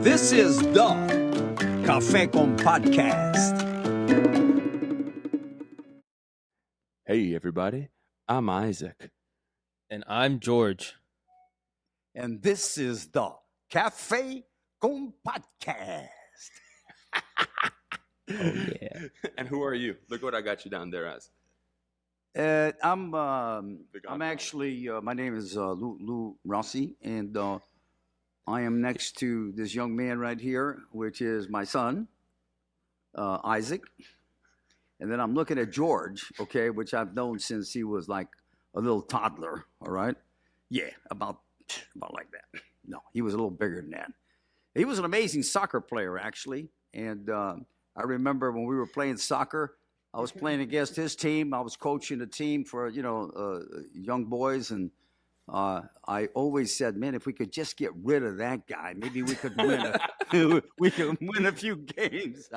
This is the Café con Podcast. Hey, everybody. I'm Isaac. And I'm George. And this is the Café con Podcast. Oh, yeah. And who are you? Look what I got you down there as. I'm actually, my name is Lou Rossi, and I am next to this young man right here, which is my son, Isaac. And then I'm looking at George, okay, which I've known since he was like a little toddler, all right? Yeah, about like that. No, he was a little bigger than that. He was an amazing soccer player, actually. And I remember when we were playing soccer, I was playing against his team. I was coaching a team for, young boys. And I always said, man, if we could just get rid of that guy, maybe we could win a few games.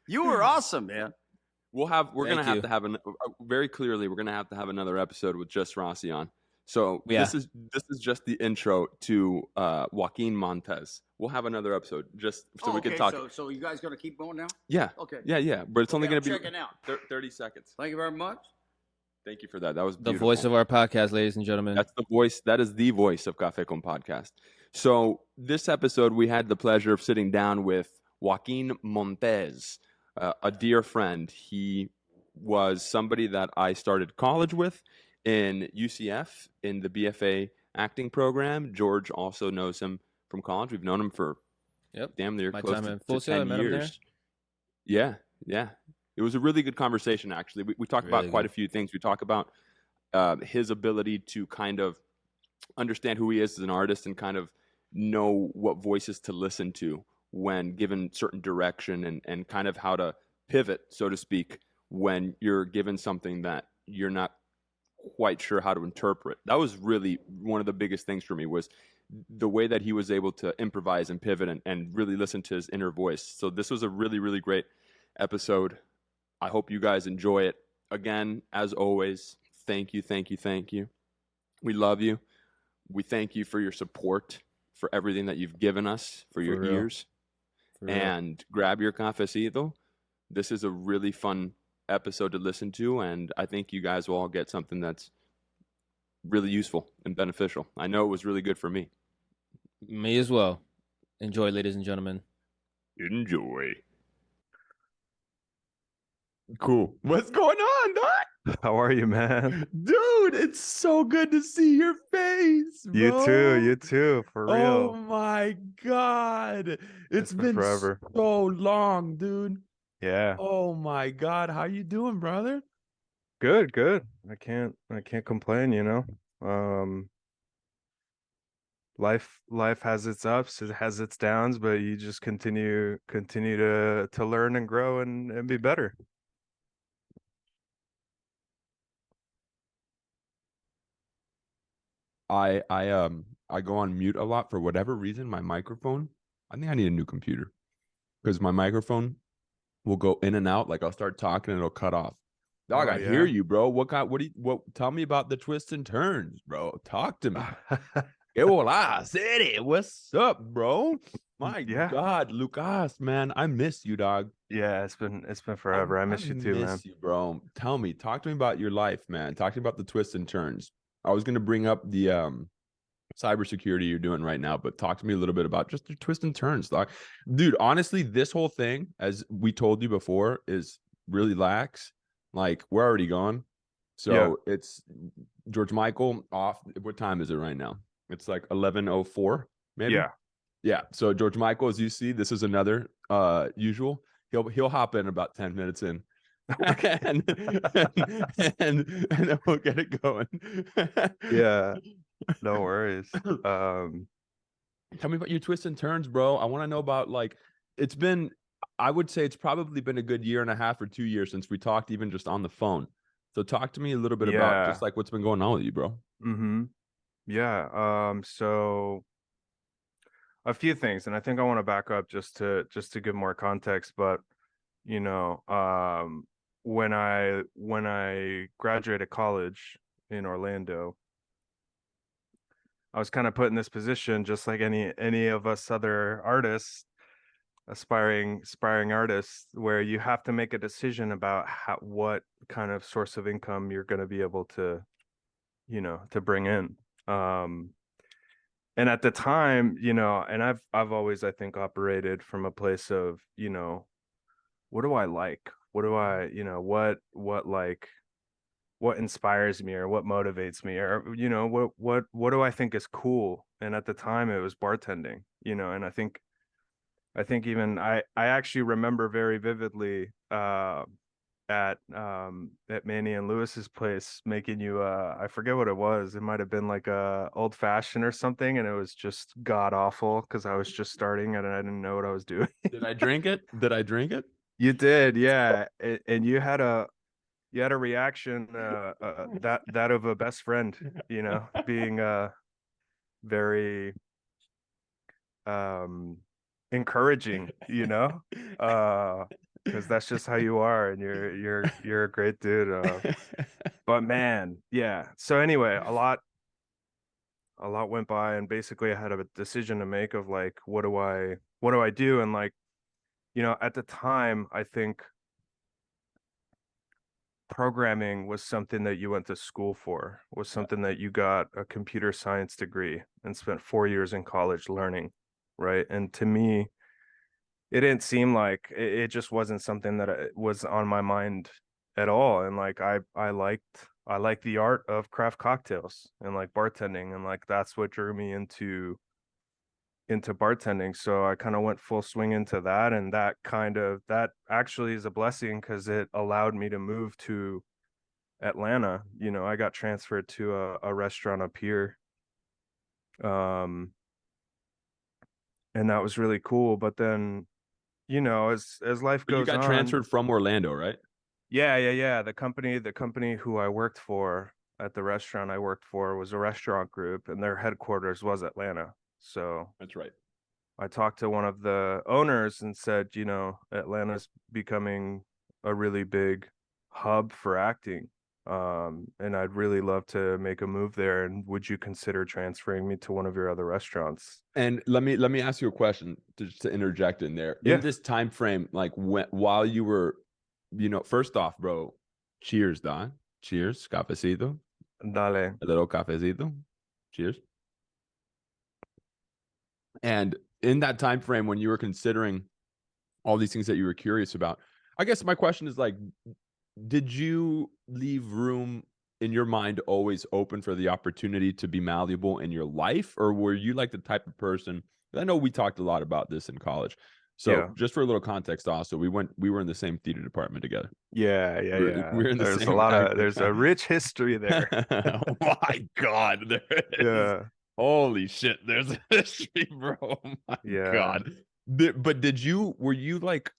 You were awesome, man. We're gonna have to have very clearly. We're gonna have to have another episode with just Rossi on. So this is just the intro to Joaquín Montes. We'll have another episode just so we can talk. So you guys gonna keep going now? Yeah. Okay. Yeah. But it's only gonna be checking out. 30 seconds. Thank you very much. Thank you for that. That was The beautiful. voice of our podcast, ladies and gentlemen. That's the voice. That is the voice of Café con Podcast. So this episode, we had the pleasure of sitting down with Joaquín Montes, a dear friend. He was somebody that I started college with in UCF in the BFA acting program. George also knows him from college. We've known him for damn near My close time to, in Full to Sail, 10 I met him years. Yeah. It was a really good conversation, actually. We talked about quite a few things. We talk about his ability to kind of understand who he is as an artist and kind of know what voices to listen to when given certain direction and kind of how to pivot, so to speak, when you're given something that you're not quite sure how to interpret. That was really one of the biggest things for me, was the way that he was able to improvise and pivot and really listen to his inner voice. So this was a really, really great episode. I hope you guys enjoy it. Again, as always, thank you. We love you. We thank you for your support, for everything that you've given us, for your ears. And grab your cafecito. This is a really fun episode to listen to, and I think you guys will all get something that's really useful and beneficial. I know it was really good for me. Me as well. Enjoy, ladies and gentlemen. Enjoy. Cool. What's going on, Doc? How are you, man? Dude, it's so good to see your face, bro. You too, for real. Oh my God. It's been forever. So long, dude. Yeah. Oh my God. How you doing, brother? Good. I can't complain, you know. Life has its ups, it has its downs, but you just continue to learn and grow and be better. I go on mute a lot for whatever reason. My microphone, I think I need a new computer because my microphone will go in and out. Like I'll start talking and it'll cut off. Dog, I hear you, bro. Tell me about the twists and turns, bro. Talk to me. Hola, city. What's up, bro? My God, Lucas, man, I miss you, dog. Yeah, it's been forever. I miss you too, man. You, bro. Talk to me about your life, man. Talk to me about the twists and turns. I was going to bring up the cybersecurity you're doing right now, but talk to me a little bit about just the twists and turns, dog. Dude, honestly, this whole thing, as we told you before, is really lax. Like, we're already gone. So it's George Michael off. What time is it right now? It's like 11:04, maybe. Yeah. So George Michael, as you see, this is another usual. He'll hop in about 10 minutes in. and then we'll get it going. Yeah, no worries. Tell me about your twists and turns, bro. I want to know about, like, I would say it's probably been a good year and a half or 2 years since we talked, even just on the phone. So talk to me a little bit about just like what's been going on with you, bro. Yeah. So a few things, and I think I want to back up just to give more context, but you know, when I graduated college in Orlando, I was kind of put in this position, just like any of us other artists, aspiring artists, where you have to make a decision about what kind of source of income you're going to be able to, to bring in. And at the time, and I've always, I think, operated from a place of, what do I like? What do I, what inspires me or what motivates me, or what do I think is cool? And at the time it was bartending, and I think even I actually remember very vividly at Manny and Lewis's place making you I forget what it was. It might have been like a old fashioned or something, and it was just god awful because I was just starting and I didn't know what I was doing. Did I drink it? Did I drink it? You did, yeah. And you had a reaction that of a best friend, being very encouraging, because that's just how you are, and you're a great dude. But man, yeah. So anyway, a lot went by, and basically I had a decision to make of like, what do I do? And like, at the time, I think programming was something that you went to school for, was something that you got a computer science degree and spent 4 years in college learning, right? And to me, it didn't seem like it just wasn't something that was on my mind at all. And like I liked the art of craft cocktails and like bartending, and like that's what drew me into bartending. So I kind of went full swing into that, and that actually is a blessing because it allowed me to move to Atlanta. I got transferred to a restaurant up here. And that was really cool. But then, as life But you goes got on. transferred from Orlando, right? Yeah. The company who I worked for at the restaurant I worked for was a restaurant group, and their headquarters was Atlanta. So That's right. I talked to one of the owners and said, Atlanta's becoming a really big hub for acting. And I'd really love to make a move there. And would you consider transferring me to one of your other restaurants? And let me ask you a question to interject in there. Yeah. In this time frame, like while you were, first off, bro, cheers, Don. Cheers, cafecito, Dale. a little cafecito. Cheers. And in that time frame when you were considering all these things that you were curious about, I guess my question is like, did you leave room in your mind always open for the opportunity to be malleable in your life? Or were you like the type of person, I know we talked a lot about this in college. So Yeah. just for a little context also, we were in the same theater department together. Yeah. We're in the There's same there's a rich history there. Oh my God. There is. Yeah. Holy shit. There's a history, bro. Oh my Yeah. God. But were you like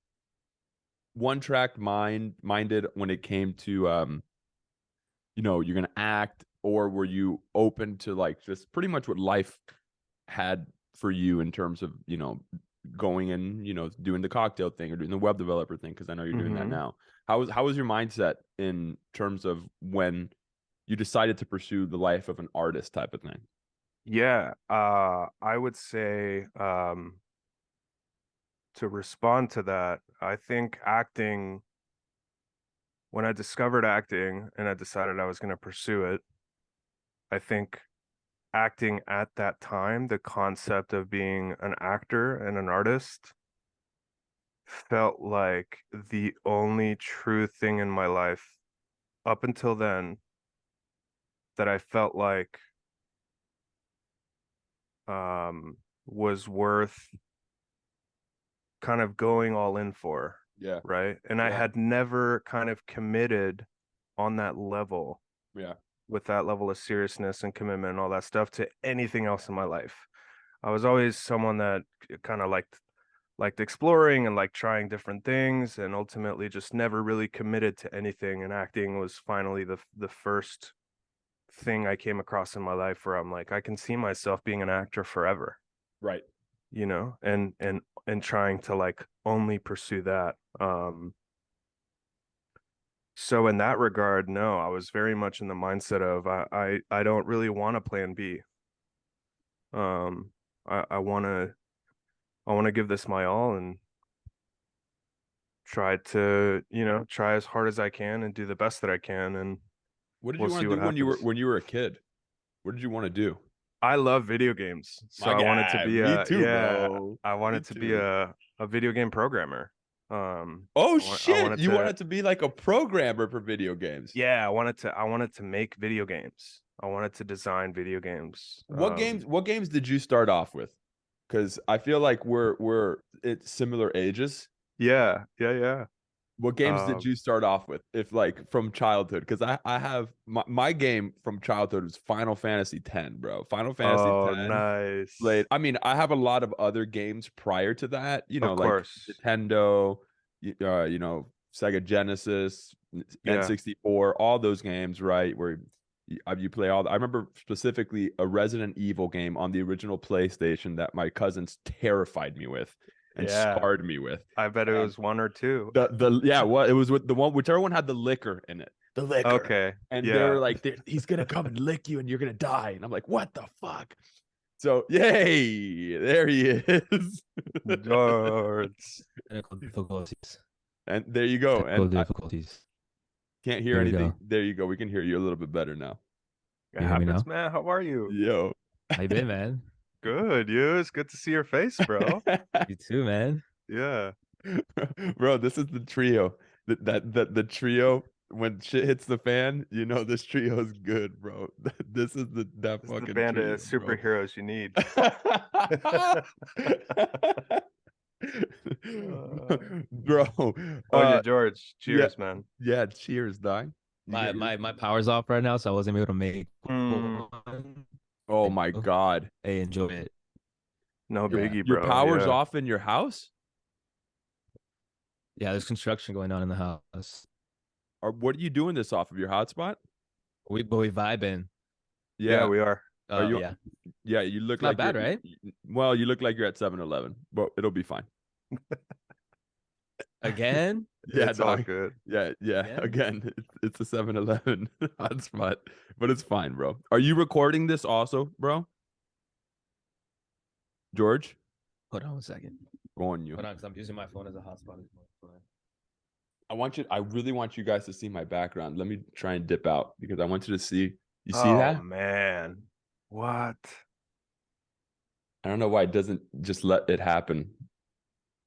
one track minded when it came to you're gonna act, or were you open to like just pretty much what life had for you in terms of going and doing the cocktail thing or doing the web developer thing, because I know you're doing that Mhm. now. How was your mindset in terms of when you decided to pursue the life of an artist type of thing? Yeah. I would say to respond to that, I think acting, when I discovered acting and I decided I was going to pursue it, I think acting at that time, the concept of being an actor and an artist felt like the only true thing in my life up until then that I felt like was worth kind of going all in for. Yeah. Right. And I Yeah. had never kind of committed on that level, Yeah. with that level of seriousness and commitment and all that stuff, to anything else in my life. I was always someone that kind of liked exploring and like trying different things, and ultimately just never really committed to anything. And acting was finally the first thing I came across in my life where I'm like, I can see myself being an actor forever, Right. and trying to like only pursue that. So in that regard, no, I was very much in the mindset of I don't really want a plan B. I want to give this my all and try to, try as hard as I can and do the best that I can, and What did we'll you want see to what do when you were happens. a kid? What did you want to do? I love video games, so My I wanted to guy, be me a too, bro. I Me wanted to be too. a video game programmer. Oh I shit! wanted You to wanted to be like a programmer for video games. I wanted to make video games. I wanted to design video games. What games did you start off with? Because I feel like we're at similar ages. Yeah. What games did Um, you start off with, if like from childhood? Because I have my game from childhood was Final Fantasy X, bro. Final Fantasy oh, X played. nice. I mean, I have a lot of other games prior to that, Of like course. Nintendo, Sega Genesis, Yeah. N64, all those games, right? Where you play all. I remember specifically a Resident Evil game on the original PlayStation that my cousins terrified me with and Yeah. scarred me with. I bet it And was one or two. it was with the one, whichever one had the liquor in it, the liquor. Okay. And they Yeah. were like, he's gonna come and lick you and you're gonna die. And I'm like, what the fuck? So yay, there he is. George. Technical difficulties. And there you go. Technical And I difficulties. can't hear There we anything. go. There you go. We can hear you a little bit better now. It You hear me happens, now? man. How are you? Yo. How you been, man? Good, you. It's good to see your face, bro. You too, man. Yeah. Bro, this is the trio. The trio, when shit hits the fan, this trio is good, bro. This is that This is the fucking band trio, of superheroes you need. Bro. Oh, yeah, George. Yeah, Cheers, man. yeah, cheers, dog. You My get yours? my power's off right now, so I wasn't able to make Mm, one. Oh my God. Oh, Hey, enjoy it. no Yeah. biggie, Your bro. power's Yeah. off in your house? Yeah, there's construction going on in the house. Or what are you doing this off of your hotspot? We vibing. Yeah, we are. Are you? Yeah. Yeah, you look It's not like bad, you're- right? Well, you look like you're at 7-Eleven, but it'll be fine. Again? Yeah, It's all dog. good. Yeah. Yeah. Again, it's a 7-Eleven hotspot, but it's fine, bro. Are you recording this also, bro? George, Hold on one second. go on you. Hold on, because I'm using my phone as a hotspot. I really want you guys to see my background. Let me try and dip out because I want you to see. You see Oh, that? man. What? I don't know why it doesn't just let it happen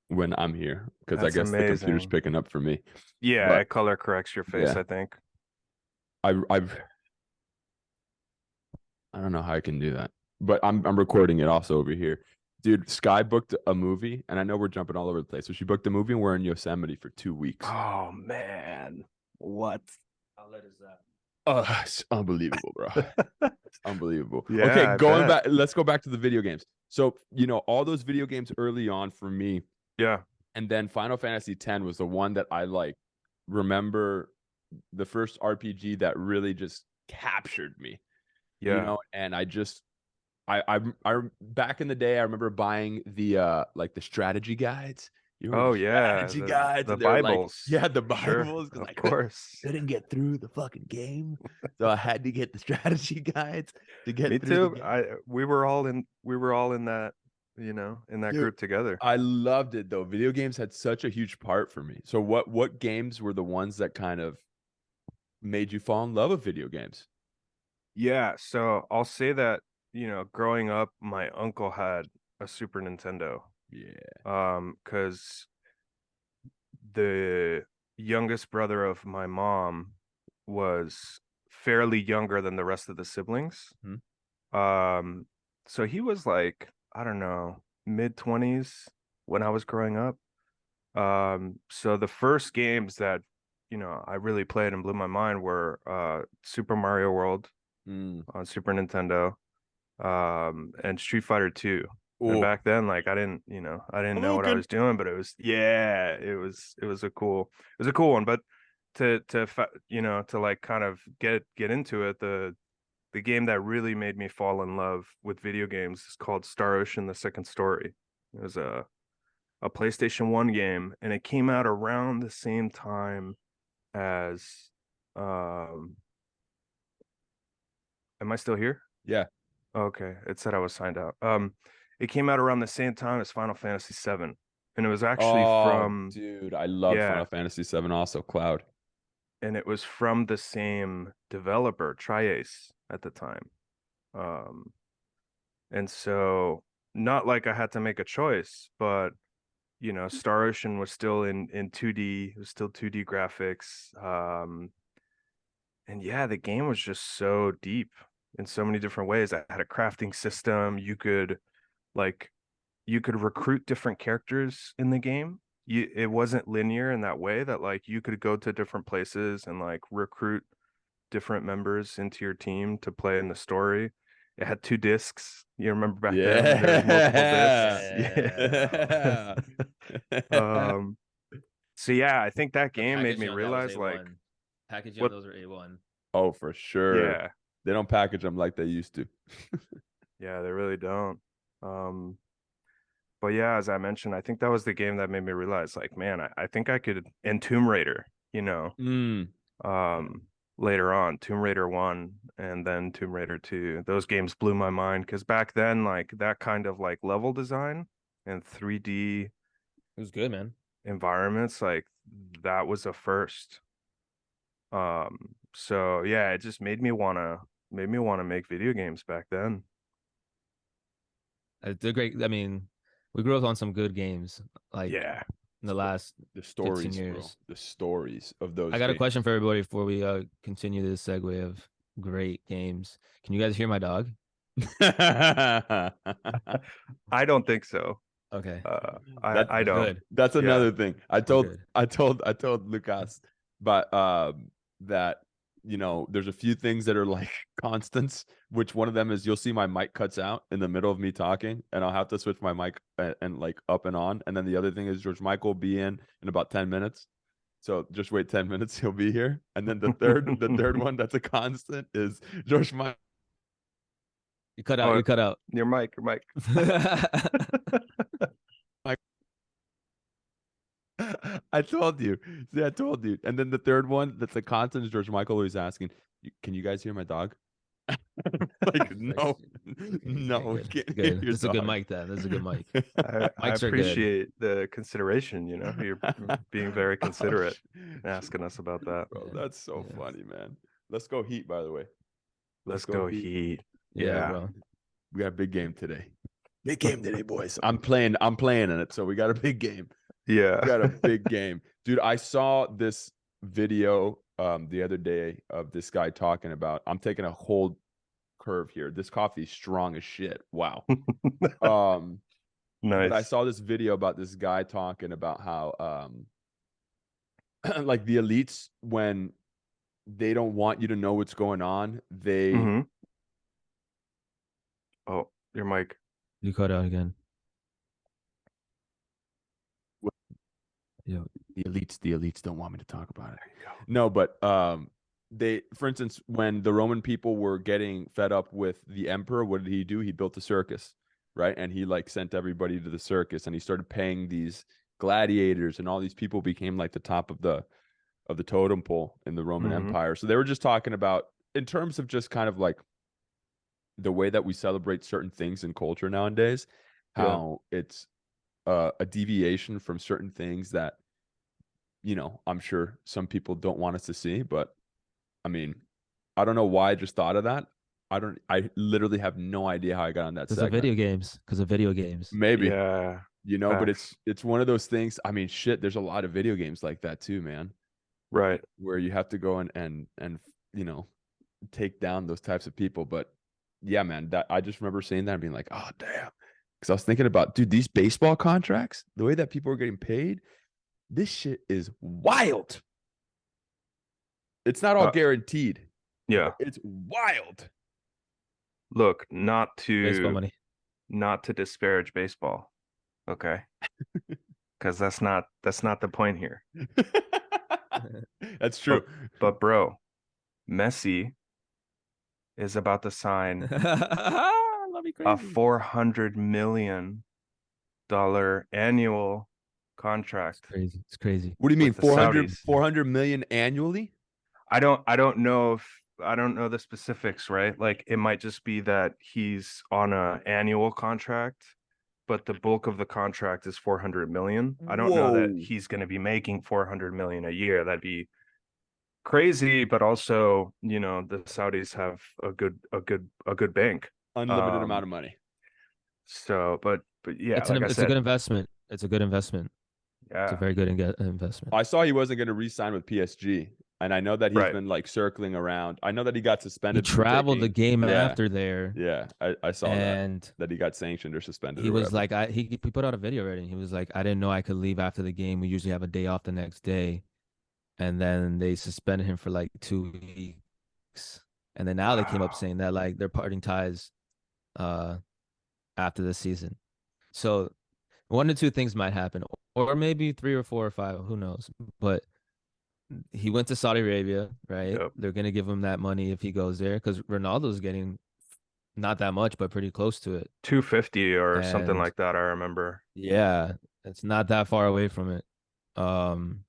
when I'm here, because I That's guess the computer's amazing. picking up for me. Yeah, But- it color corrects your face, Yeah. I think. I don't know how I can do that, but I'm recording it also over here. Dude, Sky booked a movie, and I know we're jumping all over the place. So she booked a movie, and we're in Yosemite for 2 weeks. Oh, man. What? How late is that? Oh, it's unbelievable, bro. It's unbelievable. Yeah, Okay, I going bet. back. Let's go back to the video games. So, all those video games early on for me, Yeah. and then Final Fantasy X was the one that I remember, the first RPG that really just captured me. Yeah. And I back in the day, I remember buying the the strategy guides. You remember Oh, the yeah. strategy guides? The And they were Bibles. yeah, the Sure. Bibles. 'Cause Of I course. couldn't get through the fucking game, so I had to get the strategy guides to get Me through the too. game. We were all in that, in that Dude, group together. I loved it though. Video games had such a huge part for me. So what games were the ones that kind of made you fall in love with video games? Yeah, so I'll say that, growing up, my uncle had a Super Nintendo. Yeah. Because the youngest brother of my mom was fairly younger than the rest of the siblings. So he was like, I don't know, mid-20s when I was growing up. So the first games that, I really played and blew my mind were Super Mario World on Super Nintendo, and Street Fighter 2. And back then, I didn't know what I was doing, but it was a cool one. But to kind of get into it, the game that really made me fall in love with video games is called Star Ocean: The Second Story. It was a PlayStation 1 game, and it came out around the same time as am I still here? Yeah. Okay, it said I was signed out. It came out around the same time as Final Fantasy VII, and it was actually Oh, from dude, I love yeah, Final Fantasy VII. Also, Cloud. and it was from the same developer, Triace, at the time. Um, and so not like I had to make a choice, but you know, Star Ocean was still in 2D, it was still 2D graphics. And yeah, the game was just so deep in so many different ways. I had a crafting system. Like you could recruit different characters in the game. It wasn't linear in that way that like you could go to different places and like recruit different members into your team to play in the story. It had 2 discs. You remember back then when there was multiple discs? Yeah. Yeah. So yeah, I think that The game made me packaging on that was realize like A1. Packaging on what those are A1. Oh, for sure. yeah, They don't package them like they used to. yeah, they really don't. Um but yeah, as I mentioned, I think that was the game that made me realize like, man, I think I could and Tomb Raider, you know, Mm. um later on, Tomb Raider 1 and then Tomb Raider 2. Those games blew my mind because back then, like that kind of like level design and 3D It was good, man. environments, like that was a first. So yeah, it just made me wanna make video games back then. They're great. I mean, we grew up on some good games like Yeah. in the last The 15 stories, bro. years. The stories of those I got a games. question for everybody before we continue this segue of great games. Can you guys hear my dog? I don't think so. Okay. That I don't. Good. that's Yeah. another thing. We're good. I told Lucas, but that there's a few things that are like constants, which one of them is you'll see my mic cuts out in the middle of me talking, and I'll have to switch my mic and like up and on. And then the other thing is George Michael will be in about 10 minutes. So just wait 10 minutes, he'll be here. And then the third one that's a constant is George Michael. You cut out. You cut out. Your mic. I told you. See, I told you. And then the third one that's a constant is George Michael always asking, Can you guys hear my dog?" Like, no, no, we Good. can't hear Good. your This is a good dog. mic then. This is a good mic. I Mics are good. appreciate the consideration, you know. You're being very considerate and asking us about that. Bro, Yeah. that's so Yeah. funny, man. Let's go Heat, by the way. Let's go Heat. Yeah, Yeah. bro. We got a big game today. Big game today, boys. I'm playing in it, so we got a big game. Yeah. We got a big game. Dude, I saw this video the other day of this guy talking about, I'm taking a whole curve here. This coffee is strong as shit. Wow. Nice. But I saw this video about this guy talking about how like the elites, when they don't want you to know what's going on, they Mhm. Oh, your mic. You cut out again. Yeah. the elites don't want me to talk about it. No, but they, for instance, when the Roman people were getting fed up with the emperor, what did he do? He built a circus, right? And he like sent everybody to the circus, and he started paying these gladiators, and all these people became like the top of the totem pole in the Roman Mhm. Empire. So they were just talking about, in terms of just kind of like the way that we celebrate certain things in culture nowadays, how it's a deviation from certain things that, I'm sure some people don't want us to see. But I mean, I don't know why I just thought of that. I literally have no idea how I got on that Because of segment. video games. Because of video games. Maybe, Yeah. but Facts. it's one of those things. I mean, shit, there's a lot of video games like that too, man, Right. where you have to go and take down those types of people. But yeah, man, that I just remember seeing that and being like, oh damn. Because I was thinking about, dude, these baseball contracts, the way that people are getting paid, this shit is wild. It's not all guaranteed. Yeah. It's wild. Look, Baseball money. not to disparage baseball. Okay. Because that's not the point here. That's true. But bro, Messi is about to sign a $400 million annual contract. It's crazy. What do you mean, with the Saudis. 400 million annually? I don't know if I don't know the specifics, right? Like it might just be that he's on a annual contract, but the bulk of the contract is 400 million. I don't know that Whoa. he's going to be making 400 million a year. That'd be crazy, but also, the Saudis have a good bank. Unlimited amount of money. So, but yeah, It's like I a said, good investment. It's a good investment. It's a yeah, very good investment. I saw he wasn't going to re-sign with PSG, and I know that he's right. been like circling around. I know that he got He suspended for traveled the taking. game Yeah, after there, yeah, I saw and that he got sanctioned or suspended he or was whatever. like, he put out a video already. He was like, I didn't know I could leave after the game. We usually have a day off the next day, and then they suspended him for like 2 weeks, and then now they came up Wow. saying that like they're parting ties, after the season. So one or two things might happen, or maybe three or four or five. Who knows? But he went to Saudi Arabia, right? Yep. They're gonna give him that money if he goes there because Ronaldo's getting not that much, but pretty close to it. 250 or something And like that, I remember. yeah, it's not that far away from it. Um,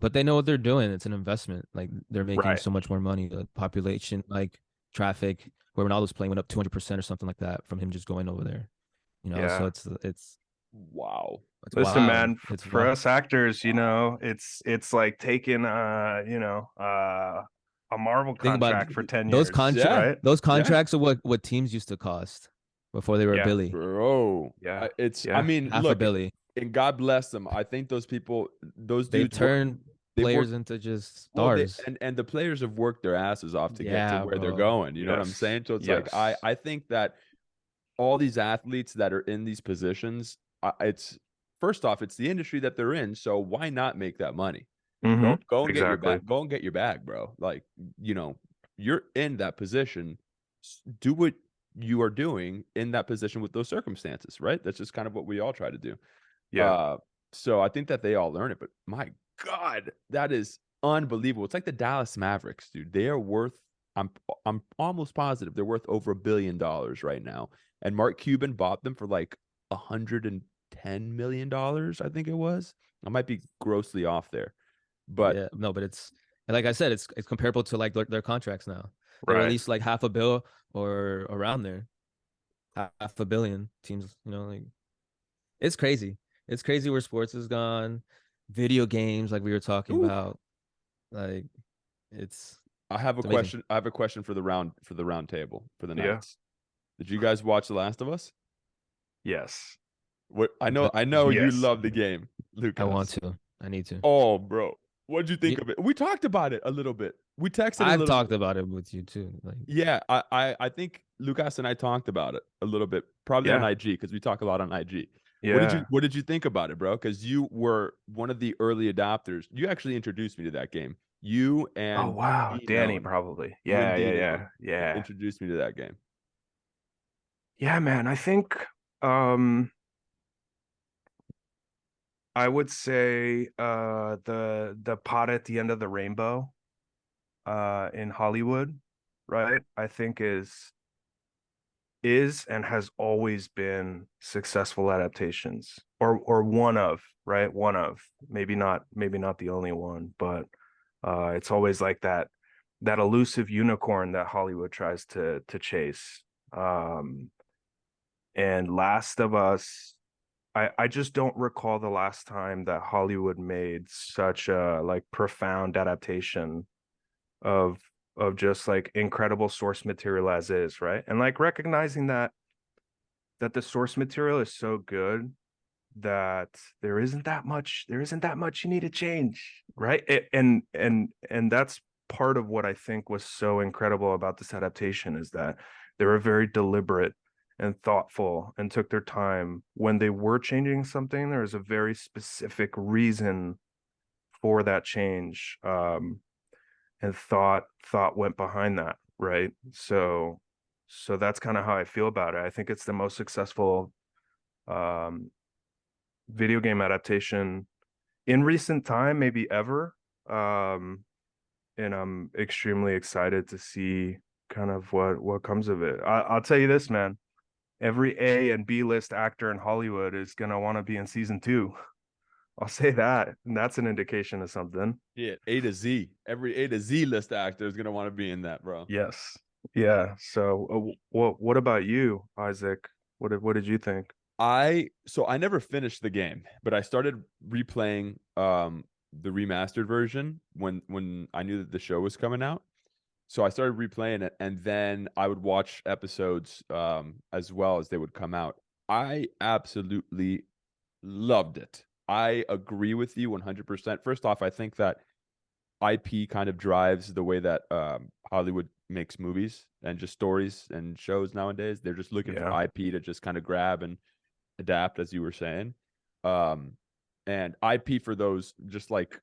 but they know what they're doing. It's an investment. Like they're making Right. so much more money. The population, like traffic, where Ronaldo's playing went up 200% or something like that from him just going over there. So Yeah. Wow. it's Listen, wild. man, It's for wild. us actors, Wow. it's like taking a Marvel Think about contract for 10 those years, Yeah. right? those Yeah. contracts are what teams used to cost before they were a Yeah. Billy, Bro. Yeah. I Yeah. mean, half a look, Billy. and God bless them. I think those people, those They've dudes work. turned They've players worked into just well. They stars. and the players have worked their asses off to get to Yeah, where they're bro. going. You know what I'm Yes. saying? So it's like Yes. I think that all these athletes that are in these positions, it's first off, it's the industry that they're in. So why not make that money? Mm-hmm. Go and get your Exactly. bag. Go and get your bag, bro. Like, you're in that position. Do what you are doing in that position with those circumstances, right? That's just kind of what we all try to do. Yeah. Uh, so I think that they all learn it, but my God, that is unbelievable. It's like the Dallas Mavericks, dude. They are worth, I'm almost positive they're worth over $1 billion right now. And Mark Cuban bought them for like $110 million, I think it was. I might be grossly off there. But Yeah, no, but it's like I said, it's comparable to like their contracts now. They're at Right. least like half a bill or around there, half a billion teams. Like it's crazy. It's crazy where sports has gone. Video games, like we were talking ooh, about, like it's I have a it's amazing. question. I have a question for the round table for the Yeah. Knights. Did you guys watch The Last of Us? Yes. What I know, No, I know you Yes. love the game, I want Lucas. to. I need to. Oh, bro, what'd you think You, of it? We talked about it a little bit. We texted a I've little talked bit. about it with you too. Like Yeah, I think Lucas and I talked about it a little bit, probably on Yeah. IG because we talk a lot on IG. Yeah. What did you think about it, bro? Because you were one of the early adopters. You actually introduced me to that game. You Oh, and wow. Dean Danny, Owen. probably. You and Yeah. Yeah. Dean Yeah. Owen Yeah. introduced me to that game. Yeah, man. I think um I would say the pot at the end of the rainbow in Hollywood, right? I think is and has always been successful adaptations or one of, right? One of, maybe not the only one, but it's always like that elusive unicorn that Hollywood tries to chase. And Last of Us, I just don't recall the last time that Hollywood made such a like profound adaptation of just like incredible source material as is, right? And like recognizing that the source material is so good that there isn't that much you need to change, right? And that's part of what I think was so incredible about this adaptation is that they were very deliberate and thoughtful and took their time when they were changing something. There was a very specific reason for that change, and thought went behind that, right? So that's kind of how I feel about it. I think it's the most successful um video game adaptation in recent time, maybe ever. Um, and I'm extremely excited to see kind of what comes of it. I'll tell you this, man. Every A and B list actor in Hollywood is gonna want to be in season 2. I'll say that. And that's an indication of something. Yeah, A to Z. Every A to Z list actor is gonna want to be in that, bro. Yes. Yeah. So what about you, Isaac? What did you think? I never finished the game, but I started replaying the remastered version when I knew that the show was coming out. So I started replaying it, and then I would watch episodes as well as they would come out. I absolutely loved it. I agree with you 100%. First off, I think that IP kind of drives the way that Hollywood makes movies and just stories and shows nowadays. They're just looking for Yeah. IP to just kind of grab and adapt, as you were saying. And IP for those, just like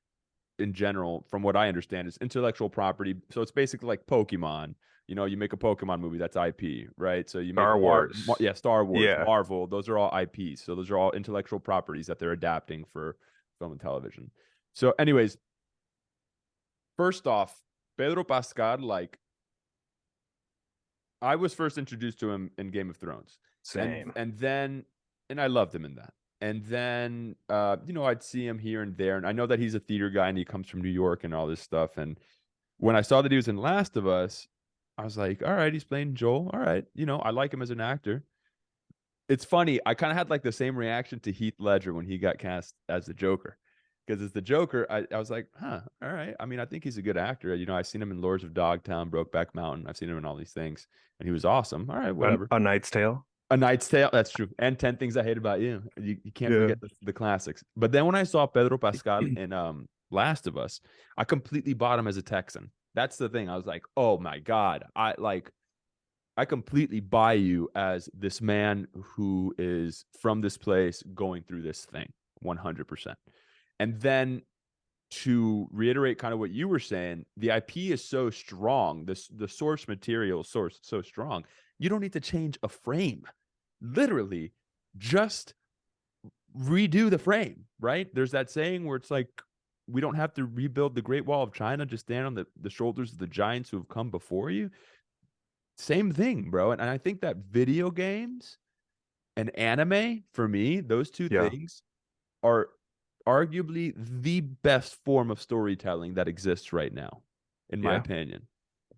in general, from what I understand, is intellectual property. So it's basically like Pokemon. You know, you make a Pokemon movie, that's IP, right? So you make Star Wars. Star Wars, Yeah. Marvel, those are all IPs. So those are all intellectual properties that they're adapting for film and television. So, anyways, first off, Pedro Pascal, like, I was first introduced to him in Game of Thrones. Same. And then I loved him in that. And then I'd see him here and there. And I know that he's a theater guy and he comes from New York and all this stuff. And when I saw that he was in Last of Us, I was like, all right, he's playing Joel. All right. I like him as an actor. It's funny. I kind of had like the same reaction to Heath Ledger when he got cast as the Joker. Because as the Joker, I was like, huh, all right. I mean, I think he's a good actor. I've seen him in Lords of Dogtown, Brokeback Mountain. I've seen him in all these things. And he was awesome. All right, whatever. A Knight's Tale. A Knight's Tale, that's true. And 10 Things I Hate About You. You can't forget the classics. But then when I saw Pedro Pascal in Last of Us, I completely bought him as a Texan. That's the thing. I was like, oh my God. I completely buy you as this man who is from this place going through this thing 100%. And then to reiterate kind of what you were saying, the IP is so strong, the source material source so strong, you don't need to change a frame. Literally, just redo the frame, right? There's that saying where it's like, we don't have to rebuild the Great Wall of China, just stand on the shoulders of the giants who have come before you. Same thing, bro. And I think that video games and anime, for me, those two things are arguably the best form of storytelling that exists right now, in my opinion,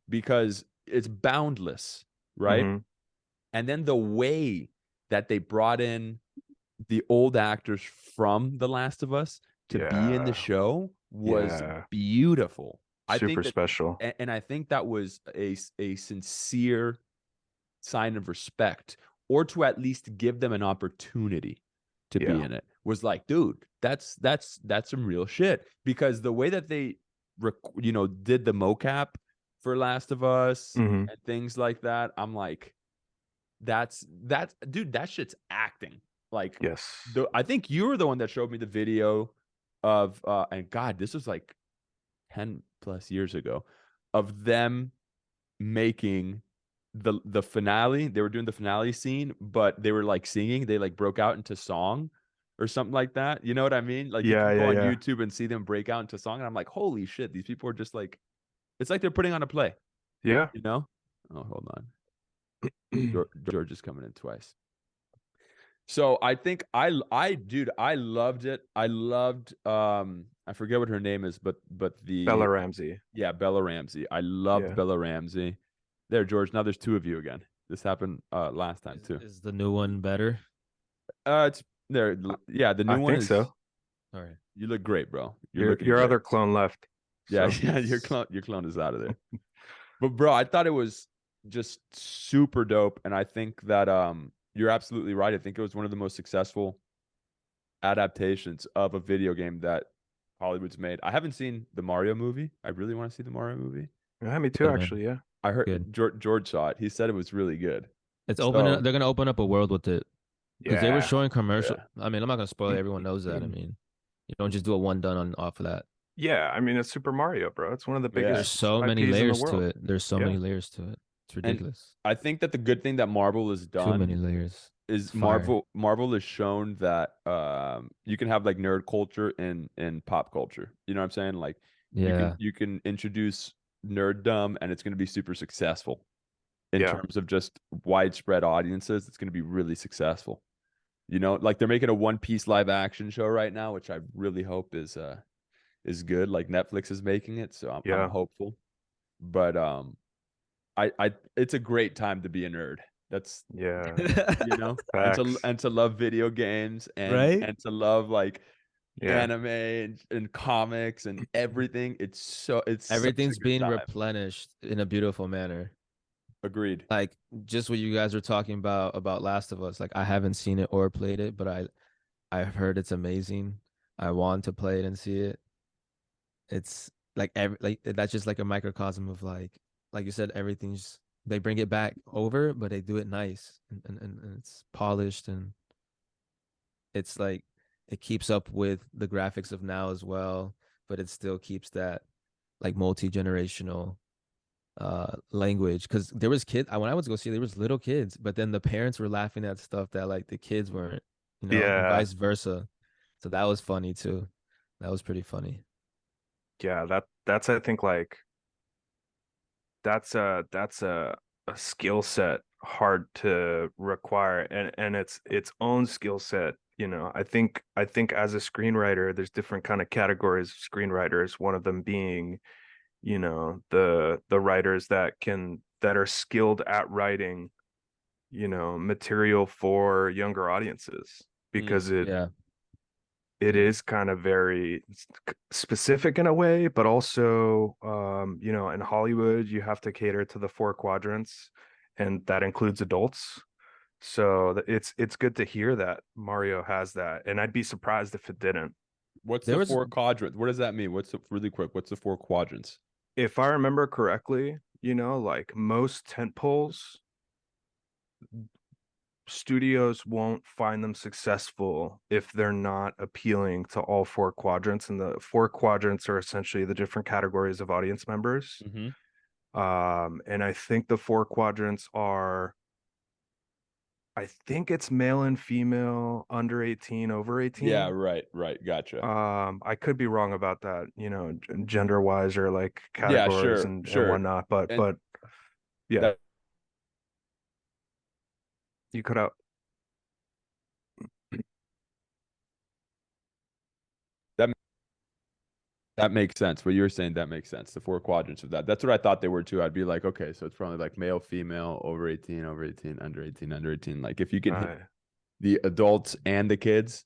because it's boundless, right? Mm-hmm. And then the way that they brought in the old actors from The Last of Us to be in the show was beautiful. Super special. And I think that was a sincere sign of respect, or to at least give them an opportunity to be in it. Was like, dude, that's some real shit. Because the way that they did the mocap for Last of Us and things like that, I'm like, that's dude, that shit's acting. Like, I think you were the one that showed me the video of and God, this was like 10 plus years ago, of them making the finale. They were doing the finale scene, but they were like singing. They like broke out into song or something like that. You know what I mean? Like, you can go on YouTube and see them break out into song, and I'm like, holy shit, these people are just like, it's like they're putting on a play. Yeah. Oh, hold on. George is coming in twice. So I think I loved it. I loved I forget what her name is, but the Bella Ramsey. Yeah, Bella Ramsey. I loved Bella Ramsey. There, George. Now there's two of you again. This happened last time too. Is the new one better? It's there. Yeah, the new one I think so. All right. You look great, bro. Your other clone left. Yeah, yeah. Your clone is out of there. But bro, I thought it was just super dope, and I think that you're absolutely right. I think it was one of the most successful adaptations of a video game that Hollywood's made. I haven't seen the Mario movie. I really want to see the Mario movie. Yeah, me too, actually. Yeah. I heard George saw it. He said it was really good. It's open. They're gonna open up a world with it because they were showing commercial. Yeah. I mean, I'm not gonna spoil it. Everyone knows that. I mean, you don't just do a one done off of that. Yeah, I mean, it's Super Mario, bro. It's one of the biggest. There's so many IPs layers in the to world. it. There's so many layers to it. It's ridiculous. And I think that the good thing that Marvel has done Too many layers. is Marvel has shown that you can have like nerd culture in pop culture. You know what I'm saying? Like, you can introduce nerddom and it's going to be super successful in terms of just widespread audiences. It's going to be really successful. You know, like they're making a One Piece live action show right now, which I really hope is good. Like Netflix is making it, so I'm Yeah. hopeful. But I it's a great time to be a nerd. That's Yeah. you know, Facts. and to love video games Right? and to love like Yeah. anime and comics and everything. It's such a Everything's good being time. replenished in a beautiful manner. Agreed. Like just what you guys were talking about Last of Us. Like I haven't seen it or played it, but I've heard it's amazing. I want to play it and see it. It's like that's just like a microcosm of like you said, everything's they bring it back over, but they do it nice and it's polished and it's like it keeps up with the graphics of now as well, but it still keeps that like multi-generational language because there was kids when I went to go see it, there was little kids, but then the parents were laughing at stuff that like the kids weren't, and Yeah. vice versa. So that was funny too. That was pretty funny. Yeah. That's I think like that's a skill set hard to require, and it's its own skill set. I think as a screenwriter, there's different kind of categories of screenwriters. One of them being, the writers that are skilled at writing, material for younger audiences, because Yeah. it is kind of very specific in a way, but also, in Hollywood, you have to cater to the four quadrants, and that includes adults. So it's good to hear that Mario has that, and I'd be surprised if it didn't. What's There the was four quadrants? What does that mean? Really quick? What's the four quadrants? If I remember correctly, like most tent poles, studios won't find them successful if they're not appealing to all four quadrants, and the four quadrants are essentially the different categories of audience members. Mm-hmm. And I think the four quadrants are, I think it's male and female, under 18, over 18. Yeah, right. Gotcha. I could be wrong about that, gender wise, or like Yeah, categories and whatnot, but And yeah, that you cut out. that that makes sense. What you're saying, that makes sense. The four quadrants of that. That's what I thought they were too. I'd be like, okay, so it's probably like male, female, over 18, over 18, under 18, under 18. Like if you can hit the adults and the kids,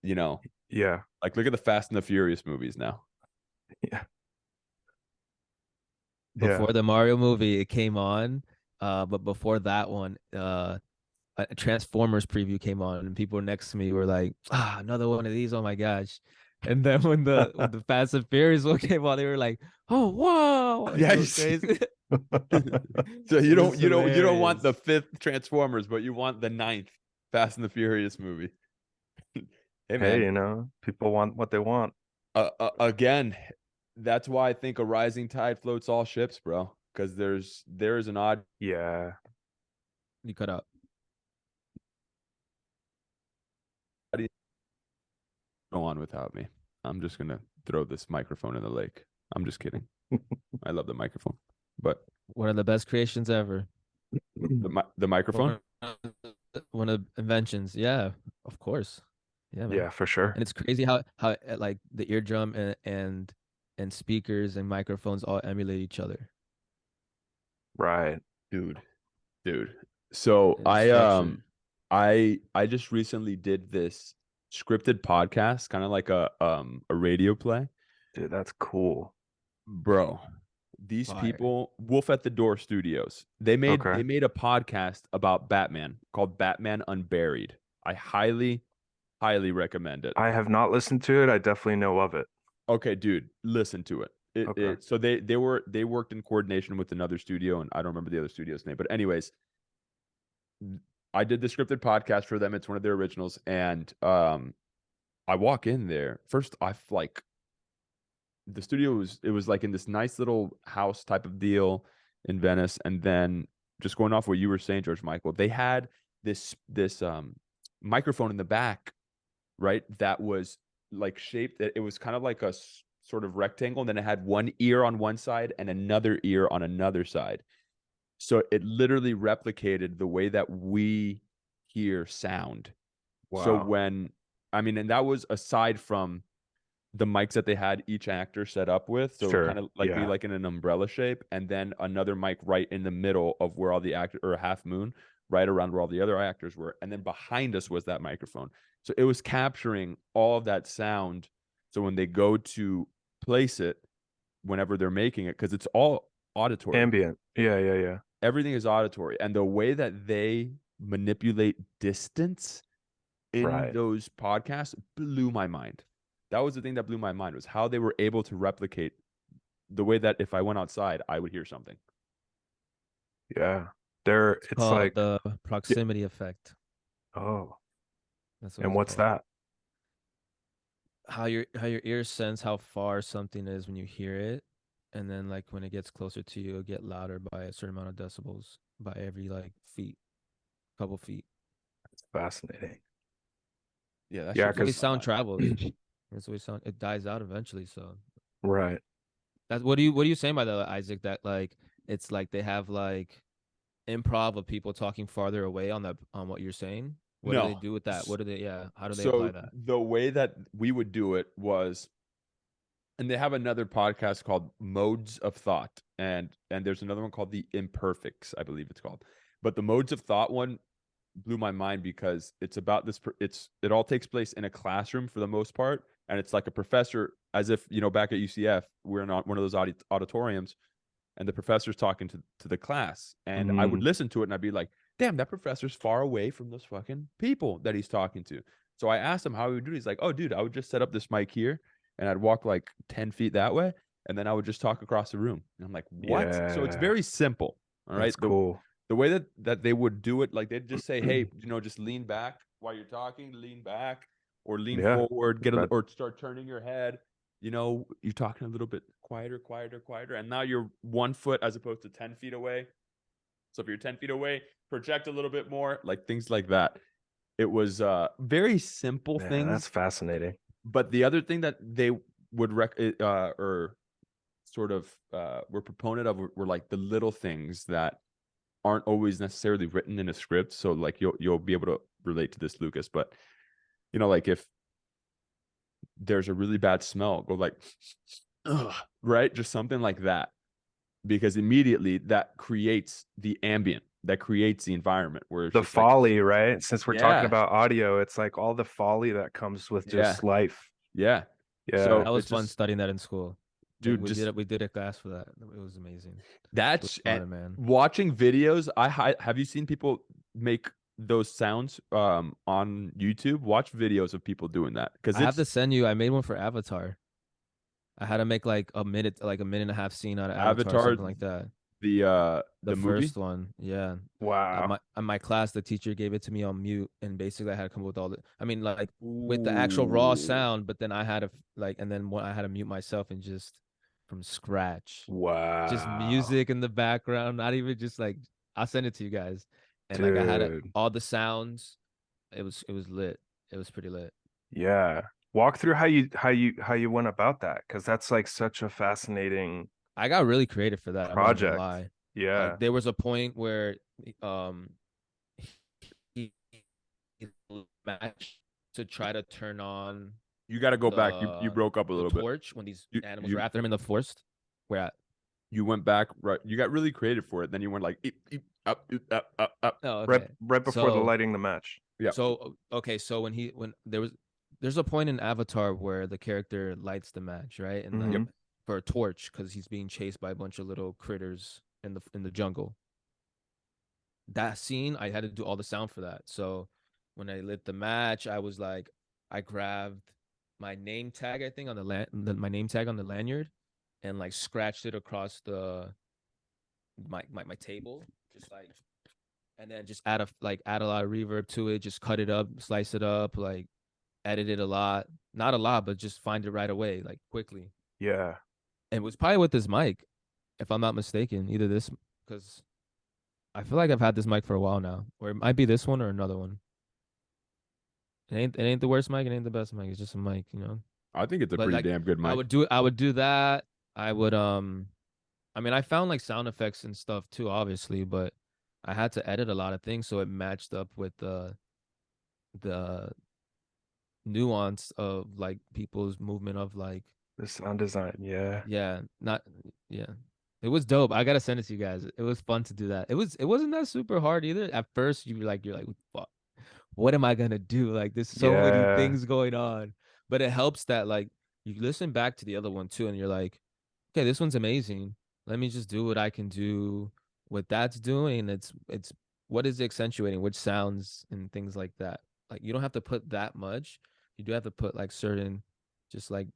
Yeah. like look at the Fast and the Furious movies now. Yeah. before the Mario movie, it came on. But before that one, a Transformers preview came on, and people next to me were like, another one of these. Oh my gosh. And then when the Fast and Furious one came on, they were like, "Oh wow!" Yeah, It was crazy. So you It don't was you don't want the hilarious. 5th Transformers, but you want the 9th Fast and the Furious movie. Hey Hey, man, people want what they want. again, that's why I think a rising tide floats all ships, bro. Because there is an odd. Yeah. You cut out. Go on without me. I'm just gonna throw this microphone in the lake. I'm just kidding. I love the microphone, but One of the best creations ever. the microphone. One of the inventions. Yeah, of course. Yeah, man. Yeah, for sure. And it's crazy how like the eardrum and speakers and microphones all emulate each other. Right. Dude. So And structure. I just recently did this scripted podcast, kind of like a radio play. Dude, that's cool. Bro, these Fire. people, Wolf at the Door Studios, they made a podcast about Batman called Batman Unburied. I highly recommend it. I have not listened to it. I definitely know of it. Okay, dude, listen to it. Okay. So they worked in coordination with another studio, and I don't remember the other studio's name. But anyways, I did the scripted podcast for them. It's one of their originals, and I walk in there first. The studio was like in this nice little house type of deal in Venice, and then just going off what you were saying, George Michael, they had this microphone in the back, right? That was like shaped. It was kind of like a sort of rectangle, and then it had one ear on one side and another ear on another side. So it literally replicated the way that we hear sound. So Wow. when, I mean, and that was aside from the mics that they had each actor set up with. So Sure. kind of like be Yeah. like in an umbrella shape, and then another mic right in the middle of where all the actors, or a half moon, right around where all the other actors were. And then behind us was that microphone. So it was capturing all of that sound. So when they go to place it, whenever they're making it, because it's all auditory. Ambient. Yeah. Everything is auditory. And the way that they manipulate distance in Right. those podcasts blew my mind. That was the thing that blew my mind, was how they were able to replicate the way that if I went outside, I would hear something. Yeah. It's It's called like, the proximity effect. oh, That's what and it's what's called. that? How your ears sense how far something is when you hear it, and then like when it gets closer to you, it'll get louder by a certain amount of decibels by every like couple feet. It's fascinating. Yeah, that Yeah, shit The way because sound travels. That's the way sound. It dies out eventually. So right. that's what are you saying by that, Isaac? That like it's like they have like improv of people talking farther away on what you're saying. What do they No. do with that? What do they? Yeah. How do they apply So that? the way that we would do it was, and they have another podcast called Modes of Thought, and there's another one called The Imperfects, I believe it's called. But the Modes of Thought one blew my mind because it's about this. It all takes place in a classroom for the most part, and it's like a professor, as if back at UCF, we're in one of those auditoriums, and the professor's talking to the class, and I would listen to it, and I'd be like, "Damn, that professor's far away from those fucking people that he's talking to." So I asked him how he would do it. He's like, "Oh, dude, I would just set up this mic here, and I'd walk like 10 feet that way, and then I would just talk across the room." And I'm like, "What?" So it's Yeah. very simple. All right. That's cool. The way that they would do it, like they'd just say, "Hey, just lean back while you're talking, lean back, or lean Yeah. forward, But or start turning your head. You're talking a little bit quieter, and now you're 1 foot as opposed to 10 feet away. So if you're 10 feet away, project a little bit more, like things like that." It was very simple man, things. that's fascinating. But the other thing that they would or sort of were proponent of were like the little things that aren't always necessarily written in a script. So like you'll be able to relate to this, Lucas. But like if there's a really bad smell, go like, ugh, right? Just something like that. Because immediately that creates the ambient, that creates the environment where it's The just like, folly, right? Since we're talking yeah, about audio, it's like all the folly that comes with yeah, just life. yeah. Yeah. So That was it's fun just, studying that in school. dude, We did a class for that. It was amazing. that's fun, and man. watching videos. Have you seen people make those sounds on YouTube? Watch videos of people doing that, because I have to send you. I made one for Avatar. I had to make like a minute and a half scene out of Avatar, Avatar, something like that. the movie. First one, yeah. Wow. My class, the teacher gave it to me on mute, and basically I had to come up with all the. I mean, like with the actual raw sound, but then I had to and then I had to mute myself and just from scratch, just Wow. music in the background, not even just like I'll send it to you guys, and like I had Dude. all the sounds. It was lit. It was pretty lit. Yeah. Walk through how you went about that, because that's like such a fascinating I got really creative for that. I'm not gonna project. lie. Yeah. Like there was a point where um he match to try to turn on You got to go back. You the broke up a the little bit. torch when these You animals you were after him in the forest. Where at? you went back, right? You got really creative for it. Then you went like eep, eep, up, eep, up. Oh, Right okay. right before the So lighting the match. Yeah. okay, so when there's a point in Avatar where the character lights the match, right? And Mhm. for a torch because he's being chased by a bunch of little critters in the jungle. That scene, I had to do all the sound for that. So when I lit the match, I was like, I grabbed my name tag, I think, on my name tag on the lanyard, and like scratched it across my table, just like, and then just add a lot of reverb to it, just cut it up, slice it up, like edit it a lot, not a lot, but just find it right away, like quickly. Yeah. And it was probably with this mic, if I'm not mistaken, either this because I feel like I've had this mic for a while now, or it might be this one or another one. It ain't the worst mic, it ain't the best mic. It's just a mic, you know. I think it's a But pretty like damn good mic. I would do that. I would I mean I found like sound effects and stuff too, obviously, but I had to edit a lot of things so it matched up with the nuance of like people's movement of like The sound design, yeah. yeah, not yeah. It was dope. I gotta send it to you guys. It was fun to do that. It wasn't that super hard either. At first you're like fuck, what am I gonna do? Like there's so many Yeah. things going on. But it helps that like you listen back to the other one too, and you're like, okay, this one's amazing. Let me just do what I can do. What that's doing, it's what is it accentuating, which sounds and things like that. Like you don't have to put that much. You do have to put like certain just like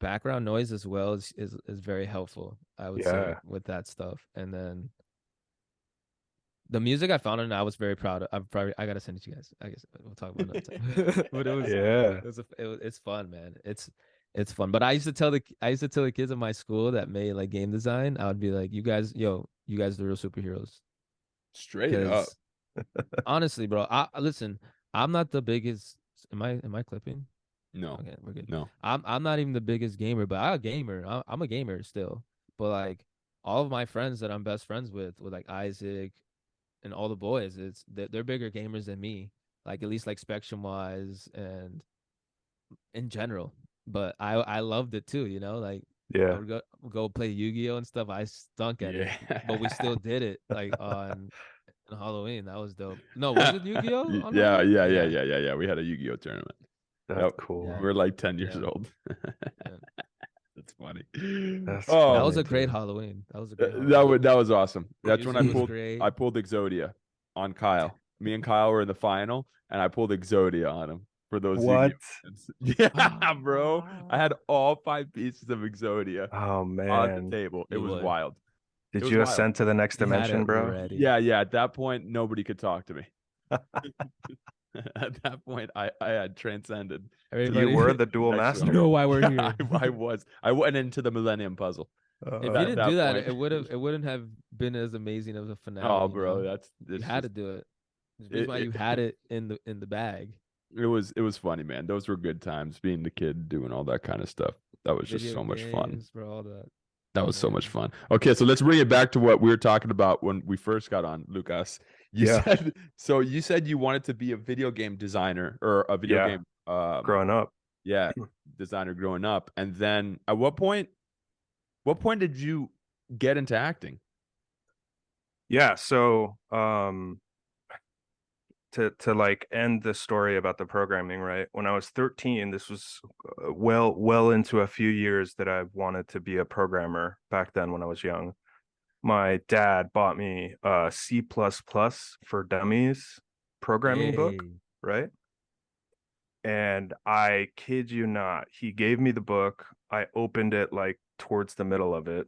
background noise as well is very helpful, I would say, Yeah. with that stuff. And then the music I found, and I was very proud of. I gotta send it to you guys. I guess we'll talk about it another time. But Yeah. it's fun, man. It's fun. But I used to tell the kids in my school that made like game design. I would be like, you guys are the real superheroes. Straight up. Because honestly, bro, I listen. I'm not the biggest. Am I clipping? No. Okay, we're good. No. I'm not even the biggest gamer, but I'm a gamer. I'm a gamer still. But like all of my friends that I'm best friends with like Isaac and all the boys, they're bigger gamers than me. Like at least like spectrum wise and in general. But I loved it too, you know, like I Yeah. would go play Yu-Gi-Oh and stuff. I stunk at it, but we still Yeah. did it like on Halloween. That was dope. No, was it Yu-Gi-Oh on Yeah, Halloween? yeah, yeah, Yeah. yeah, yeah, yeah. We had a Yu-Gi-Oh tournament. That's Yep. cool. Yeah. We're like 10 years Yeah. old. Yeah. That's funny. That's That Oh, was funny, a great dude. Halloween. That was a great that Halloween. was awesome. That's when Music was great. I pulled Exodia on Kyle. Me and Kyle were in the final, and I pulled Exodia on him for those What? Yu-Gi-Oh wins. Yeah, bro. I had all 5 pieces of Exodia Oh on the man. table. It You was would. wild. It Did was you wild. ascend to the next He had dimension, it bro? ready. Yeah, yeah. At that point, nobody could talk to me. At that point, I had transcended. You were the dual Next master. level. know why we're here. I was. I went into the Millennium Puzzle. If you At didn't that do that, point. it wouldn't have been as amazing of a finale. Oh, you bro, know? that's You it's had to just do it. There's a reason why it, you had it in the bag. it was funny, man. Those were good times being the kid doing all that kind of stuff. That was just Video so much fun. games, bro, all that. That was so much Man. fun. Okay, so let's bring it back to what we were talking about when we first got on, Lucas. Yeah. You said you wanted to be a video game designer or a video Yeah. game Growing up. yeah, designer growing up. And then at what point did you get into acting? Yeah, so to like end the story about the programming, right? When I was 13, this was well into a few years that I wanted to be a programmer back then when I was young. My dad bought me a C++ for Dummies programming book, Hey. right? And I kid you not, he gave me the book. I opened it like towards the middle of it.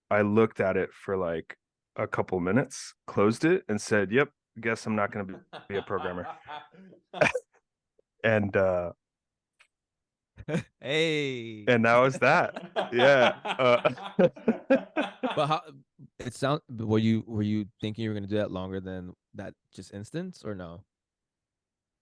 I looked at it for like a couple minutes, closed it, and said, "Yep, guess I'm not going to be a programmer." And Hey. and that was that. Yeah. But how it sound were you thinking you were gonna do that longer than that just instance or no?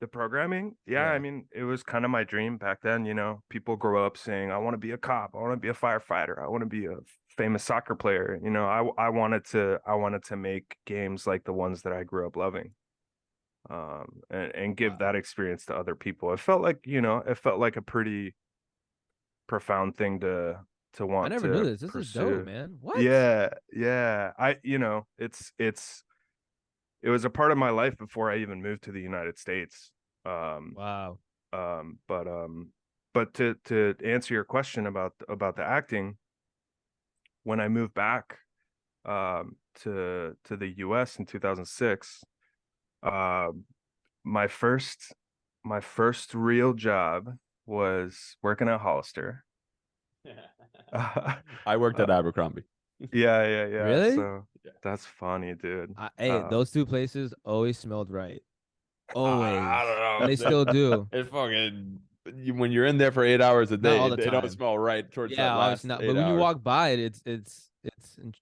The programming, yeah, Yeah. I mean, it was kind of my dream back then. You know, people grow up saying, "I want to be a cop. I want to be a firefighter. I want to be a famous soccer player." You know, I wanted to make games like the ones that I grew up loving, and give that experience to other people. It felt like, you know, it felt like a pretty profound thing to I want never knew to this. This is dope, pursue. man. What? Yeah, yeah. You know, it was a part of my life before I even moved to the United States. Um, Wow. um, but um, but to answer your question about the acting, when I moved back to the US in 2006, my first real job was working at Hollister. I worked at Abercrombie. Yeah. Really? So that's funny, dude. Hey, those two places always smelled right. Always. I don't know. And they still do. It fucking when you're in there for 8 hours a Not day, all the they don't time. smell right towards Yeah, that last obviously not. But 8 when you hours. walk by it,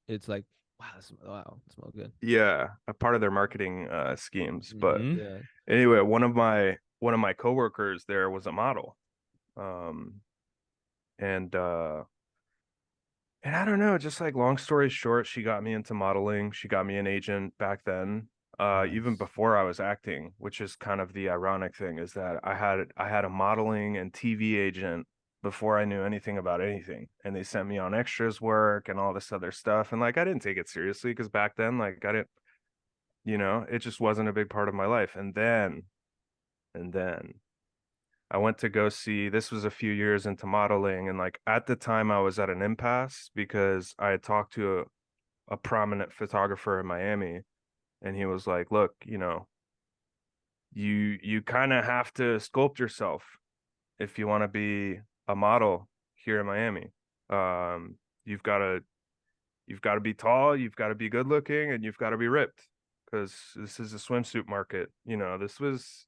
it's like wow, it smells good. Yeah, a part of their marketing schemes. But Mhm. Yeah. anyway, one of my coworkers there was a model. And I don't know, just like long story short, she got me into modeling. She got me an agent back then. even Nice. before I was acting, which is kind of the ironic thing, is that I had a modeling and TV agent before I knew anything about anything, and they sent me on extras work and all this other stuff, and like I didn't take it seriously because back then, like I didn't, it just wasn't a big part of my life. And then I went to go see, this was a few years into modeling, and like at the time I was at an impasse because I had talked to a prominent photographer in Miami, and he was like, look, you kind of have to sculpt yourself if you want to be a model here in Miami. Um, you've got to be tall, you've got to be good looking, and you've got to be ripped because this is a swimsuit market. This was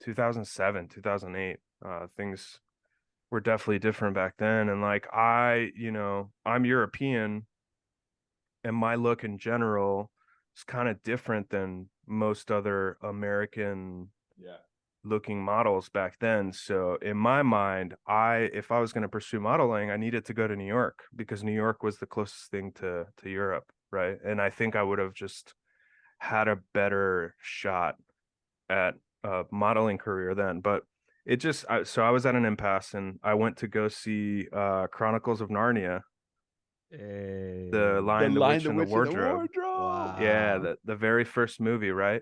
2007, 2008. Things were definitely different back then. And like I'm European, and my look in general is kind of different than most other American looking models back then. So in my mind, if I was going to pursue modeling, I needed to go to New York because New York was the closest thing to Europe, right? And I think I would have just had a better shot at a modeling career then. But so I was at an impasse, and I went to go see Chronicles of Narnia, the Hey. The Lion, the Lion, Witch, the and the Witch, and the Wardrobe. Wardrobe. Yeah, Wow. the very first movie, right?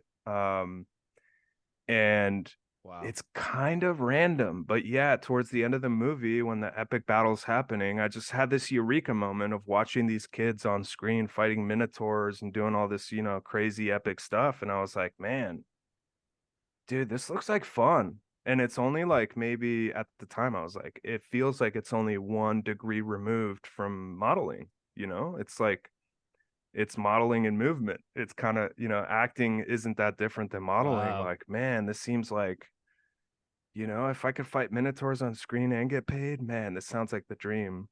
And Wow. it's kind of random, but yeah, towards the end of the movie, when the epic battle's happening, I just had this eureka moment of watching these kids on screen fighting minotaurs and doing all this, crazy epic stuff. And I was like, man, dude, this looks like fun. And it's only like, maybe at the time I was like, it feels like it's only 1 degree removed from modeling. It's like it's modeling and movement. It's kind of, acting isn't that different than modeling. Wow. Like, man, this seems like, if I could fight minotaurs on screen and get paid, man, this sounds like the dream.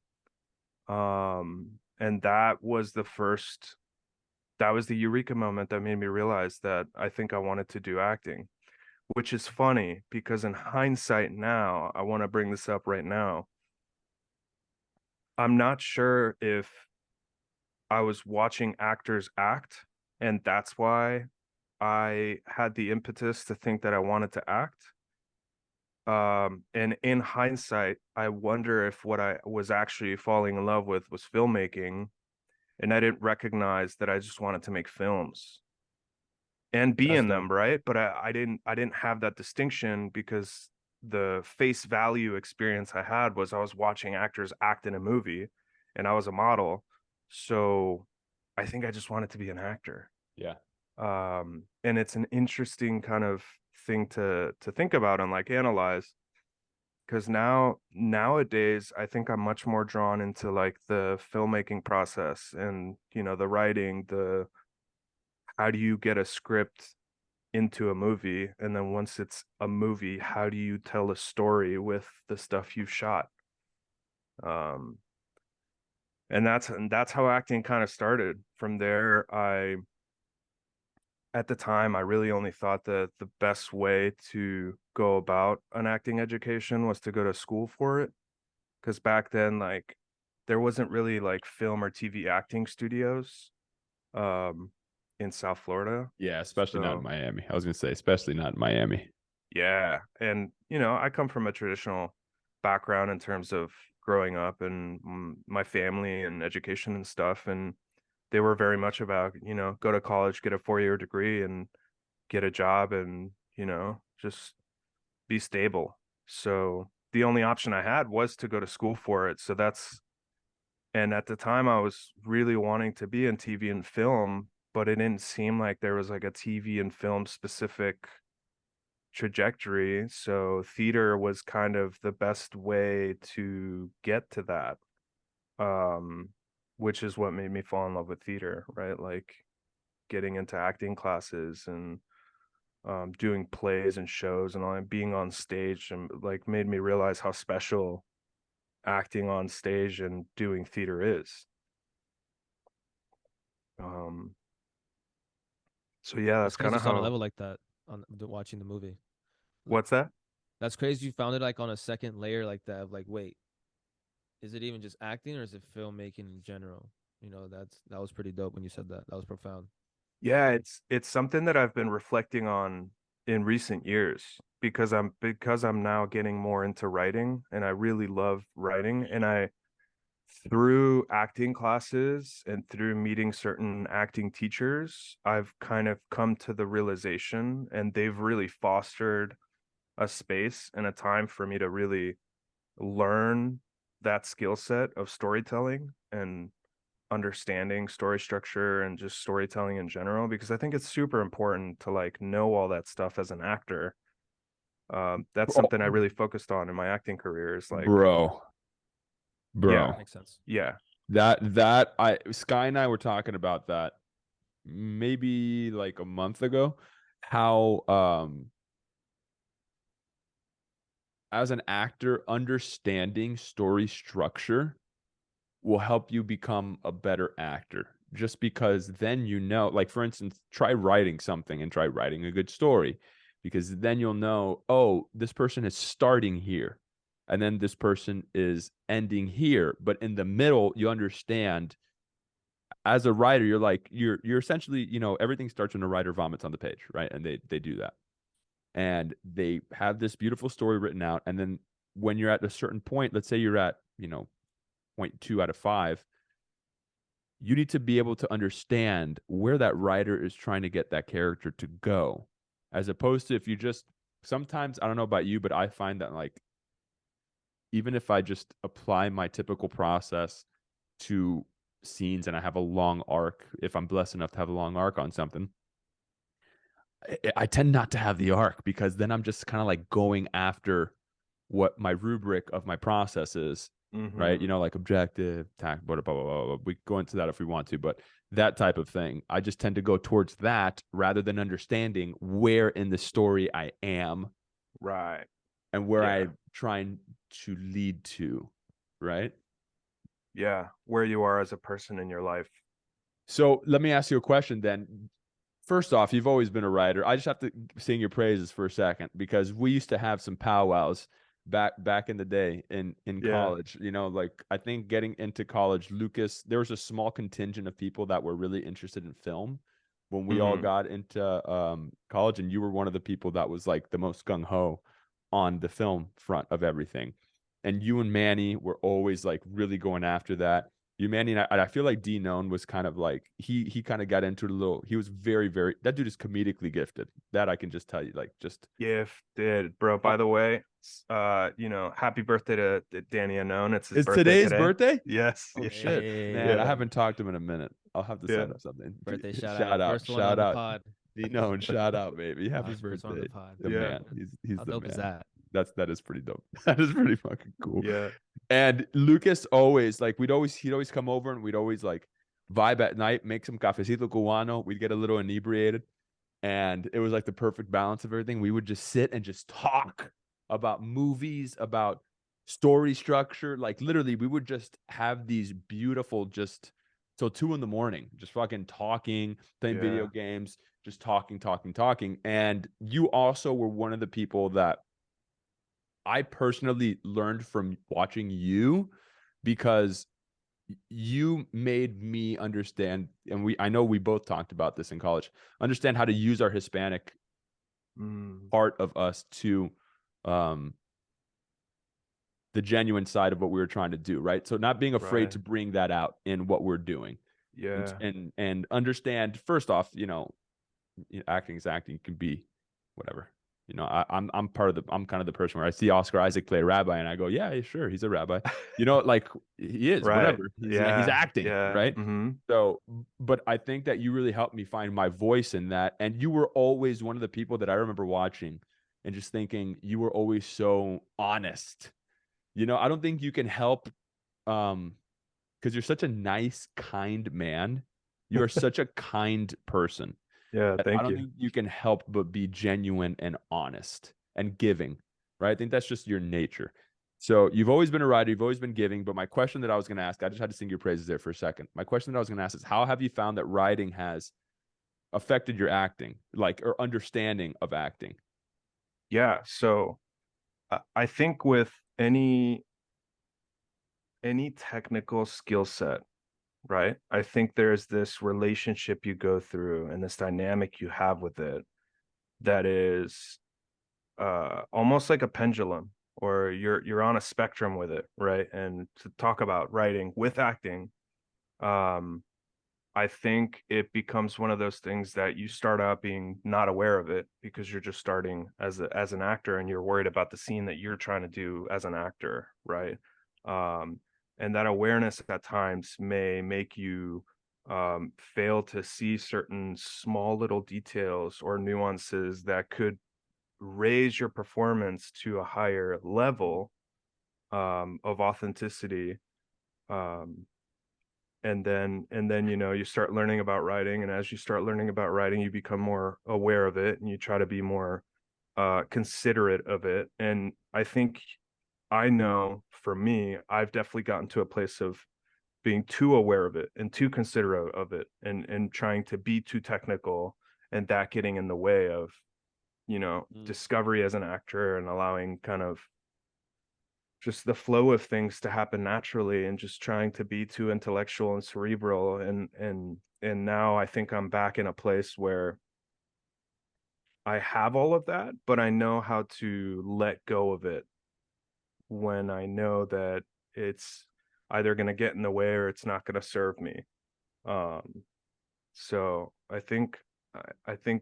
And that was the eureka moment that made me realize that I think I wanted to do acting, which is funny because in hindsight now, I want to bring this up right now. I'm not sure if I was watching actors act, and that's why I had the impetus to think that I wanted to act. And in hindsight, I wonder if what I was actually falling in love with was filmmaking, and I didn't recognize that I just wanted to make films and be That's in dope. them, right? But I didn't have that distinction because the face value experience I had was I was watching actors act in a movie, and I was a model. So I think I just wanted to be an actor. Yeah. And it's an interesting kind of thing to think about and like analyze, because nowadays I think I'm much more drawn into like the filmmaking process and the writing, the how do you get a script into a movie, and then once it's a movie, how do you tell a story with the stuff you've shot. um and that's how acting kind of started. From there, at the time, I really only thought that the best way to go about an acting education was to go to school for it. Because back then, like, there wasn't really like film or TV acting studios um, in South Florida. Yeah, especially not in So, Miami. I was gonna say, especially not in Miami. yeah. And, I come from a traditional background in terms of growing up and my family and education and stuff. And they were very much about, go to college, get a 4-year degree, and get a job, and just be stable. So the only option I had was to go to school for it. And at the time I was really wanting to be in TV and film, but it didn't seem like there was like a TV and film specific trajectory. So theater was kind of the best way to get to that. um which is what made me fall in love with theater, right? Like getting into acting classes and doing plays and shows and all, and being on stage, and like made me realize how special acting on stage and doing theater is. Um, so yeah, That's that's crazy. kind of It's on a how. level like that watching the movie. Like, What's that? that's crazy. You found it like on a second layer like that of like, wait, is it even just acting or is it filmmaking in general? That was pretty dope when you said that. That was profound. Yeah, it's something that I've been reflecting on in recent years because I'm now getting more into writing, and I really love writing, and I through acting classes and through meeting certain acting teachers, I've kind of come to the realization, and they've really fostered a space and a time for me to really learn that skill set of storytelling and understanding story structure and just storytelling in general, because I think it's super important to like know all that stuff as an actor. That's Bro, something I really focused on in my acting career, is like, bro, yeah, Makes sense. yeah, that I Sky and I were talking about that maybe like a month ago, how as an actor, understanding story structure will help you become a better actor. Just because then you know, like for instance, try writing something and try writing a good story, because then you'll know, oh, this person is starting here and then this person is ending here. But in the middle, you understand as a writer, you're like, you're essentially, you know, everything starts when a writer vomits on the page, right? And they do that. And they have this beautiful story written out. And then when you're at a certain point, let's say you're at, you know, 0.2 out of 5, you need to be able to understand where that writer is trying to get that character to go. As opposed to if you just, sometimes, I don't know about you, but I find that like, even if I just apply my typical process to scenes and I have a long arc, if I'm blessed enough to have a long arc on something, I tend not to have the arc, because then I'm just kind of like going after what my rubric of my process is, right? You know, like objective, tact, blah, blah, blah, blah, blah. We go into that if we want to, but that type of thing, I just tend to go towards that rather than understanding where in the story I am, right, and where yeah, I'm trying to lead to, right? yeah, where you are as a person in your life. So let me ask you a question then. First off, you've always been a writer. I just have to sing your praises for a second, because we used to have some powwows back in the day in Yeah, college. You know, like I think getting into college, Lucas, there was a small contingent of people that were really interested in film when we all got into college, and you were one of the people that was like the most gung ho on the film front of everything. And you and Manny were always like really going after that. You, Manny, and I feel like D Known was kind of like he kind of got into it a little. He was very, very, that dude is comedically gifted. That I can just tell you, like just gifted, bro. By the way, you know, happy birthday to Danny Unknown. It's his it's birthday today's today. birthday. Yes, Oh yeah, shit, Hey, man! I yeah, haven't talked to him in a minute. I'll have to yeah, send him something. birthday shout Shout out. out, First one on the pod. D Known, shout out, baby! Happy First one on birthday, the pod. the yeah, man. He's How the dope is man. that? That is pretty dope. That is pretty fucking cool. yeah. And Lucas always like he'd always come over and we'd always like vibe at night, make some cafecito cubano. We'd get a little inebriated, and it was like the perfect balance of everything. We would just sit and just talk about movies, about story structure. Like literally, we would just have these beautiful just till 2 a.m, just fucking talking, playing video Yeah. games, just talking. And you also were one of the people that I personally learned from watching you, because you made me understand, and I know we both talked about this in college, understand how to use our Hispanic part of us to the genuine side of what we were trying to do, right? So not being afraid Right. to bring that out in what we're doing, Yeah. and understand, first off, acting is acting, can be whatever. I'm kind of the person where I see Oscar Isaac play a rabbi and I go, yeah, sure, he's a rabbi. Like he is, Right. whatever. He's Yeah. acting, Yeah. right? So, but I think that you really helped me find my voice in that. And you were always one of the people that I remember watching and just thinking you were always so honest. I don't think you can help because you're such a nice, kind man. You are such a kind person. Yeah. I Thank don't you. think you can help but be genuine and honest and giving, right? I think that's just your nature. So you've always been a writer, you've always been giving. But my question that I was going to ask, I just had to sing your praises there for a second. My question that I was going to ask is, how have you found that writing has affected your acting, like, or understanding of acting? Yeah. So I think with any technical skill set, right? I think there's this relationship you go through and this dynamic you have with it that is almost like a pendulum, or you're on a spectrum with it, right? And to talk about writing with acting, um I think it becomes one of those things that you start out being not aware of it because you're just starting as an actor, and you're worried about the scene that you're trying to do as an actor, right? um and that awareness at times may make you fail to see certain small little details or nuances that could raise your performance to a higher level of authenticity. um and then you start learning about writing, and as you start learning about writing, you become more aware of it, and you try to be more considerate of it. And I think, I know for me, I've definitely gotten to a place of being too aware of it and too considerate of it, and trying to be too technical, and that getting in the way of discovery as an actor, and allowing kind of just the flow of things to happen naturally, and just trying to be too intellectual and cerebral. And now I think I'm back in a place where I have all of that, but I know how to let go of it when I know that it's either going to get in the way or it's not going to serve me. So I think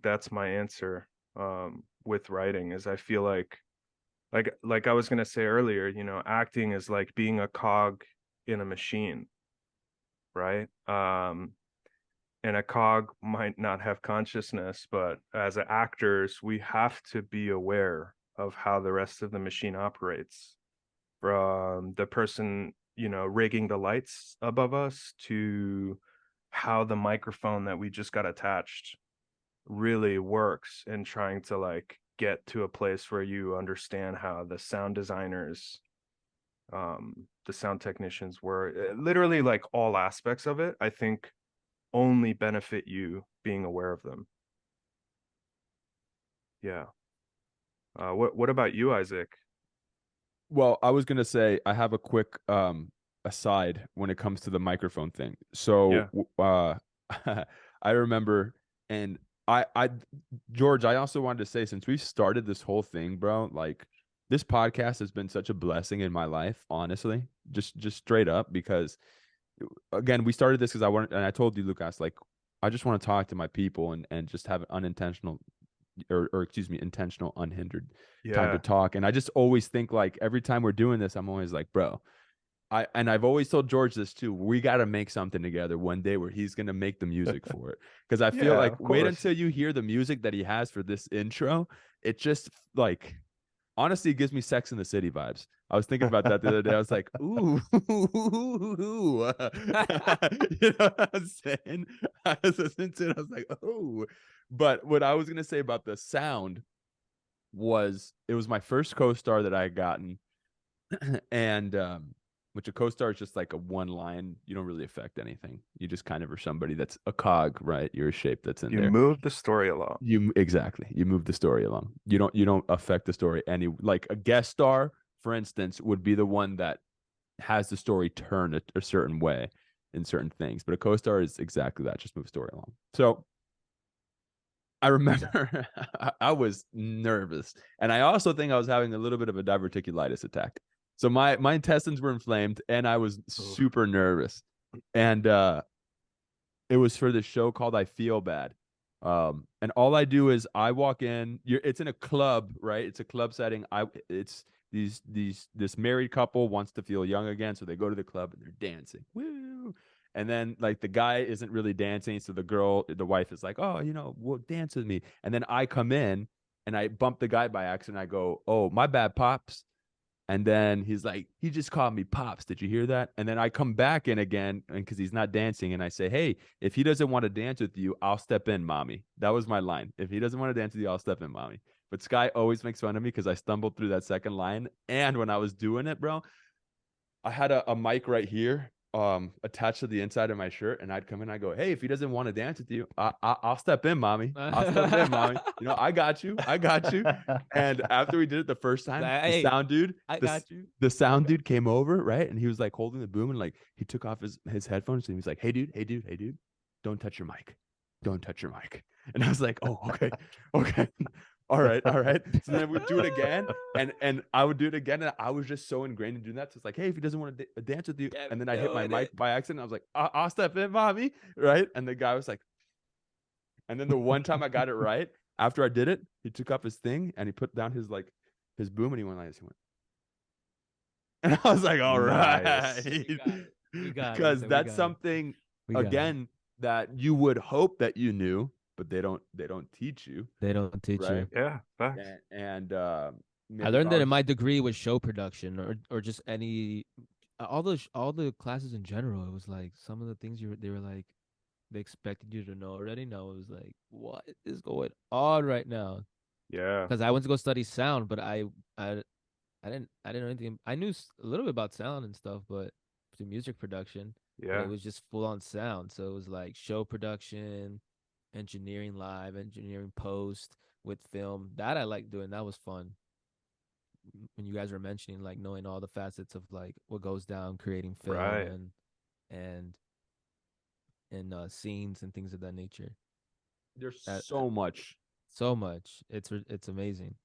that's my answer with writing. Is I feel like I was going to say earlier, acting is like being a cog in a machine, right? And a cog might not have consciousness, but as actors, we have to be aware of how the rest of the machine operates, from the person, rigging the lights above us, to how the microphone that we just got attached really works, and trying to like get to a place where you understand how the sound designers, the sound technicians were, literally like all aspects of it, I think only benefit you being aware of them. Yeah. What about you, Isaac? Well, I was gonna say I have a quick aside when it comes to the microphone thing. So Yeah. I remember, and I George, I also wanted to say, since we started this whole thing, bro, like this podcast has been such a blessing in my life, honestly. Just straight up, because again, we started this because I wanted, and I told you, Lucas, like I just want to talk to my people and just have an unintentional, or excuse me, intentional, unhindered time to Yeah. talk. And I just always think, like, every time we're doing this, I'm always like, bro, I've always told George this too. We got to make something together one day where he's going to make the music for it. Because I feel Yeah, like, of wait course. until you hear the music that he has for this intro. It just, like, honestly, it gives me Sex in the City vibes. I was thinking about that the other day. I was like, ooh, you know what I'm saying? I was listening to it. I was like, oh. But what I was going to say about the sound was, it was my first co-star that I had gotten. And which a co-star is just like a one line. You don't really affect anything. You just kind of are somebody that's a cog, right? You're a shape that's in You there. move the story along. You move the story along. You don't affect the story any. Like a guest star, for instance, would be the one that has the story turn a certain way in certain things. But a co-star is exactly that, just move story along. So I remember I was nervous, and I also think I was having a little bit of a diverticulitis attack. So my intestines were inflamed, and I was super nervous. And it was for this show called I Feel Bad. And all I do is I walk in. It's in a club, right? It's a club setting. It's this married couple wants to feel young again, so they go to the club and they're dancing. Woo! And then like the guy isn't really dancing, so the wife is like, "Oh, well, dance with me." And then I come in and I bump the guy by accident. I go, "Oh, my bad, pops." And then he's like, "He just called me pops. Did you hear that?" And then I come back in again, and because he's not dancing, and I say, "Hey, if he doesn't want to dance with you, I'll step in, mommy." That was my line. If he doesn't want to dance with you, I'll step in, mommy. But Sky always makes fun of me because I stumbled through that second line. And when I was doing it, bro, I had a mic right here, attached to the inside of my shirt, and I'd come in, I go, hey, if he doesn't want to dance with you, I'll step in, mommy. I'll step in, mommy. You know, I got you. And after we did it the first time, the Hey, sound dude, I got you. the sound dude came over, right? And he was like holding the boom, and like he took off his headphones, and he was like, hey dude, don't touch your mic. Don't touch your mic. And I was like, oh, okay. All right. So then we'd do it again, and I would do it again, and I was just so ingrained in doing that. So it's like, hey, if he doesn't want to dance with you, and then I hit my mic by accident, I was like, I'll step in, mommy, right? And the guy was like, and then the one time I got it right, after I did it, he took off his thing and he put down his boom, and he went like this. He went, and I was like, all Nice. right, We got it. because We that's got it. something We got it. again that you would hope that you knew, but they don't teach you, They don't teach right? you. Yeah, facts. And I maybe learned that in ours- my degree with show production or just any all the classes in general. It was like some of the things they were like they expected you to know already know. It was like, what is going on right now? Yeah, Because I went to go study sound, but I didn't know anything. I knew a little bit about sound and stuff, but to music production, but yeah, it was just full on sound. So it was like show production, engineering live, engineering post with film. That I like doing. That was fun. When you guys were mentioning like knowing all the facets of like what goes down creating film right. and scenes and things of that nature. there's That so much. so much. It's amazing.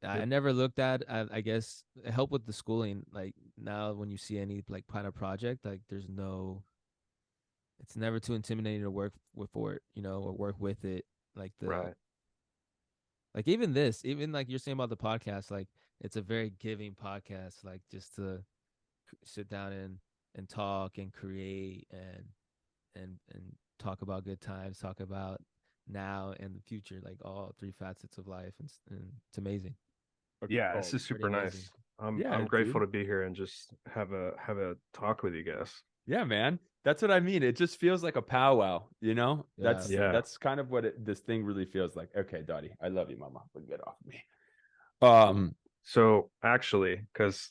I It- never looked at I guess help with the schooling. Like now when you see any like kind of project, like there's no it's never too intimidating to work with for it, or work with it. Like Right. like even this, even like you're saying about the podcast, like it's a very giving podcast, like just to sit down and talk and create and talk about good times, talk about now and the future, like all three facets of life, and it's amazing. Yeah, oh, this is Pretty super amazing. nice. I'm yeah, grateful dude. to be here and just have a talk with you guys. Yeah, man. That's what I mean. It just feels like a powwow, you know? Yeah. Yeah. That's kind of what this thing really feels like. Okay, Dottie, I love you, mama, but get off of me. So actually, because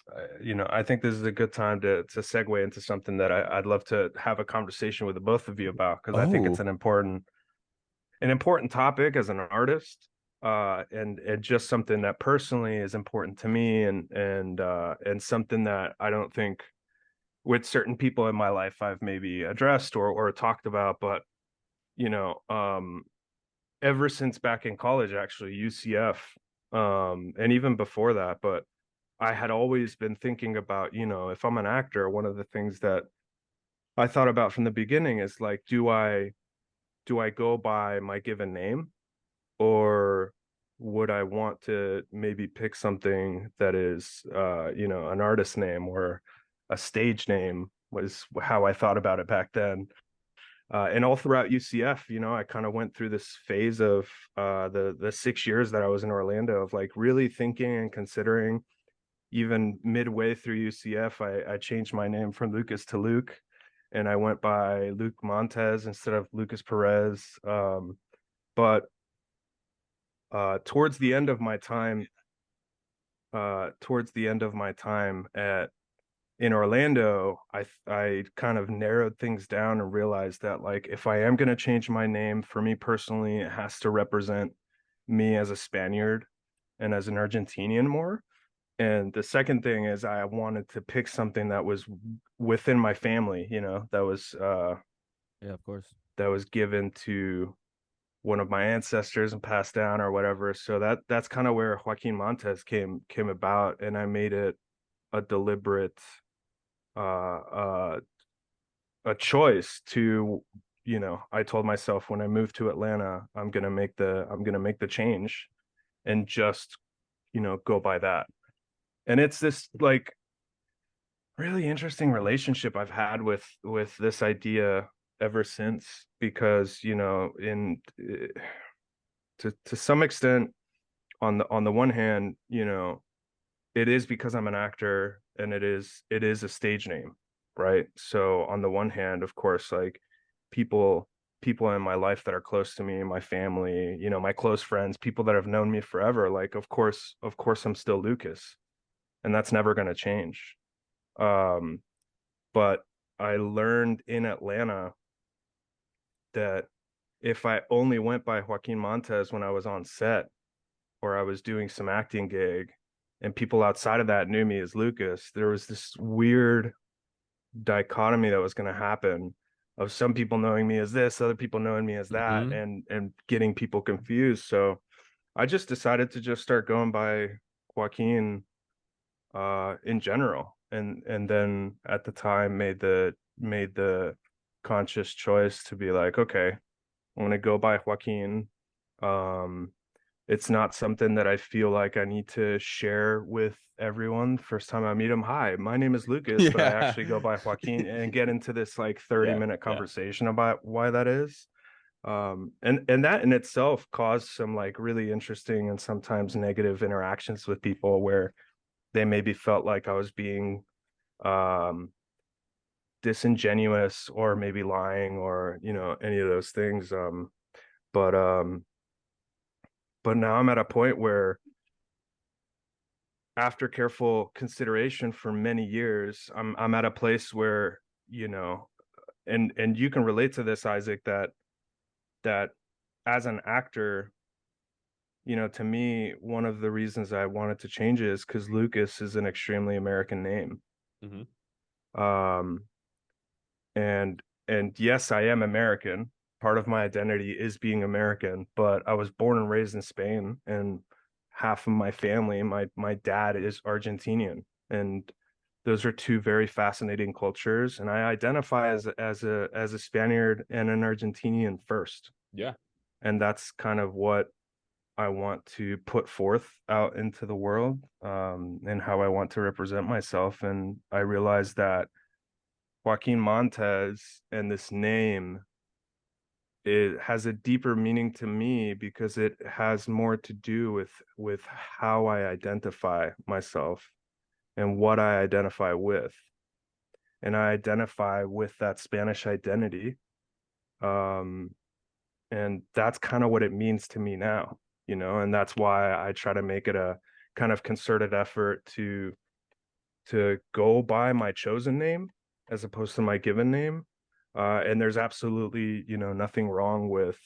I think this is a good time to segue into something that I'd love to have a conversation with the both of you about, because I think it's Oh. an important topic as an artist, and just something that personally is important to me, and something that I don't think with certain people in my life I've maybe addressed or talked about, but you know, ever since back in college, actually, UCF, and even before that, but I had always been thinking about, if I'm an actor, one of the things that I thought about from the beginning is like, do I go by my given name, or would I want to maybe pick something that is, an artist name or a stage name, was how I thought about it back then. And all throughout UCF, I kind of went through this phase of the 6 years that I was in Orlando of like really thinking and considering. Even midway through UCF, I changed my name from Lucas to Luke, and I went by Luke Montes instead of Lucas Perez. But towards the end of my time, at in Orlando, I kind of narrowed things down and realized that like if I am going to change my name, for me personally, it has to represent me as a Spaniard and as an Argentinian more. And the second thing is I wanted to pick something that was within my family, Yeah, of course. that was given to one of my ancestors and passed down or whatever. So that's kind of where Joaquín Montes came about, and I made it a deliberate a choice to, I told myself when I moved to Atlanta, I'm gonna make the change and just, go by that. And it's this like really interesting relationship I've had with this idea ever since, because in to some extent, on the one hand, it is because I'm an actor, and it is a stage name, right? So on the one hand, of course, like people people in my life that are close to me, my family, my close friends, people that have known me forever, like of course I'm still Lucas, and that's never going to change. um But I learned in Atlanta that if I only went by Joaquín Montes when I was on set or I was doing some acting gig and people outside of that knew me as Lucas, there was this weird dichotomy that was going to happen of some people knowing me as this, other people knowing me as that, and getting people confused. So I just decided to just start going by Joaquin in general, and then at the time made the conscious choice to be like, okay, I'm gonna go by Joaquin. It's not something that I feel like I need to share with everyone. First time I meet them, hi, my name is Lucas, but I actually go by Joaquin, and get into this like 30-minute conversation about why that is. And that in itself caused some like really interesting and sometimes negative interactions with people where they maybe felt like I was being disingenuous or maybe lying or any of those things. But now I'm at a point where after careful consideration for many years, I'm at a place where, and you can relate to this, Isaac, that as an actor, to me, one of the reasons I wanted to change it is because Lucas is an extremely American name. And yes, I am American. Part of my identity is being American, but I was born and raised in Spain, and half of my family, my dad is Argentinian, and those are two very fascinating cultures. And I identify as a Spaniard and an Argentinian first. Yeah. And that's kind of what I want to put forth out into the world, and how I want to represent myself. And I realized that Joaquín Montes and this name, it has a deeper meaning to me because it has more to do with how I identify myself and what I identify with. And I identify with that Spanish identity. And that's kind of what it means to me now, and that's why I try to make it a kind of concerted effort to go by my chosen name as opposed to my given name. And there's absolutely, nothing wrong with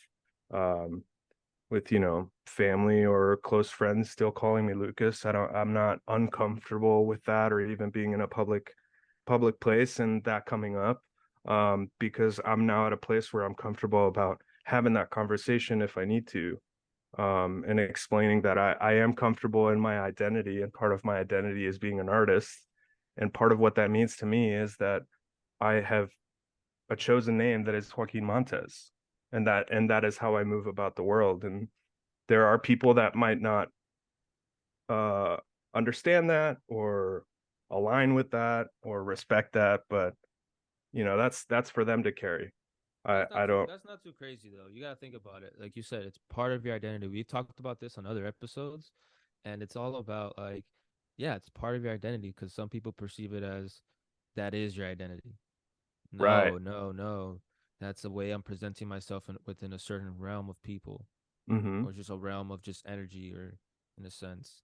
family or close friends still calling me Lucas. I'm not uncomfortable with that, or even being in a public place and that coming up, because I'm now at a place where I'm comfortable about having that conversation if I need to, and explaining that I am comfortable in my identity, and part of my identity is being an artist. And part of what that means to me is that I have a chosen name that is Joaquín Montes, and that is how I move about the world. And there are people that might not understand that or align with that or respect that, but that's for them to carry. I don't. That's not too crazy though. You gotta think about it. Like you said, it's part of your identity. We talked about this on other episodes, and it's all about like, yeah, it's part of your identity because some people perceive it as that is your identity. Right. No. That's the way I'm presenting myself within a certain realm of people, Mm-hmm. or just a realm of just energy, or in a sense.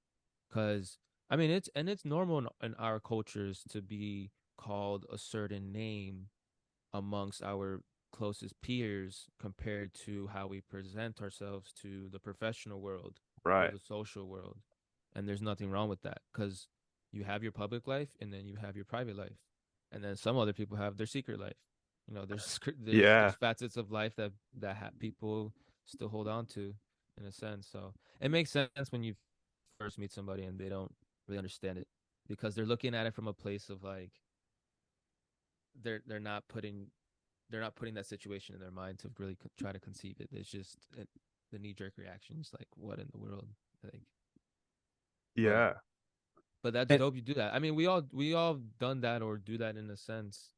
Because I mean, it's normal in our cultures to be called a certain name amongst our closest peers compared to how we present ourselves to the professional world or Right. the social world. And there's nothing wrong with that because you have your public life and then you have your private life. And then some other people have their secret life. There's Yeah. facets of life that people still hold on to in a sense. So it makes sense when you first meet somebody and they don't really understand it because they're looking at it from a place of like they're not putting that situation in their mind to really try to conceive it. It's just the knee jerk reaction is like, what in the world? Like, Yeah. but that's And dope. You do that. I mean, we all done that or do that in a sense.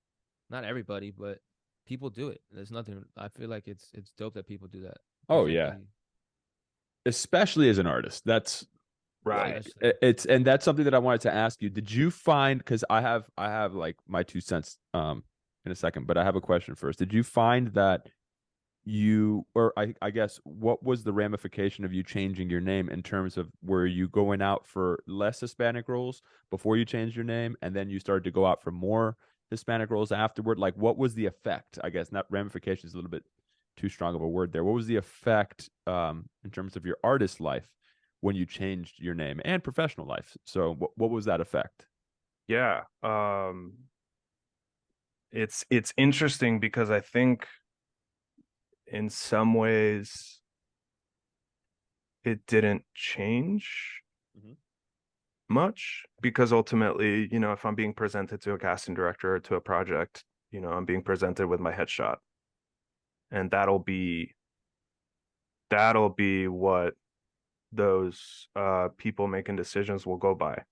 Not everybody, but people do it. There's nothing. I feel like it's dope that people do that. oh yeah, especially as an artist. That's Right. Especially. it's and that's something that I wanted to ask you. Did you find, because I have like my 2 cents in a second, but I have a question first. Did you find that I guess what was the ramification of you changing your name in terms of, were you going out for less Hispanic roles before you changed your name and then you started to go out for more? Hispanic roles afterward? Like, what was the effect? I guess not ramification is a little bit too strong of a word there. What was the effect in terms of your artist life when you changed your name and professional life? So what was that effect? Yeah. It's interesting because I think in some ways it didn't change much, because ultimately, you know, if I'm being presented to a casting director or to a project, you know, I'm being presented with my headshot, and that'll be what those people making decisions will go by,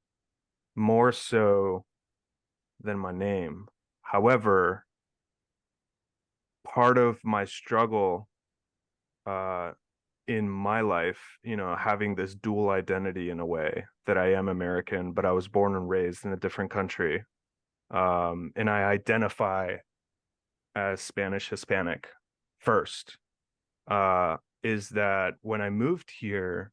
more so than my name. However, part of my struggle in my life, you know, having this dual identity in a way that I am American, but I was born and raised in a different country. And I identify as Spanish Hispanic first, is that when I moved here,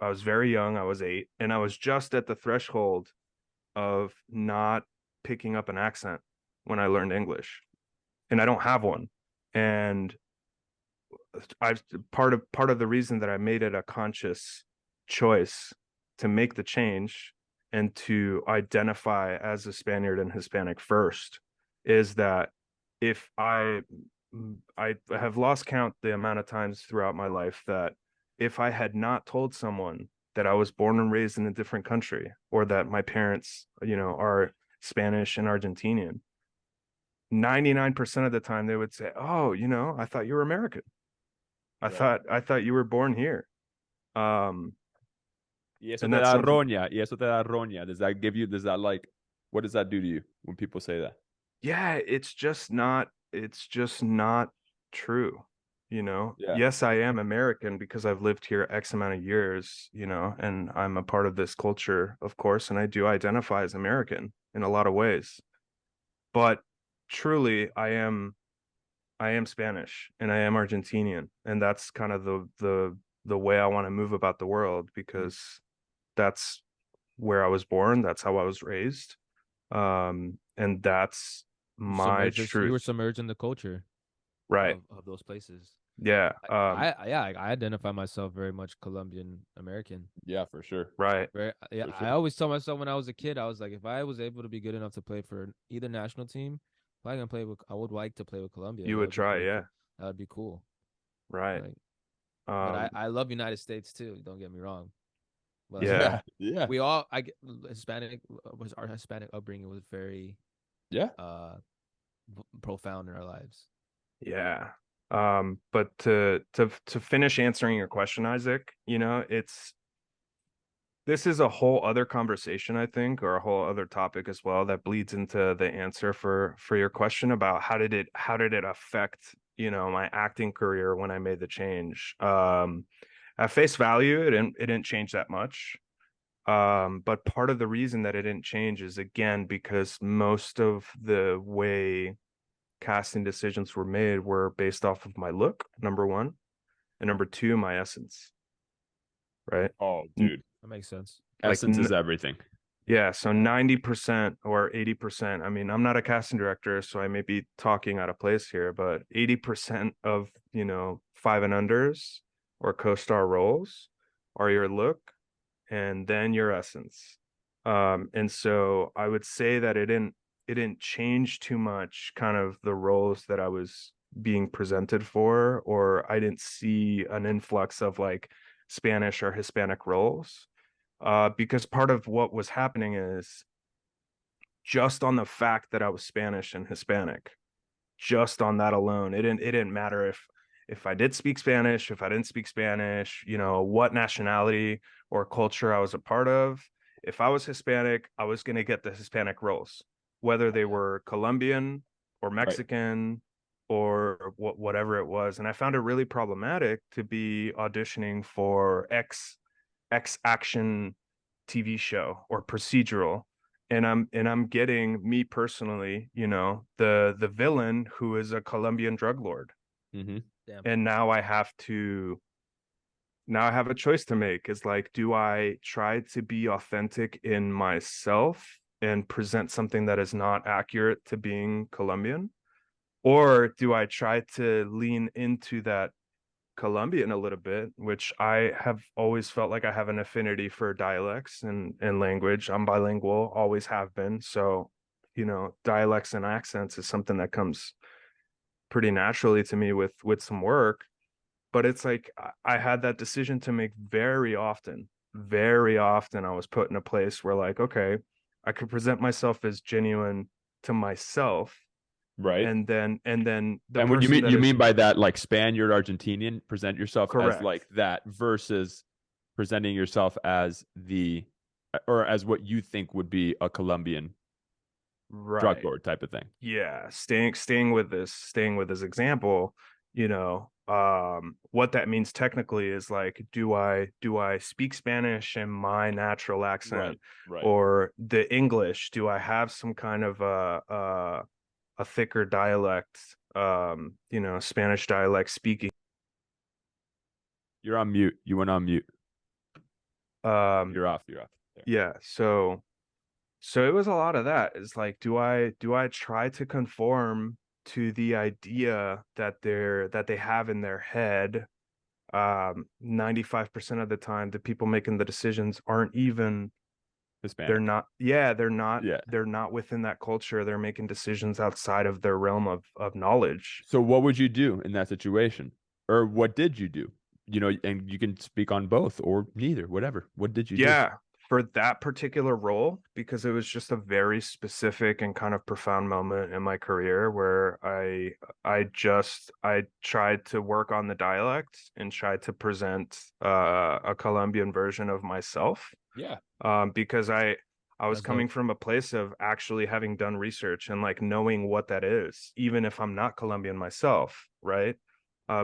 I was very young, I was 8, and I was just at the threshold of not picking up an accent when I learned English. And I don't have one. And I part of the reason that I made it a conscious choice to make the change and to identify as a Spaniard and Hispanic first is that if I have lost count the amount of times throughout my life that if I had not told someone that I was born and raised in a different country, or that my parents, you know, are Spanish and Argentinian, 99% of the time they would say, "Oh, you know, I thought you were American. I thought you were born here." Y eso And te that's da something. roña. Y eso te da roña. Does that give you, does that like, what does that do to you when people say that? Yeah, it's just not true. You know, Yeah. yes, I am American because I've lived here X amount of years, you know, and I'm a part of this culture, of course, and I do identify as American in a lot of ways. But truly, I am Spanish and I am Argentinian, and that's kind of the way I want to move about the world, because that's where I was born, that's how I was raised, and that's my You were truth. submerged in the culture Right. of those places. Yeah. I identify myself very much Colombian American. Yeah, for sure. Right. Very, yeah, For I sure. always tell myself when I was a kid, I was like, if I was able to be good enough to play for either national team, if I can play with, I would like to play with Colombia. You That would would be try, pretty yeah. cool. That would be cool. Right. Like, but Um, I love United States too. Don't get me wrong. But yeah. Yeah. we all I get Hispanic was our Hispanic upbringing was very Yeah. profound in our lives. Yeah. But to finish answering your question, Isaac, you know, this is a whole other conversation, I think, or a whole other topic as well, that bleeds into the answer for your question about how did it affect, you know, my acting career when I made the change. At face value, it didn't change that much. But part of the reason that it didn't change is, again, because most of the way casting decisions were made were based off of my look, number one, and number two, my essence, right? Oh, dude. That makes sense. Like, Essence is everything. yeah, so 90% or 80%. I mean, I'm not a casting director, so I may be talking out of place here, but 80% of, you know, 5 and unders or co-star roles are your look and then your essence. And so I would say that it didn't change too much kind of the roles that I was being presented for, or I didn't see an influx of like Spanish or Hispanic roles. Because part of what was happening is, just on the fact that I was Spanish and Hispanic, just on that alone, it didn't matter if I did speak Spanish, if I didn't speak Spanish, you know, what nationality or culture I was a part of. If I was Hispanic, I was going to get the Hispanic roles, whether they were Colombian or Right. Mexican or whatever it was. And I found it really problematic to be auditioning for X action TV show or procedural, and I'm getting, me personally, you know, the villain who is a Colombian drug lord. Mm-hmm. Damn. And now I have a choice to make. Is like, do I try to be authentic in myself and present something that is not accurate to being Colombian? Or do I try to lean into that Colombian a little bit, which I have always felt like I have an affinity for dialects and language. I'm bilingual, always have been. So, you know, dialects and accents is something that comes pretty naturally to me with some work. But it's like I had that decision to make very often. Very often I was put in a place where like, okay, I could present myself as genuine to myself, Right. and then the And what you person mean, that you is mean by that, like Spaniard, Argentinian, present yourself as correct. like that versus presenting yourself as the, or as what you think would be a Colombian drug Right. lord type of thing. Yeah, staying with this example, you know, what that means technically is like, do I speak Spanish in my natural accent, Right. or the English? Do I have some kind of a thicker dialect, you know, Spanish dialect speaking? You're on mute. You went on mute. Um, You're off. You're off. There. yeah, so it was a lot of that. It's like, do I try to conform to the idea that they have in their head? 95% of the time, the people making the decisions aren't even, Hispanic. they're not Yeah. they're not within that culture. They're making decisions outside of their realm of knowledge. So what would you do in that situation? Or what did you do? You know, and you can speak on both or neither, whatever. What did you do? Yeah, for that particular role, because it was just a very specific and kind of profound moment in my career where I tried to work on the dialect and tried to present a Colombian version of myself. Yeah. Because I was That's coming dope. from a place of actually having done research and like knowing what that is, even if I'm not Colombian myself, right?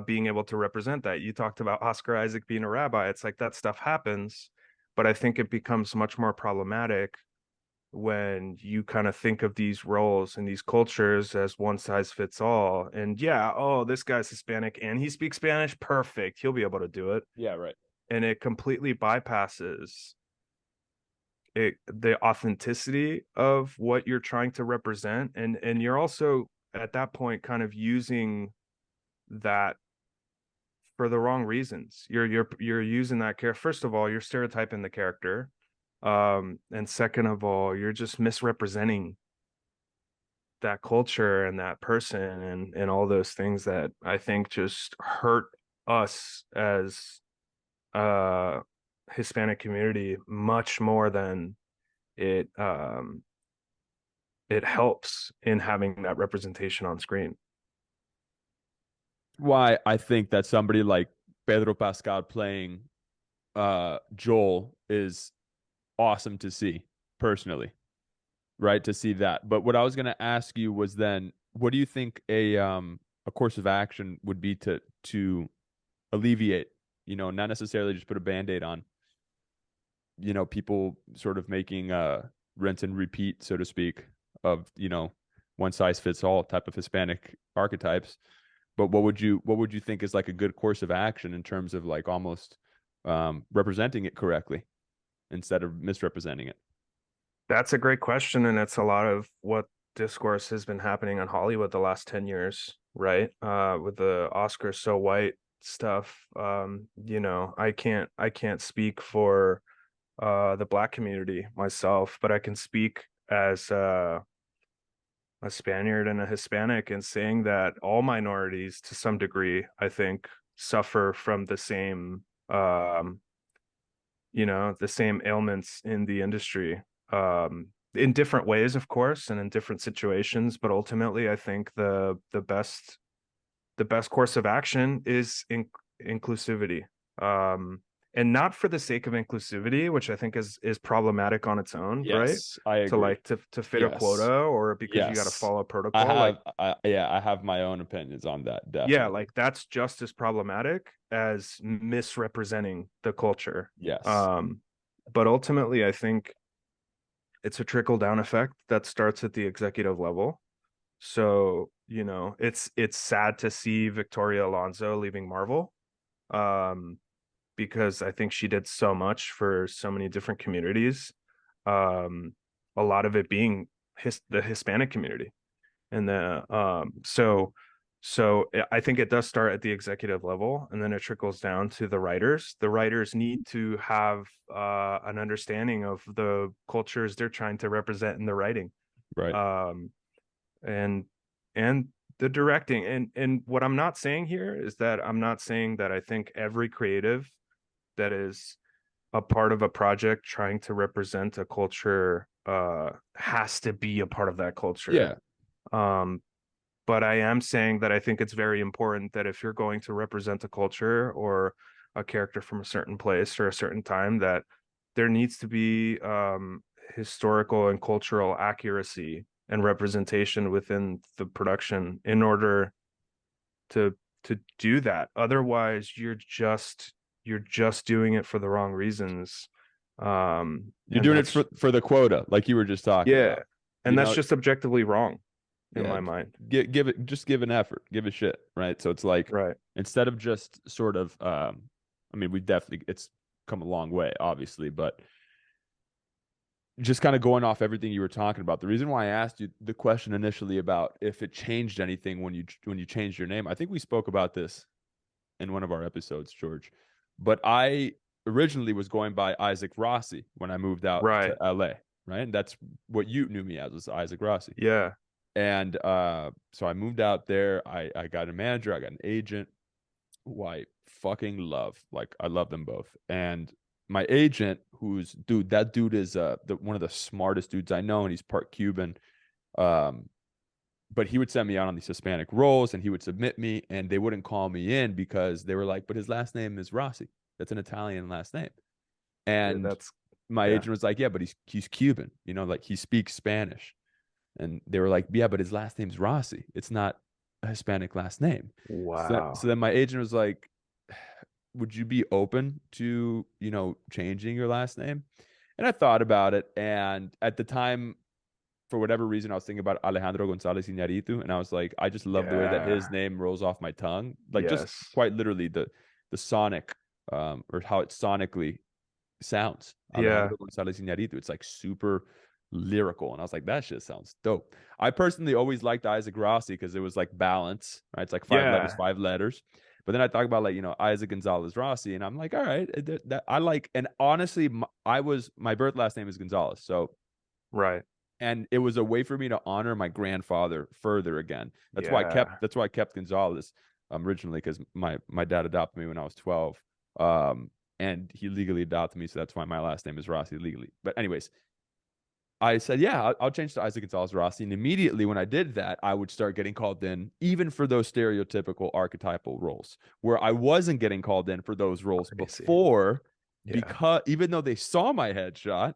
Being able to represent that. You talked about Oscar Isaac being a rabbi. It's like that stuff happens, but I think it becomes much more problematic when you kind of think of these roles and these cultures as one size fits all. And yeah, oh, this guy's Hispanic and he speaks Spanish. Perfect. He'll be able to do it. Yeah, right. And it completely bypasses the authenticity of what you're trying to represent. And you're also at that point kind of using that for the wrong reasons. You're using that character. First of all, you're stereotyping the character. And second of all, you're just misrepresenting that culture and that person and all those things that I think just hurt us as uh Hispanic community much more than it it helps in having that representation on screen. Why I think that somebody like Pedro Pascal playing Joel is awesome to see personally, right? To see that. But what I was going to ask you was then, what do you think a course of action would be to alleviate, you know, not necessarily just put a band-aid on, you know, people sort of making rinse and repeat, so to speak, of, you know, one size fits all type of Hispanic archetypes. But what would you think is like a good course of action in terms of like almost representing it correctly instead of misrepresenting it? That's a great question, and it's a lot of what discourse has been happening on Hollywood the last 10 years, right? With the Oscars so white stuff. You know, I can't speak for the Black community myself, but I can speak as a Spaniard and a Hispanic, and saying that all minorities to some degree, I think, suffer from the same you know, the same ailments in the industry, in different ways, of course, and in different situations. But ultimately, I think the best course of action is inclusivity, and not for the sake of inclusivity, which I think is problematic on its own, right? Yes, I To agree. like to fit a Yes. quota, or because you got to Yes. follow I protocol. Like, I have my own opinions on that, yeah, definitely. like that's just as problematic as misrepresenting the culture. Yes. But ultimately, I think it's a trickle down effect that starts at the executive level. So, you know, it's sad to see Victoria Alonso leaving Marvel, um, because I think she did so much for so many different communities. Um, a lot of it being the Hispanic community. And I think it does start at the executive level, and then it trickles down to the writers. The writers need to have an understanding of the cultures they're trying to represent in the writing, Right. and the directing. And what I'm not saying here is that I'm not saying that I think every creative that is a part of a project trying to represent a culture has to be a part of that culture. Yeah. But I am saying that I think it's very important that if you're going to represent a culture or a character from a certain place or a certain time, that there needs to be historical and cultural accuracy and representation within the production in order to do that. Otherwise, you're just doing it for the wrong reasons. You're doing it for the quota, like you were just talking about. And that's just objectively wrong in my mind. Give an effort, give a shit, right? So it's like, right, instead of just sort of I mean, it's come a long way, obviously, but just kind of going off everything you were talking about. The reason why I asked you the question initially about if it changed anything when you changed your name, I think we spoke about this in one of our episodes, George. But I originally was going by Isaac Rossi when I moved out to LA, right? And that's what you knew me as, was Isaac Rossi. Yeah. And so I moved out there. I got a manager, I got an agent who I fucking love. Like, I love them both. And my agent, that dude is one of the smartest dudes I know, and he's part Cuban. But he would send me out on these Hispanic roles, and he would submit me, and they wouldn't call me in because they were like, but his last name is Rossi. That's an Italian last name. And my agent was like, yeah, but he's Cuban, like he speaks Spanish. And they were like, yeah, but his last name's Rossi. It's not a Hispanic last name. Wow. So then my agent was like, would you be open to, changing your last name? And I thought about it. And at the time, for whatever reason, I was thinking about Alejandro Gonzalez Iñárritu. And I was like, I just love the way that his name rolls off my tongue. Like, just quite literally the sonic, or how it sonically sounds. Alejandro Gonzalez Iñárritu. It's like super lyrical, and I was like, that shit sounds dope. I personally always liked Isaac Rossi because it was like balance, right? It's like five letters. But then I talk about, like, Isaac Gonzalez Rossi, and I'm like, all right, that I like. And honestly, my birth last name is Gonzalez, so right. And it was a way for me to honor my grandfather further again. That's why I kept Gonzalez originally, because my dad adopted me when I was 12, and he legally adopted me, so that's why my last name is Rossi legally. But anyways, I said, yeah, I'll change to Isaac Gonzalez Rossi. And immediately when I did that, I would start getting called in, even for those stereotypical archetypal roles, where I wasn't getting called in for those roles before, because even though they saw my headshot,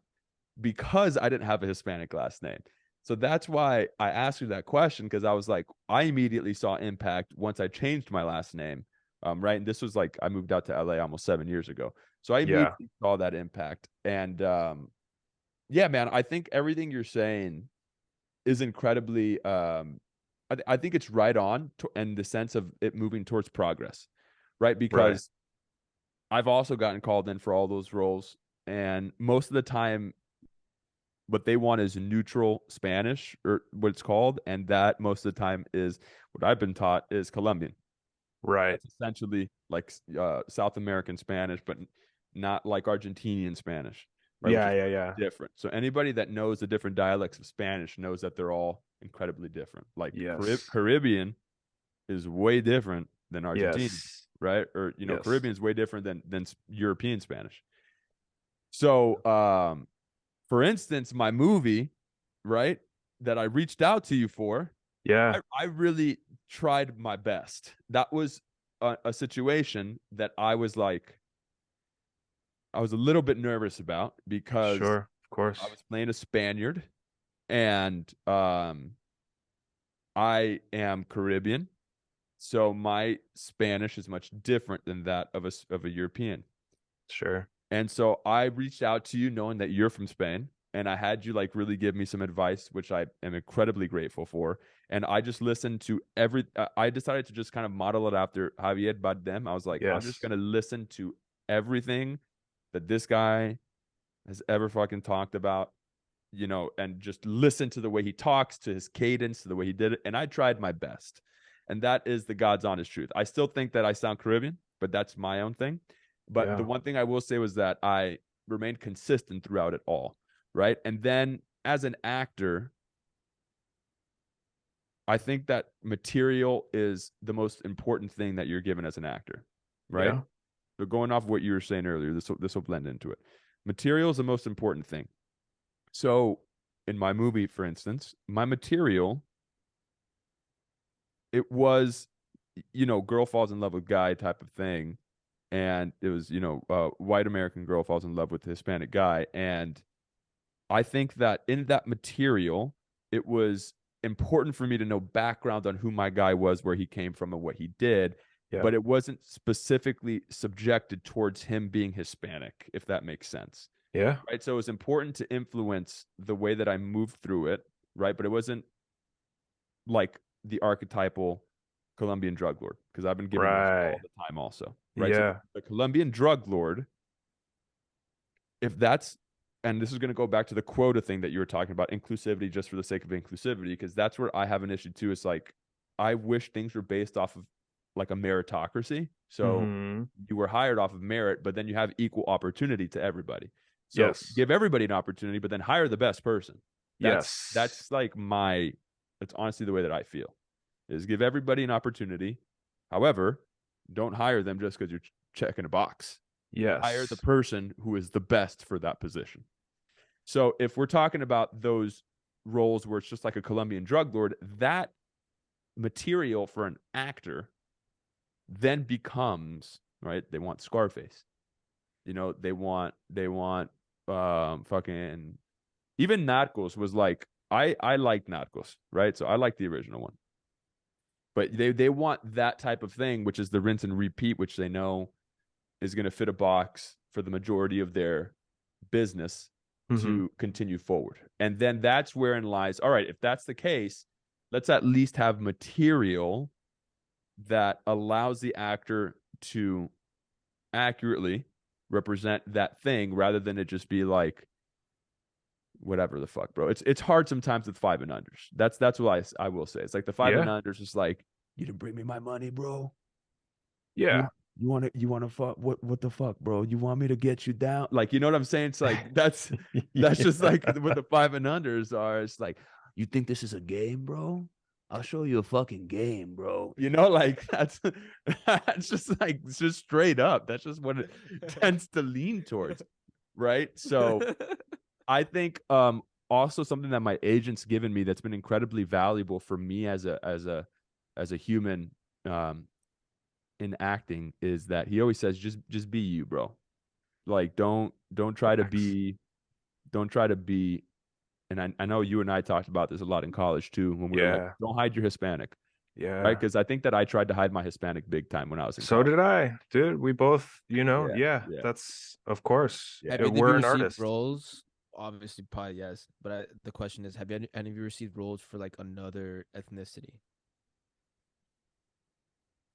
because I didn't have a Hispanic last name. So that's why I asked you that question, because I was like, I immediately saw impact once I changed my last name. Right. And this was like, I moved out to LA almost 7 years ago. So I immediately saw that impact. And, yeah, man, I think everything you're saying is incredibly, I think it's right on in the sense of it moving towards progress, right? Because I've also gotten called in for all those roles, and most of the time, what they want is neutral Spanish, or what it's called, and that most of the time is what I've been taught is Colombian. Right. It's essentially like South American Spanish, but not like Argentinian Spanish. Right? Yeah. Different. So anybody that knows the different dialects of Spanish knows that they're all incredibly different. Like Caribbean is way different than Argentinian, right? Or Caribbean is way different than European Spanish. So, for instance, my movie, right, that I reached out to you for, I really tried my best. That was a situation that I was like, I was a little bit nervous about, because of course, I was playing a Spaniard, and I am Caribbean, so my Spanish is much different than that of a European. Sure. And so I reached out to you knowing that you're from Spain, and I had you like really give me some advice, which I am incredibly grateful for. And I just listened to I decided to just kind of model it after Javier Bardem. I was like, I'm just going to listen to everything that this guy has ever fucking talked about, you know, and just listen to the way he talks, to his cadence, to the way he did it. And I tried my best. And that is the God's honest truth. I still think that I sound Caribbean, but that's my own thing. But the one thing I will say was that I remained consistent throughout it all, right? And then as an actor, I think that material is the most important thing that you're given as an actor, right? Yeah. So going off what you were saying earlier, this will blend into it. Material is the most important thing. So in my movie, for instance, my material, it was, you know, girl falls in love with guy type of thing. And it was, you know, white American girl falls in love with a Hispanic guy. And I think that in that material, it was important for me to know background on who my guy was, where he came from, and what he did. Yeah. But it wasn't specifically subjected towards him being Hispanic, if that makes sense. Yeah. Right. So it was important to influence the way that I moved through it. Right. But it wasn't like the archetypal Colombian drug lord, because I've been given this all the time also. Right. Yeah. So the Colombian drug lord, if that's, and this is going to go back to the quota thing that you were talking about, inclusivity just for the sake of inclusivity, because that's where I have an issue too. It's like, I wish things were based off of like a meritocracy. So you were hired off of merit, but then you have equal opportunity to everybody. So give everybody an opportunity, but then hire the best person. That's like that's honestly the way that I feel, is give everybody an opportunity. However, don't hire them just because you're checking a box. Hire the person who is the best for that position. So if we're talking about those roles where it's just like a Colombian drug lord, that material for an actor then becomes, right, they want Scarface. You know, they want fucking, even Narcos was like, I liked Narcos, right? So I like the original one. But they want that type of thing, which is the rinse and repeat, which they know is going to fit a box for the majority of their business to continue forward. And then that's wherein lies, all right, if that's the case, let's at least have material that allows the actor to accurately represent that thing, rather than it just be like whatever the fuck, bro. It's hard sometimes with 5 and unders. That's what I will say. It's like the 5 and unders is like, you didn't bring me my money, bro. Yeah. You want to fuck? What the fuck, bro? You want me to get you down? Like, you know what I'm saying? It's like, that's just like what the 5 and unders are. It's like, you think this is a game, bro? I'll show you a fucking game, bro. You know, like that's just like, it's just straight up. That's just what it tends to lean towards, right? So I think also something that my agent's given me that's been incredibly valuable for me as a human in acting is that he always says, just be you, bro. Like don't try to be, and I know you and I talked about this a lot in college too, when we were like, don't hide your Hispanic. Right. Because I think that I tried to hide my Hispanic big time when I was in college. Did I, dude. We both, you know, that's, of course. We're an artist. Roles, obviously, probably yes. But the question is, have any of you received roles for like another ethnicity?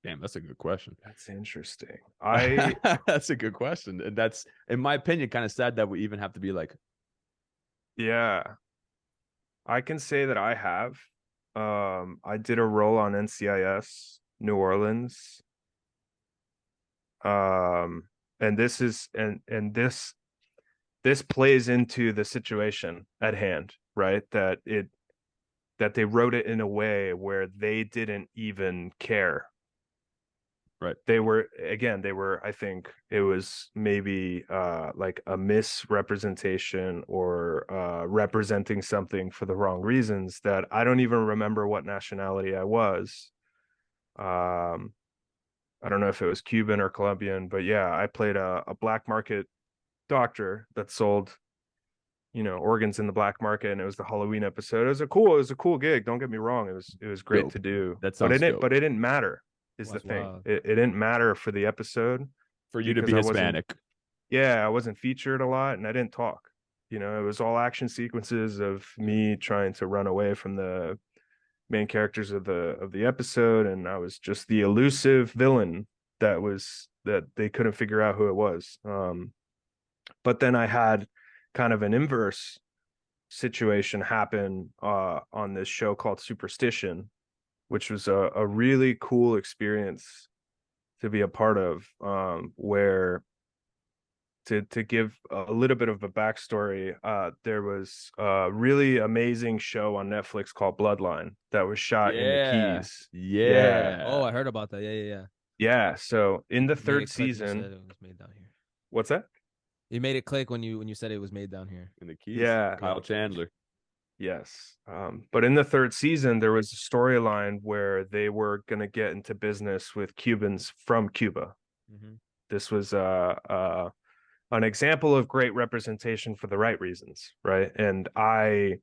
Damn, that's a good question. That's interesting. That's a good question. And that's, in my opinion, kind of sad that we even have to be like, yeah, I can say that I have. I did a role on NCIS New Orleans. And this is, and this plays into the situation at hand, right? That they wrote it in a way where they didn't even care. Right. They were, I think it was maybe like a misrepresentation or representing something for the wrong reasons, that I don't even remember what nationality I was. I don't know if it was Cuban or Colombian, but yeah, I played a black market doctor that sold, you know, organs in the black market, and it was the Halloween episode. It was a cool gig. Don't get me wrong. It was great dope. to do. That sounds dope. But it didn't matter. Is the thing. It didn't matter for the episode. For you to be Hispanic. I wasn't featured a lot, and I didn't talk. You know, it was all action sequences of me trying to run away from the main characters of the episode, and I was just the elusive villain that they couldn't figure out who it was. But then I had kind of an inverse situation happen on this show called Superstition, which was a really cool experience to be a part of, where to give a little bit of a backstory, there was a really amazing show on Netflix called Bloodline that was shot in the Keys. Yeah. Oh, I heard about that. Yeah. Yeah. So in the You made third it click when you said season, it was made down here. what's that? You made it click when you said it was made down here. In the Keys. Yeah. Kyle Chandler. Yes. But in the third season, there was a storyline where they were going to get into business with Cubans from Cuba. Mm-hmm. This was an example of great representation for the right reasons, right? And I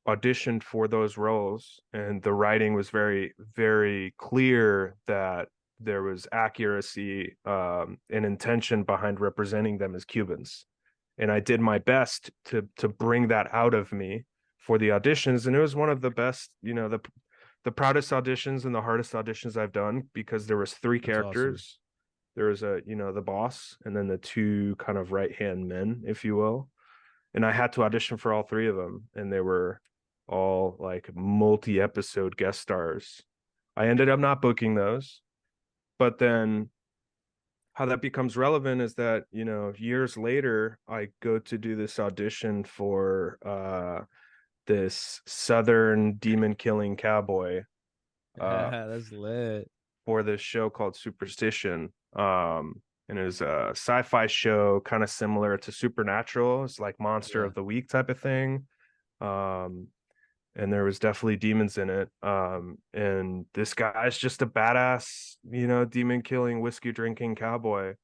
auditioned for those roles, and the writing was very, very clear that there was accuracy and intention behind representing them as Cubans. And I did my best to bring that out of me for the auditions, and it was one of the best, the proudest auditions and the hardest auditions I've done, because there was three That's characters. awesome. There was the boss, and then the two kind of right hand men, if you will. And I had to audition for all three of them, and they were all like multi-episode guest stars. I ended up not booking those, but then how that becomes relevant is that, years later, I go to do this audition for this Southern demon killing cowboy That's lit. for this show called Superstition. And it was a sci-fi show kind of similar to Supernatural. It's like Monster of the Week type of thing. And there was definitely demons in it. And this guy's just a badass, demon killing, whiskey drinking cowboy.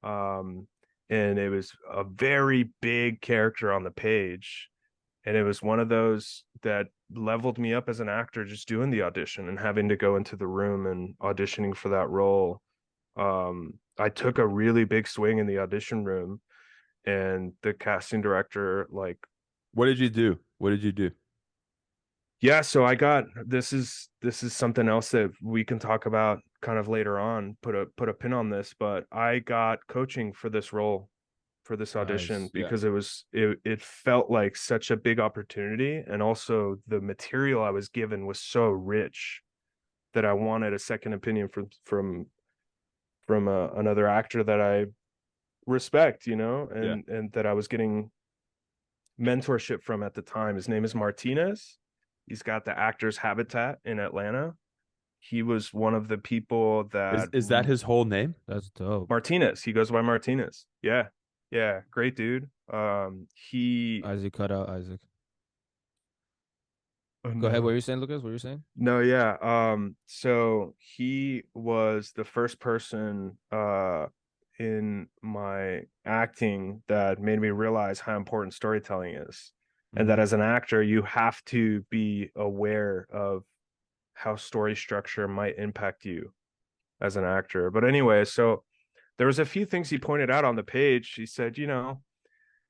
And it was a very big character on the page. And it was one of those that leveled me up as an actor, just doing the audition and having to go into the room and auditioning for that role. I took a really big swing in the audition room, and the casting director, like, What did you do? What did you do? yeah, so I got, this is something else that we can talk about kind of later on, put a pin on this, but I got coaching for this role, for this audition, Nice. because it felt like such a big opportunity, and also the material I was given was so rich that I wanted a second opinion from another actor that I respect, and that I was getting mentorship from at the time. His name is Martinez. He's got the Actors Habitat in Atlanta. He was one of the people that Is that his whole name? That's dope. Martinez. He goes by Martinez. Yeah. Great dude. Isaac cut out Isaac. Oh, Go ahead. no. What were you saying, Lucas? What were you saying? No, yeah. So he was the first person in my acting that made me realize how important storytelling is. And that as an actor, you have to be aware of how story structure might impact you as an actor. But anyway, so there was a few things he pointed out on the page. He said,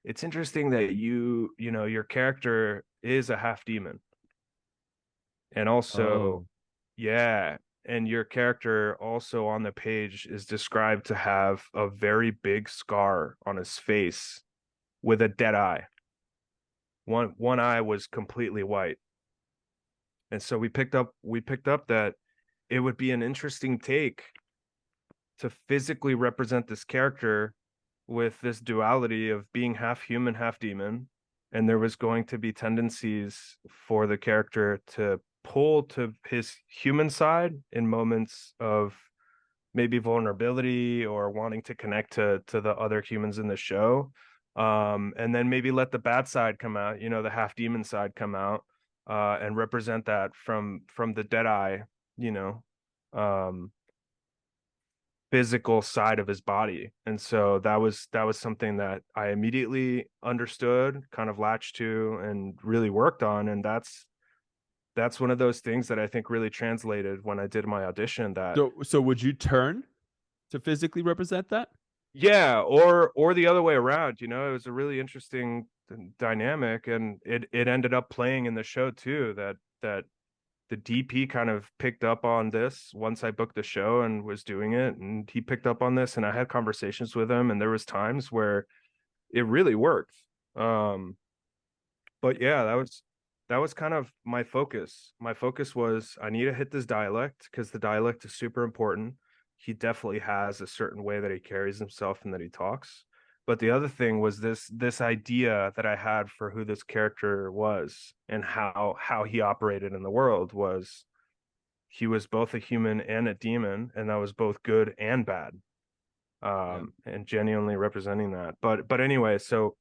it's interesting that your character is a half demon. And also, yeah, and your character also on the page is described to have a very big scar on his face with a dead eye. One eye was completely white. And so we picked up that it would be an interesting take to physically represent this character with this duality of being half human, half demon. And there was going to be tendencies for the character to pull to his human side in moments of maybe vulnerability or wanting to connect to the other humans in the show. And then maybe let the bad side come out, the half demon side come out, and represent that from the dead eye, physical side of his body. And so that was something that I immediately understood, kind of latched to, and really worked on. And that's one of those things that I think really translated when I did my audition. That So would you turn to physically represent that? yeah, or the other way around. It was a really interesting dynamic, and it ended up playing in the show too. That the DP kind of picked up on this once I booked the show and was doing it, and he picked up on this, and I had conversations with him, and there was times where it really worked. But But yeah, that was kind of my focus. My focus was I need to hit this dialect because the dialect is super important. He definitely has a certain way that he carries himself and that he talks. But the other thing was this idea that I had for who this character was and how he operated in the world was he was both a human and a demon, and that was both good and bad. And genuinely representing that. But anyway, so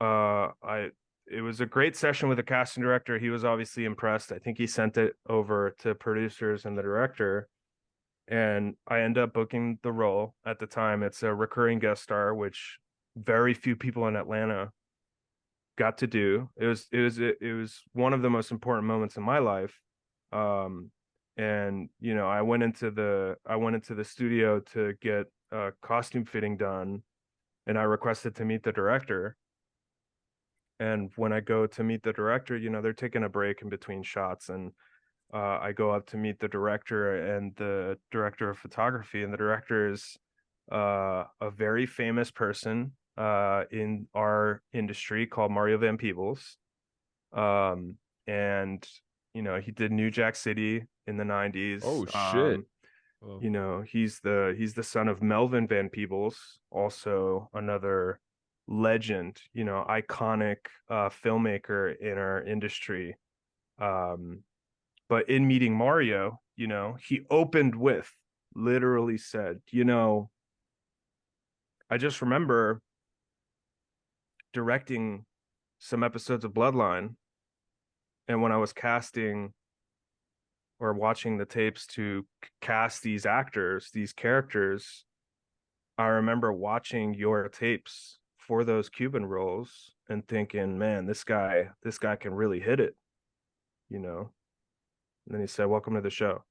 I it was a great session with the casting director. He was obviously impressed. I think he sent it over to producers and the director, and I end up booking the role. At the time, it's a recurring guest star, which very few people in Atlanta got to do. It was one of the most important moments in my life. And you know, I went into the studio to get costume fitting done, and I requested to meet the director. And when I go to meet the director, you know, they're taking a break in between shots, and I go up to meet the director and the director of photography, and the director is a very famous person in our industry called Mario Van Peebles. And you know, he did New Jack City in the 90s. Oh shit. You know, he's the son of Melvin Van Peebles, also another legend, you know, iconic filmmaker in our industry. But in meeting Mario, you know, he opened with literally said, you know, I just remember directing some episodes of Bloodline, and when I was casting or watching the tapes to cast these actors, these characters, I remember watching your tapes for those Cuban roles and thinking, man, this guy can really hit it, you know. And then he said, welcome to the show.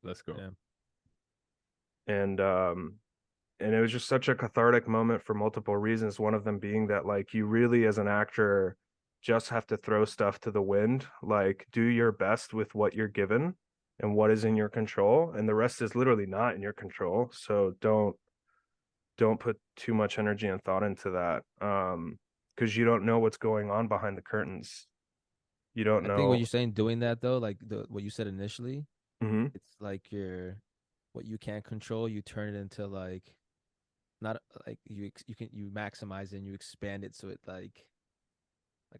Let's go. Yeah. And it was just such a cathartic moment for multiple reasons, one of them being that, like, you really as an actor just have to throw stuff to the wind, like do your best with what you're given and what is in your control, and the rest is literally not in your control. So don't put too much energy and thought into that, because you don't know what's going on behind the curtains. You don't I think what know. you're saying, doing that though, like what you said initially, Mhm. it's like what you can't control, you turn it into like not like you maximize it and you expand it so it like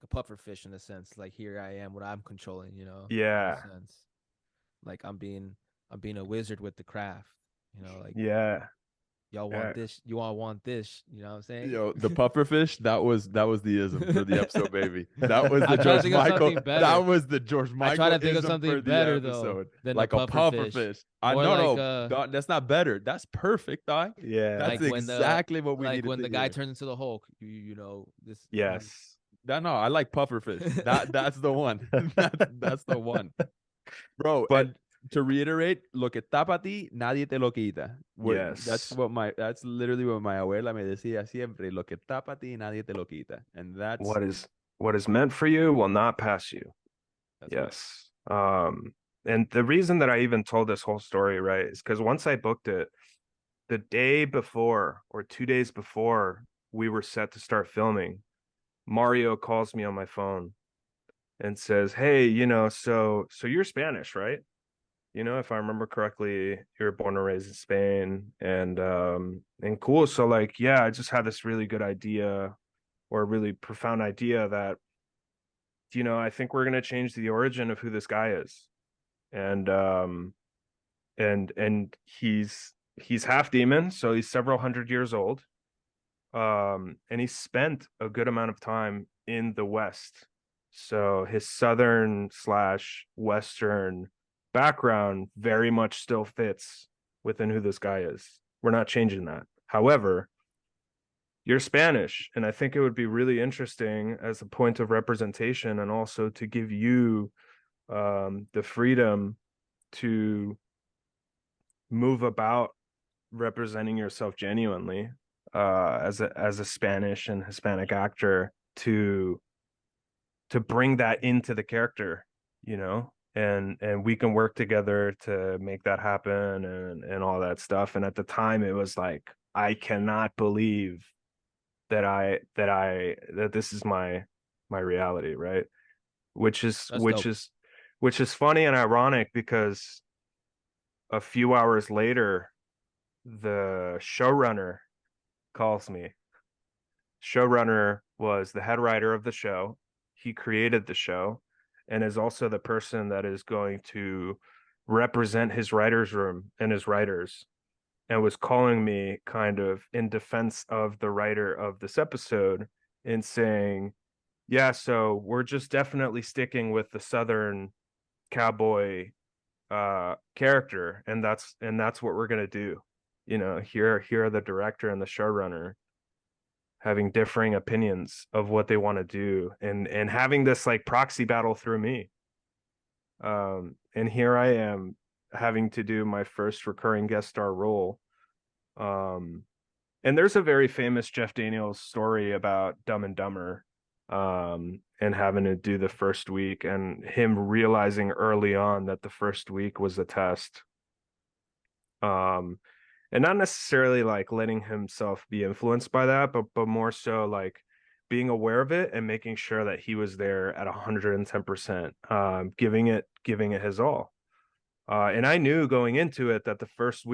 a puffer fish in a sense. Like here I am, what I'm controlling, you know, in a Yeah. sense. Like I'm being a wizard with the craft, you know, like Yeah. y'all Yeah. want this, you all want this, you know what I'm saying? Yo, the pufferfish, that was the ism for the episode, baby. That was the I'm trying to George think of Michael. something better. That was the George I try Michael to think of ism something for the better though episode. than Like the a puffer fish. pufferfish. I More no, like dog, that's not better. That's perfect, dog. Yeah. That's like when exactly what we like needed when to the guy hear. turns into the Hulk, you know this. Yes. That no, I like pufferfish. That's the one. That's the one. Bro, But and to reiterate, lo que está para ti, nadie te lo quita. yes. That's literally what my abuela me decía siempre. Lo que está para ti, nadie te lo quita. And that's What is meant for you will not pass you. that's right. Yes. And the reason that I even told this whole story, right, is because once I booked it, the day before or 2 days before we were set to start filming, Mario calls me on my phone and says, hey, you know, so you're Spanish, right? You know, if I remember correctly, you were born and raised in Spain, and cool. So like, yeah, I just had this really good idea, or a really profound idea that, you know, I think we're gonna change the origin of who this guy is. And and he's half demon, so he's several hundred years old. And he spent a good amount of time in the West. So his southern slash Western background very much still fits within who this guy is. We're not changing that. However, you're Spanish, and I think it would be really interesting as a point of representation, and also to give you the freedom to move about representing yourself genuinely as a Spanish and Hispanic actor, to bring that into the character, you know, and we can work together to make that happen, and all that stuff. And at the time it was like, I cannot believe that this is my my reality, right? Which is That's which dope. is which is funny and ironic because a few hours later, the showrunner calls me. Showrunner was the head writer of the show. He created the show and is also the person that is going to represent his writer's room and his writers, and was calling me kind of in defense of the writer of this episode and saying, yeah, so we're just definitely sticking with the Southern cowboy character, and that's what we're gonna do. Here are the director and the showrunner having differing opinions of what they want to do, and having this like proxy battle through me. And here I am having to do my first recurring guest star role. And there's a very famous Jeff Daniels story about Dumb and Dumber, and having to do the first week and him realizing early on that the first week was a test. And not necessarily like letting himself be influenced by that, but more so like being aware of it and making sure that he was there at 110%, giving it his all. And I knew going into it that the first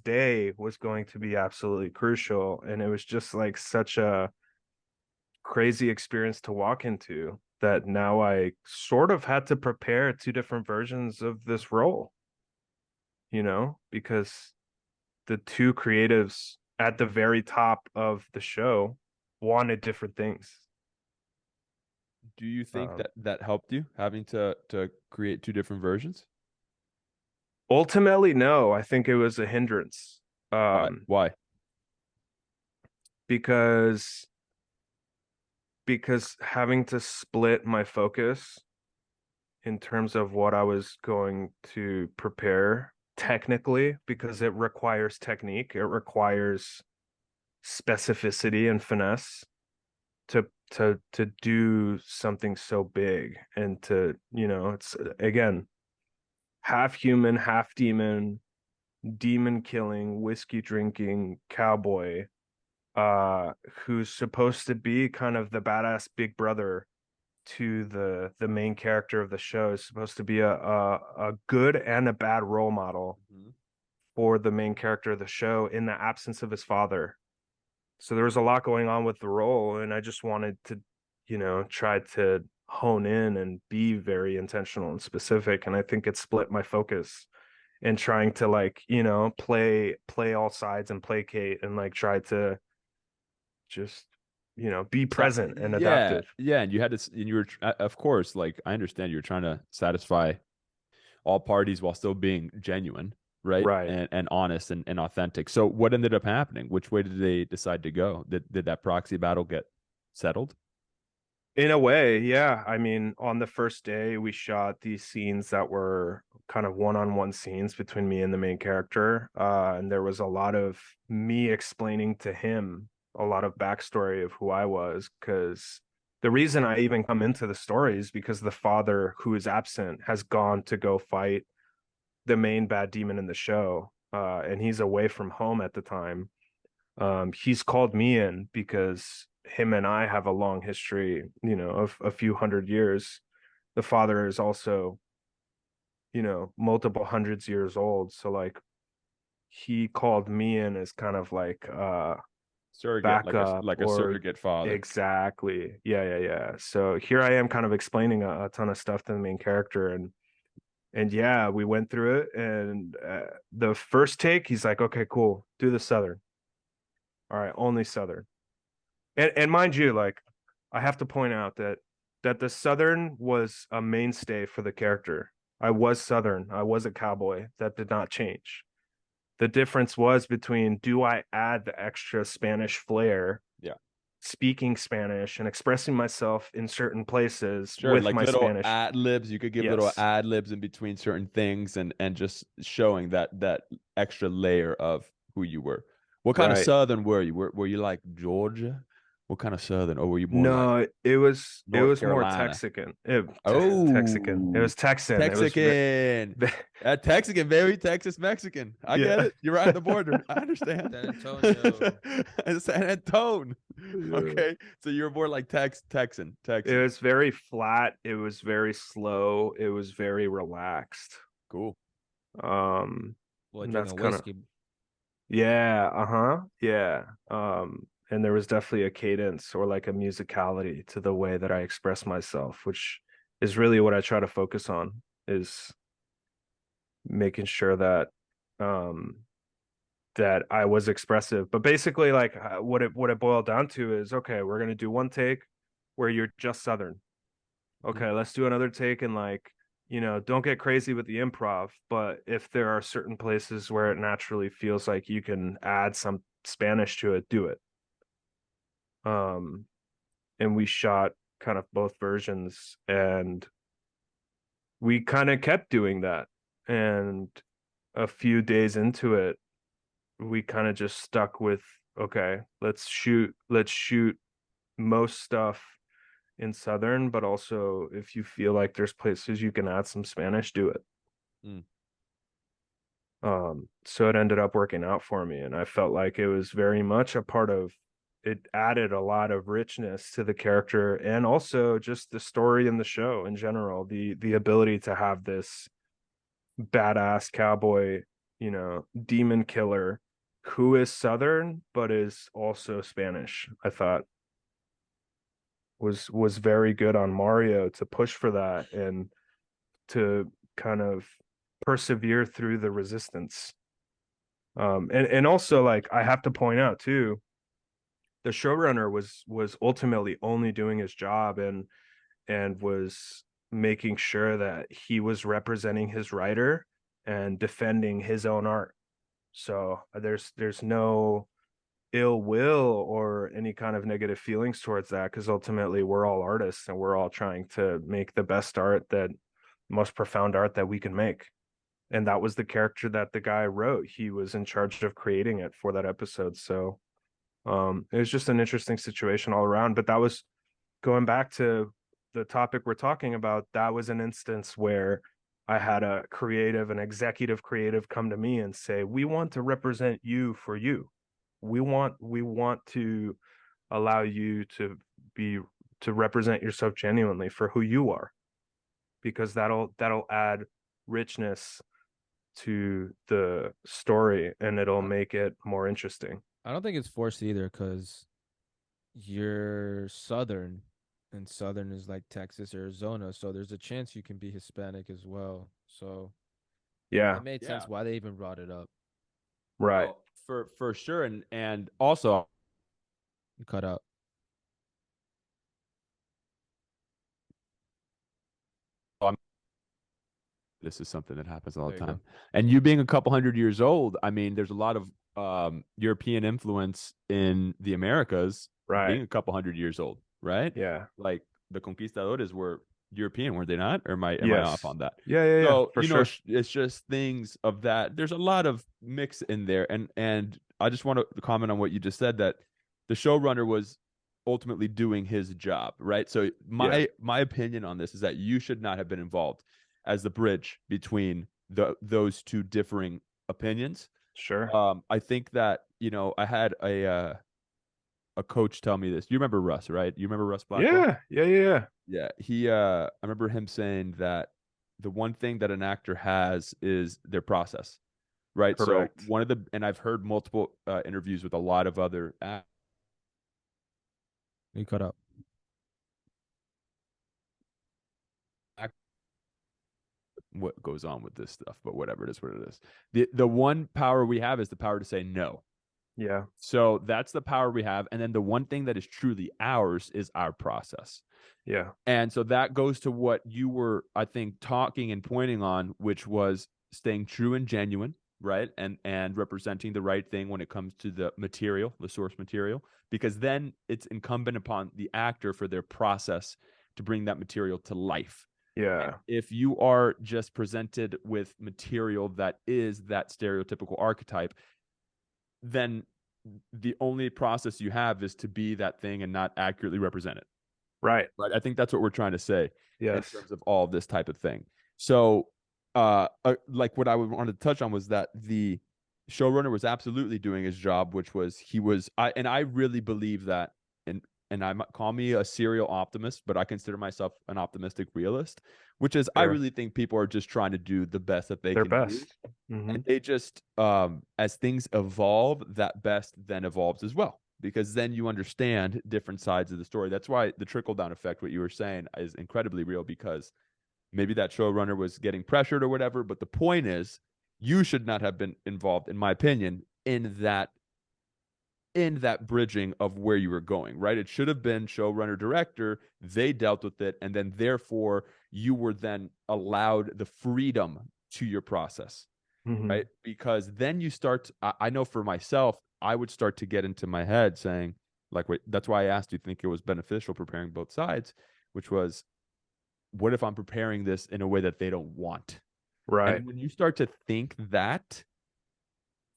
day was going to be absolutely crucial. And it was just like such a crazy experience to walk into that now I sort of had to prepare two different versions of this role, because the two creatives at the very top of the show wanted different things. Do you think Um, that helped you having to create two different versions? Ultimately, no, I think it was a hindrance. Why? Why? Because having to split my focus in terms of what I was going to prepare technically, because it requires technique, it requires specificity and finesse to do something so big, and to, it's again half human, half demon, demon killing, whiskey drinking cowboy, who's supposed to be kind of the badass big brother to the main character of the show, is supposed to be a good and a bad role model for the main character of the show in the absence of his father. So there was a lot going on with the role, and I just wanted to, try to hone in and be very intentional and specific. And I think it split my focus in trying to like, play all sides and placate and like try to just, be present and Yeah, adaptive. yeah, and you had to, and you were, of course, like I understand you're trying to satisfy all parties while still being genuine, right? Right. And honest and authentic. So what ended up happening? Which way did they decide to go? Did that proxy battle get settled? In a way, yeah. I mean, on the first day, we shot these scenes that were kind of one-on-one scenes between me and the main character. And there was a lot of me explaining to him a lot of backstory of who I was, because the reason I even come into the story is because the father, who is absent, has gone to go fight the main bad demon in the show. And he's away from home at the time. He's called me in because him and I have a long history, of a few hundred years. The father is also, multiple hundreds years old. So like he called me in as kind of like Surrogate, backup, like a or surrogate father. exactly. Yeah. So here I am kind of explaining a ton of stuff to the main character, and yeah, we went through it, and the first take, he's like, okay, cool, do the Southern. All right, only Southern. And mind you, like, I have to point out that the Southern was a mainstay for the character. I was Southern. I was a cowboy. That did not change. The difference was between, do I add the extra Spanish flair, Yeah. speaking Spanish and expressing myself in certain places Sure, with like my little Spanish? ad libs. You could give little Yes. ad libs in between certain things, and just showing that extra layer of who you were. What kind of Right. Southern were you? Were you like Georgia? What kind of Southern? Oh, were you born like No, it was North more Carolina? Texican. Oh, Texican. It was Texan. It was Texican. Texican, baby. Texas Mexican. I Yeah. get it. You're right at the border. I understand. San Antonio. San Antonio. Yeah. Okay. So you were born like Texan. It was very flat. It was very slow. It was very relaxed. Cool. Well, And drinking that's kind of whiskey. yeah, yeah. And there was definitely a cadence or like a musicality to the way that I express myself, which is really what I try to focus on, is making sure that that I was expressive. But basically, like what it boiled down to is, okay, we're gonna do one take where you're just Southern. Okay, let's do another take and like, don't get crazy with the improv, but if there are certain places where it naturally feels like you can add some Spanish to it, do it. And we shot kind of both versions, and we kind of kept doing that. And a few days into it, we kind of just stuck with, okay, let's shoot most stuff in Southern, but also if you feel like there's places you can add some Spanish, do it. So it ended up working out for me, and I felt like it was very much a part of it. Added a lot of richness to the character, and also just the story and the show in general. The ability to have this badass cowboy, demon killer who is Southern but is also Spanish, I thought was very good on Mario to push for that and to kind of persevere through the resistance. And also, like, I have to point out too, the showrunner was ultimately only doing his job and was making sure that he was representing his writer and defending his own art. So there's no ill will or any kind of negative feelings towards that, because ultimately we're all artists and we're all trying to make the best art, that most profound art that we can make. And that was the character that the guy wrote. He was in charge of creating it for that episode. So it was just an interesting situation all around. But that was, going back to the topic we're talking about, that was an instance where I had an executive creative come to me and say, we want to represent you for you. We want to allow you to represent yourself genuinely for who you are, because that'll add richness to the story and it'll make it more interesting. I don't think it's forced either, because you're Southern, and Southern is like Texas, Arizona, so there's a chance you can be Hispanic as well. So Yeah, it made sense why they even brought it up. right. Well, for sure, and also You cut out. this is something that happens all the There you time. go. And you being a couple hundred years old, I mean, there's a lot of European influence in the Americas, Right. being a couple hundred years old, right? Yeah. Like the conquistadores were European, were they not? Or am I Yes. off on that? Yeah, So, for you know, sure. it's just things of that. There's a lot of mix in there. And I just want to comment on what you just said, that the showrunner was ultimately doing his job, right? So my opinion on this is that you should not have been involved as the bridge between those two differing opinions. Sure. I think that, you know, I had a coach tell me this. You remember Russ, right? You remember Russ Blackwell? Yeah. Yeah, he I remember him saying that the one thing that an actor has is their process, right? Correct. So and I've heard multiple interviews with a lot of other You cut out. what goes on with this stuff, but whatever, it is what it is. The one power we have is the power to say no. Yeah. So that's the power we have. And then the one thing that is truly ours is our process. Yeah. And so that goes to what you were, I think, talking and pointing on, which was staying true and genuine, right? And representing the right thing when it comes to the material, the source material, because then it's incumbent upon the actor for their process to bring that material to life. Yeah. And if you are just presented with material that is that stereotypical archetype, then the only process you have is to be that thing and not accurately represent it. Right. Right. I think that's what we're trying to say in Yes. terms of all of this type of thing. So, like what I wanted to touch on was that the showrunner was absolutely doing his job, which was I really believe that, and call me a serial optimist, but I consider myself an optimistic realist, which is I Sure. really think people are just trying to do the best that they Their can do. best. Mhm. And they just, as things evolve, that best then evolves as well, because then you understand different sides of the story. That's why the trickle down effect, what you were saying, is incredibly real, because maybe that showrunner was getting pressured or whatever. But the point is, you should not have been involved, in my opinion, in that bridging of where you were going, right? It should have been showrunner director. They dealt with it. And then therefore you were then allowed the freedom to your process. Mhm. Right? Because then you start, I know for myself, I would start to get into my head saying, like, wait, that's why I asked, do you think it was beneficial preparing both sides? Which was, what if I'm preparing this in a way that they don't want? Right. And when you start to think that,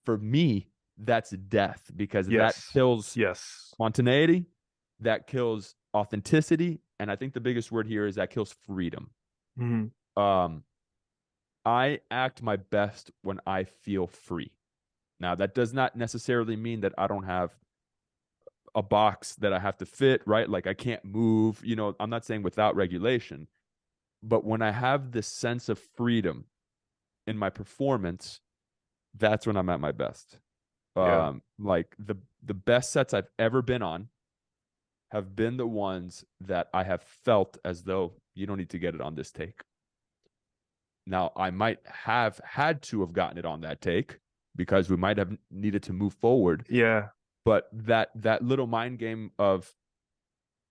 for me, that's death, because that Yes. kills Yes. spontaneity, that kills authenticity, and I think the biggest word here is that kills freedom. Mhm. I act my best when I feel free. Now, that does not necessarily mean that I don't have a box that I have to fit, right? Like I can't move, I'm not saying without regulation, but when I have this sense of freedom in my performance, that's when I'm at my best. Yeah. Like the best sets I've ever been on have been the ones that I have felt as though you don't need to get it on this take. Now, I might have had to have gotten it on that take because we might have needed to move forward. Yeah. But that little mind game of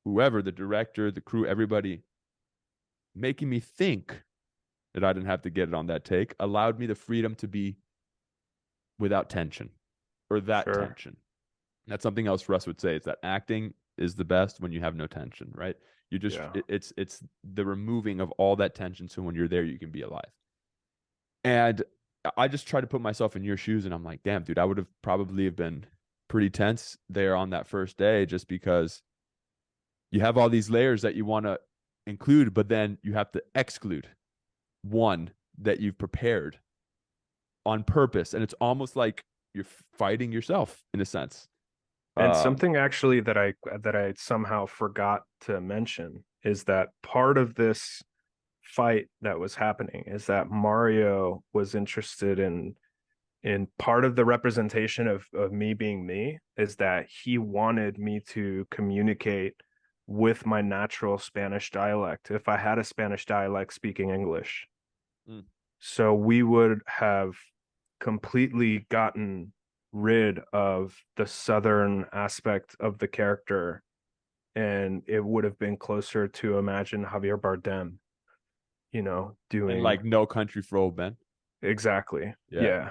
whoever, the director, the crew, everybody, making me think that I didn't have to get it on that take allowed me the freedom to be without tension, or that Sure. tension. That's something else Russ would say, is that acting is the best when you have no tension, right? You just, Yeah. it's the removing of all that tension, so when you're there, you can be alive. And I just try to put myself in your shoes, and I'm like, damn, dude, I would have probably have been pretty tense there on that first day, just because you have all these layers that you want to include, but then you have to exclude one that you've prepared on purpose. And it's almost like you're fighting yourself in a sense. And something actually that I somehow forgot to mention is that part of this fight that was happening is that Mario was interested in part of the representation of me being me, is that he wanted me to communicate with my natural Spanish dialect if I had a Spanish dialect speaking English. Mm. So we would have completely gotten rid of the southern aspect of the character, and it would have been closer to imagine Javier Bardem, doing and like No Country for Old Men. exactly. Yeah. Yeah.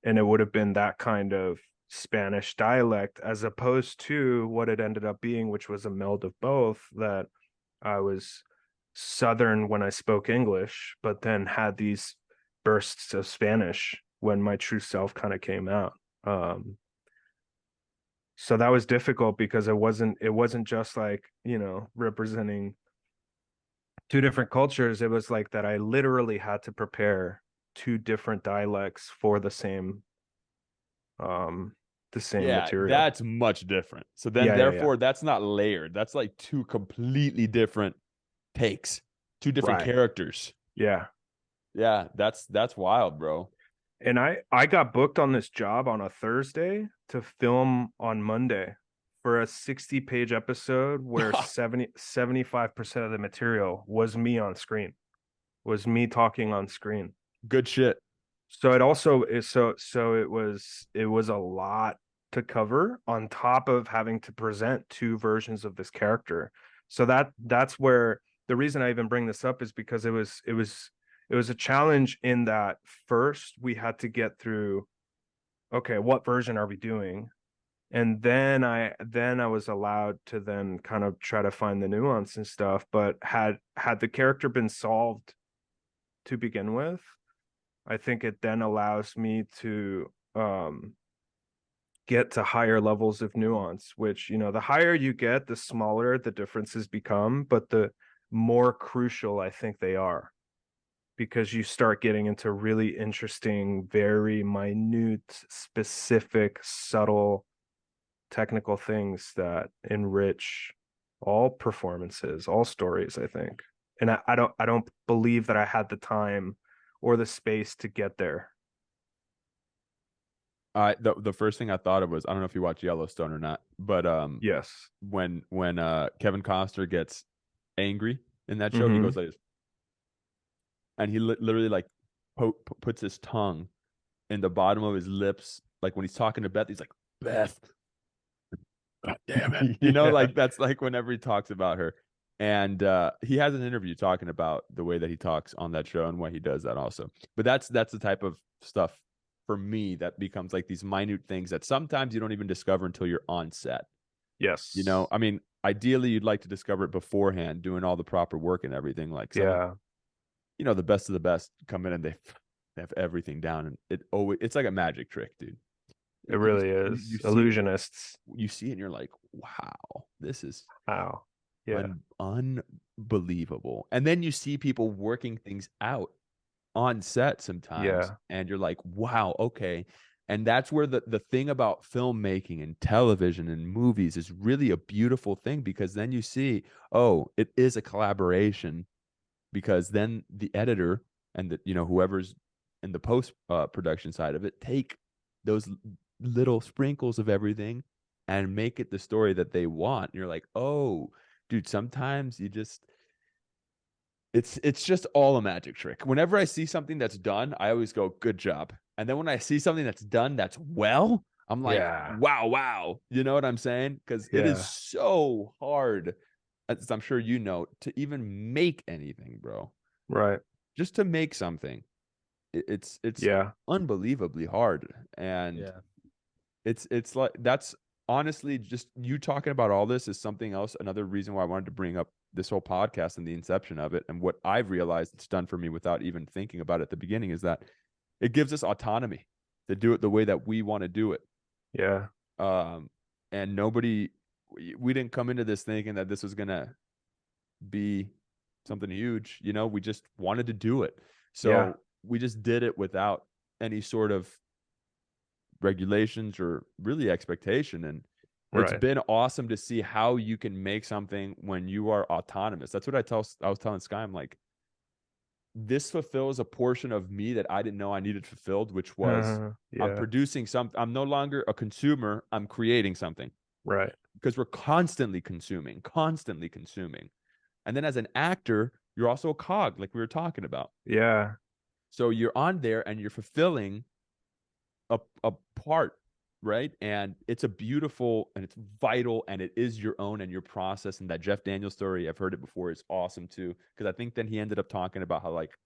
And it would have been that kind of Spanish dialect, as opposed to what it ended up being, which was a meld of both, that I was Southern when I spoke English, but then had these bursts of Spanish when my true self kind of came out. So that was difficult because it wasn't just like, representing two different cultures. It was like that I literally had to prepare two different dialects for the same Yeah, material. that's much different. So then, Yeah. therefore, that's not layered. That's like two completely different takes, two different Right. characters. Yeah. Yeah, that's wild, bro. And I got booked on this job on a Thursday to film on Monday for a 60-page episode where 75% of the material was me on screen, was me talking on screen. Good shit. So it also is so it was a lot to cover on top of having to present two versions of this character. So that's where the reason I even bring this up is because it was a challenge in that first we had to get through, okay, what version are we doing? And then I was allowed to then kind of try to find the nuance and stuff. But had the character been solved to begin with, I think it then allows me to get to higher levels of nuance, which, you know, the higher you get, the smaller the differences become, but the more crucial I think they are, because you start getting into really interesting, very minute, specific, subtle, technical things that enrich all performances, all stories, I think. And I don't believe that I had the time or the space to get there. The first thing I thought of was, I don't know if you watch Yellowstone or not, but Yes. when Kevin Costner gets angry in that show, he Mhm. goes like this, and he literally like puts his tongue in the bottom of his lips, like when he's talking to Beth, he's like, Beth, God damn it, you know, Yeah. like that's like whenever he talks about her. And he has an interview talking about the way that he talks on that show and why he does that also. But that's the type of stuff for me that becomes like these minute things that sometimes you don't even discover until you're on set. Yes. You know, I mean, ideally you'd like to discover it beforehand, doing all the proper work and everything. Like Yeah. you know, the best of the best come in and they have everything down, and it's like a magic trick, dude. It really is. You see Illusionists. you see it and you're like, wow, this is Wow. Yeah. unbelievable. And then you see people working things out on set sometimes, Yeah. and you're like, wow, okay. And that's where the thing about filmmaking and television and movies is really a beautiful thing, because then you see, oh, it is a collaboration, because then the editor and the, you know, whoever's in the post production side of it take those little sprinkles of everything and make it the story that they want. And you're like, oh, dude, sometimes you just it's just all a magic trick. Whenever I see something that's done, I always go, good job. And then when I see something that's done that's well, I'm like, Yeah. wow. You know what I'm saying? Because it is Yeah. so hard, as I'm sure you know, to even make anything, bro. Right. Just to make something. It's Yeah. unbelievably hard. And Yeah. it's like, that's honestly, just you talking about all this is something else. Another reason why I wanted to bring up this whole podcast and the inception of it, and what I've realized it's done for me without even thinking about it at the beginning, is that it gives us autonomy to do it the way that we want to do it. Yeah. And nobody, we didn't come into this thinking that this was gonna be something huge. You know, we just wanted to do it. So Yeah. we just did it without any sort of regulations or really expectation. And it's Right. been awesome to see how you can make something when you are autonomous. That's what I was telling Sky. I'm like, this fulfills a portion of me that I didn't know I needed fulfilled, which was I'm Yeah. producing something. I'm no longer a consumer. I'm creating something, Right. because we're constantly consuming. And then as an actor, you're also a cog, like we were talking about. Yeah. So you're on there and you're fulfilling a part, right? And it's a beautiful and it's vital, and it is your own and your process. And that Jeff Daniels story, I've heard it before, is awesome too, because I think then he ended up talking about how like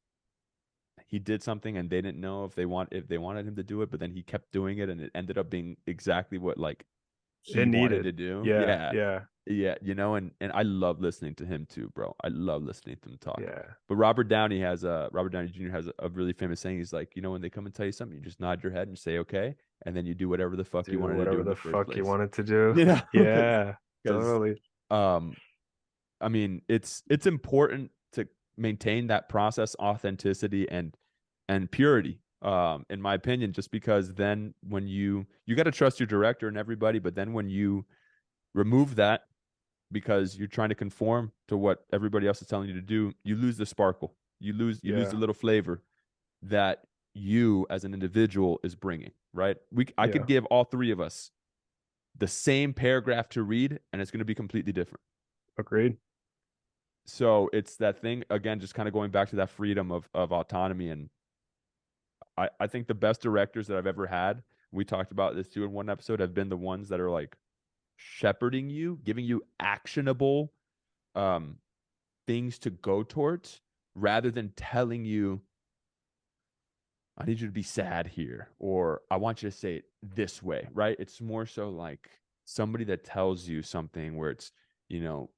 he did something and they didn't know if they wanted him to do it, but then he kept doing it and it ended up being exactly what like he It wanted needed. to do. Yeah. Yeah. Yeah, you know, and I love listening to him too, bro. I love listening to him talk. Yeah. But Robert Downey Jr. has a really famous saying. He's like, you know, when they come and tell you something, you just nod your head and say okay, and then you do whatever the fuck you Do wanted to do whatever in the the first fuck you place. wanted to do. You know? Yeah. 'Cause, Totally. I mean, it's important to maintain that process, authenticity, and purity, in my opinion, just because then when you got to trust your director and everybody, but then when you remove that because you're trying to conform to what everybody else is telling you to do, you lose the sparkle. You lose Yeah. the little flavor that you as an individual is bringing, right? I Yeah. could give all three of us the same paragraph to read and it's going to be completely different. Agreed. So it's that thing again, just kind of going back to that freedom of autonomy. And I think the best directors that I've ever had, we talked about this too in one episode, have been the ones that are like shepherding you, giving you actionable things to go towards, rather than telling you, I need you to be sad here, or I want you to say it this way, right? It's more so like somebody that tells you something where it's, you know,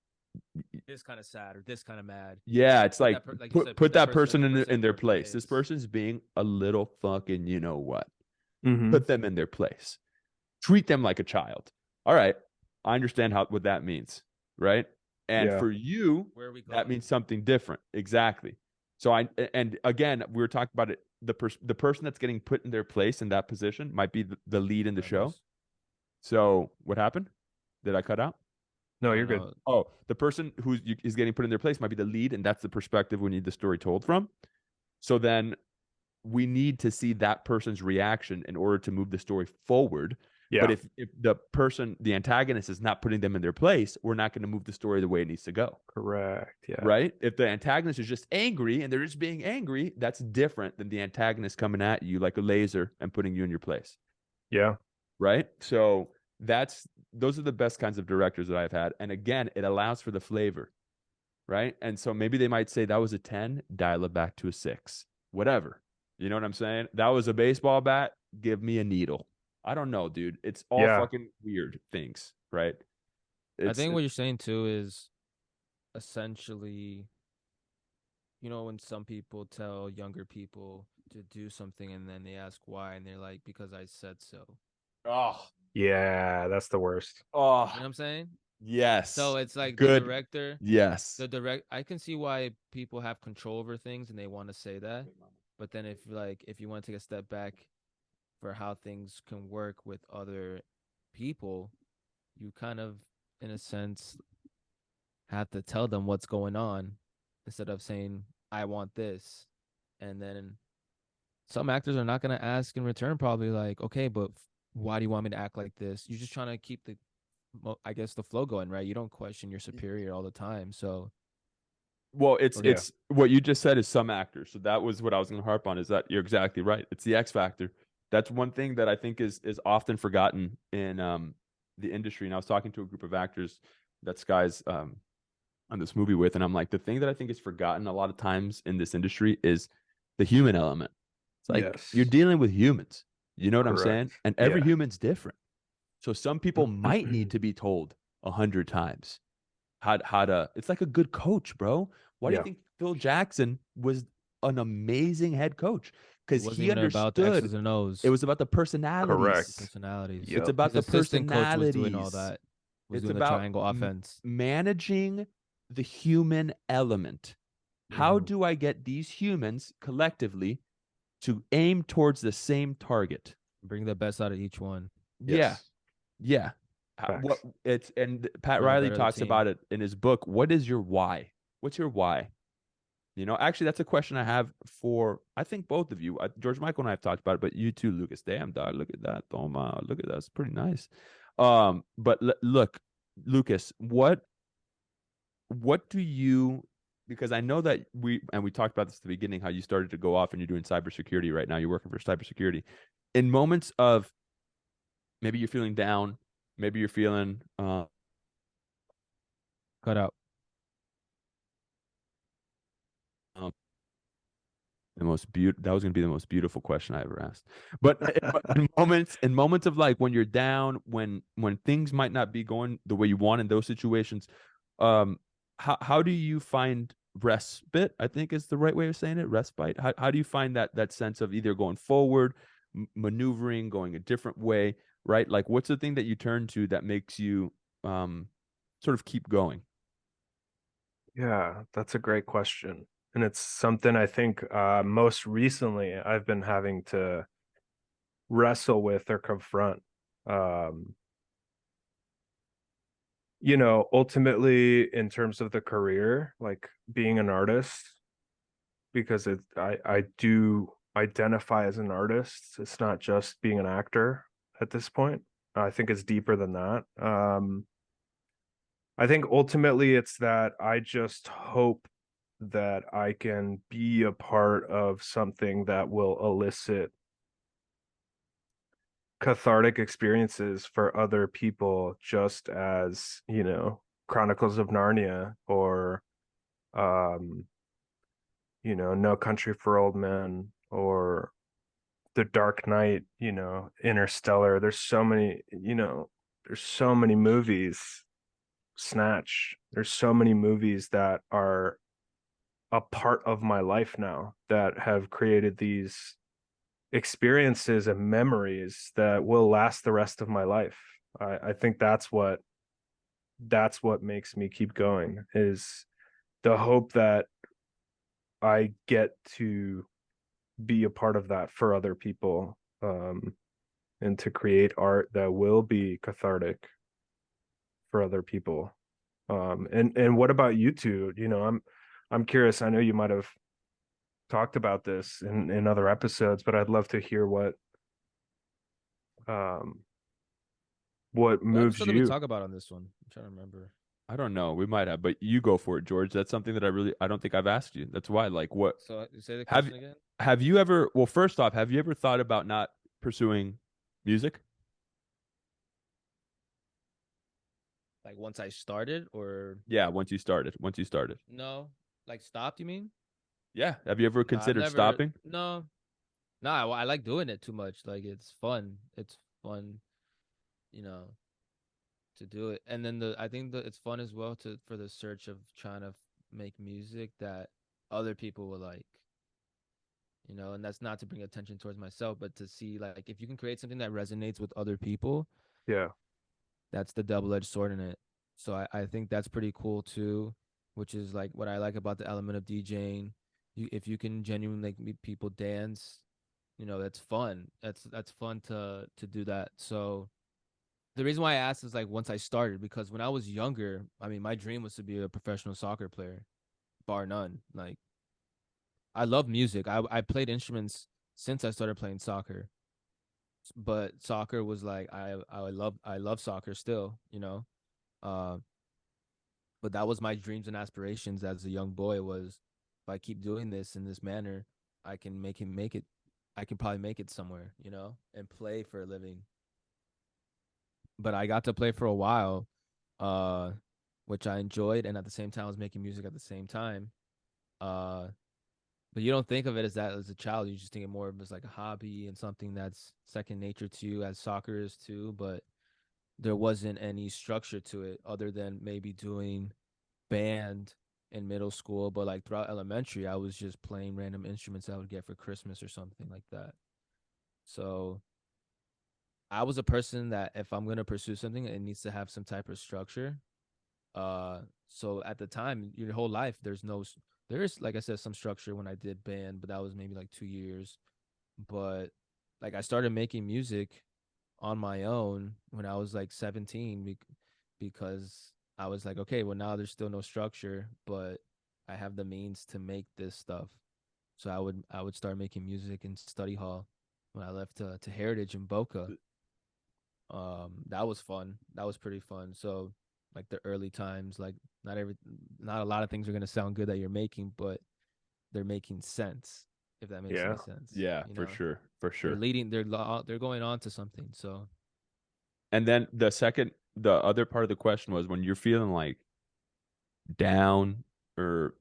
This kind of sad or this kind of mad. yeah, it's like, like you said, put that person in their their place. This person's being a little fucking, you know what? Mm-hmm. Put them in their place. treat them like a child. All right, I understand what that means, right? And Yeah. for you, Where are we that going? means something different. Exactly. So and again, we were talking about it. The person that's getting put in their place in that position might be the lead in the show. So what happened? Did I cut out? No, you're good. Oh, the person is getting put in their place might be the lead, and that's the perspective we need the story told from. So then we need to see that person's reaction in order to move the story forward. Yeah. But if the antagonist is not putting them in their place, we're not going to move the story the way it needs to go. Correct. Yeah. Right? If the antagonist is just angry and they're just being angry, that's different than the antagonist coming at you like a laser and putting you in your place. Yeah. Right? So those are the best kinds of directors that I've had. And again, it allows for the flavor. Right? And so maybe they might say that was a 10, dial it back to a 6. Whatever. You know what I'm saying? That was a baseball bat, give me a needle. I don't know, dude. It's all fucking weird things, right? I think what you're saying too is essentially, you know, when some people tell younger people to do something and then they ask why and they're like, because I said so. Oh, yeah, that's the worst. You know oh, what I'm saying? yes. So it's like good. the director. Yes. I can see why people have control over things and they want to say that. But then if you want to take a step back for how things can work with other people, you kind of, in a sense, have to tell them what's going on instead of saying, I want this. And then some actors are not going to ask in return, probably like, okay, but why do you want me to act like this? You're just trying to keep the flow going, right? You don't question your superior all the time. So, well, it's what you just said is some actors. So that was what I was going to harp on, is that you're exactly right. It's the X factor. That's one thing that I think is often forgotten in the industry. And I was talking to a group of actors that Sky's on this movie with, and I'm like, the thing that I think is forgotten a lot of times in this industry is the human element. It's like you're dealing with humans. You know what I'm saying? And every human's different. So some people might need to be told 100 times how to. It's like a good coach, bro. Why do you think Phil Jackson was an amazing head coach? Because he understood about the X's and O's. it was about the personalities. Correct. Personalities. It's about His the assistant personalities. coach was doing all that. Was it's doing about the triangle offense. Managing the human element. How do I get these humans collectively to aim towards the same target? Bring the best out of each one. Yeah. Pat Riley talks about it in his book. What is your why? What's your why? You know, actually, that's a question I have for, I think, both of you. George Michael and I have talked about it, but you too, Lucas. Damn, dog. Look at that. Toma. Look at that. It's pretty nice. But look, Lucas, what do you, because I know that we talked about this at the beginning, how you started to go off and you're doing cybersecurity right now. You're working for cybersecurity. In moments of maybe you're feeling down, maybe you're feeling cut out. That was going to be the most beautiful question I ever asked. But in moments of like when you're down, when things might not be going the way you want in those situations, how do you find respite? I think is the right way of saying it. Respite. How do you find that sense of either going forward, maneuvering, going a different way, right? Like, what's the thing that you turn to that makes you sort of keep going? Yeah, that's a great question. And it's something I think most recently I've been having to wrestle with or confront. You know, ultimately in terms of the career, like being an artist, because I do identify as an artist. It's not just being an actor at this point. I think it's deeper than that. I think ultimately it's that I just hope that I can be a part of something that will elicit cathartic experiences for other people, just as, you know, Chronicles of Narnia or you know, No Country for Old Men or The Dark Knight, you know, Interstellar. There's so many, you know, there's so many movies, Snatch. There's so many movies that are a part of my life now that have created these experiences and memories that will last the rest of my life. I think that's what makes me keep going, is the hope that I get to be a part of that for other people, and to create art that will be cathartic for other people. And what about you two? You know, I'm curious. I know you might have talked about this in other episodes, but I'd love to hear um what What moves episode did we you. talk about on this one? I'm trying to remember. I don't know. We might have, but you go for it, George. That's something that I don't think I've asked you. That's why. Like, what So say the have question again. have you ever? Well, first off, have you ever thought about not pursuing music? Like once I started, or Yeah, once you started. no? Like stopped? You mean? Yeah. Have you ever No, I've considered never. stopping? No, no. I like doing it too much. Like it's fun. It's fun. You know, to do it. And then I think that it's fun as well to for the search of trying to make music that other people will like. You know, and that's not to bring attention towards myself, but to see like if you can create something that resonates with other people, Yeah. that's the double-edged sword in it. So I think that's pretty cool too, which is like what I like about the element of DJing. If you can genuinely make people dance, you know, that's fun. That's fun to do that. So the reason why I asked is like once I started, because when I was younger, I mean, my dream was to be a professional soccer player, bar none. Like I love music. I played instruments since I started playing soccer, but soccer was like I love soccer still, you know. Uh, but that was my dreams and aspirations as a young boy, was if I keep doing this in this manner, I can make it. I can probably make it somewhere, you know, and play for a living. But I got to play for a while, uh, which I enjoyed, and at the same time I was making music at the same time. Uh, but you don't think of it as that as a child. You just think it more of as like a hobby and something that's second nature to you, as soccer is too. But there wasn't any structure to it other than maybe doing band in middle school. But like throughout elementary, I was just playing random instruments I would get for Christmas or something like that. So I was a person that if I'm gonna pursue something, it needs to have some type of structure. So at the time, your whole life, there's like I said, some structure when I did band, but that was maybe like 2 years. But like I started making music on my own when I was like 17, because I was like, okay, well now there's still no structure, but I have the means to make this stuff. So I would start making music in study hall when I left to Heritage in Boca. That was fun. That was pretty fun. So like the early times, like not a lot of things are gonna sound good that you're making, but they're making sense, if that makes Yeah. any sense. Yeah, You for know, sure. For they're sure. leading. They're going on to something. So And then the other part of the question was when you're feeling like down, or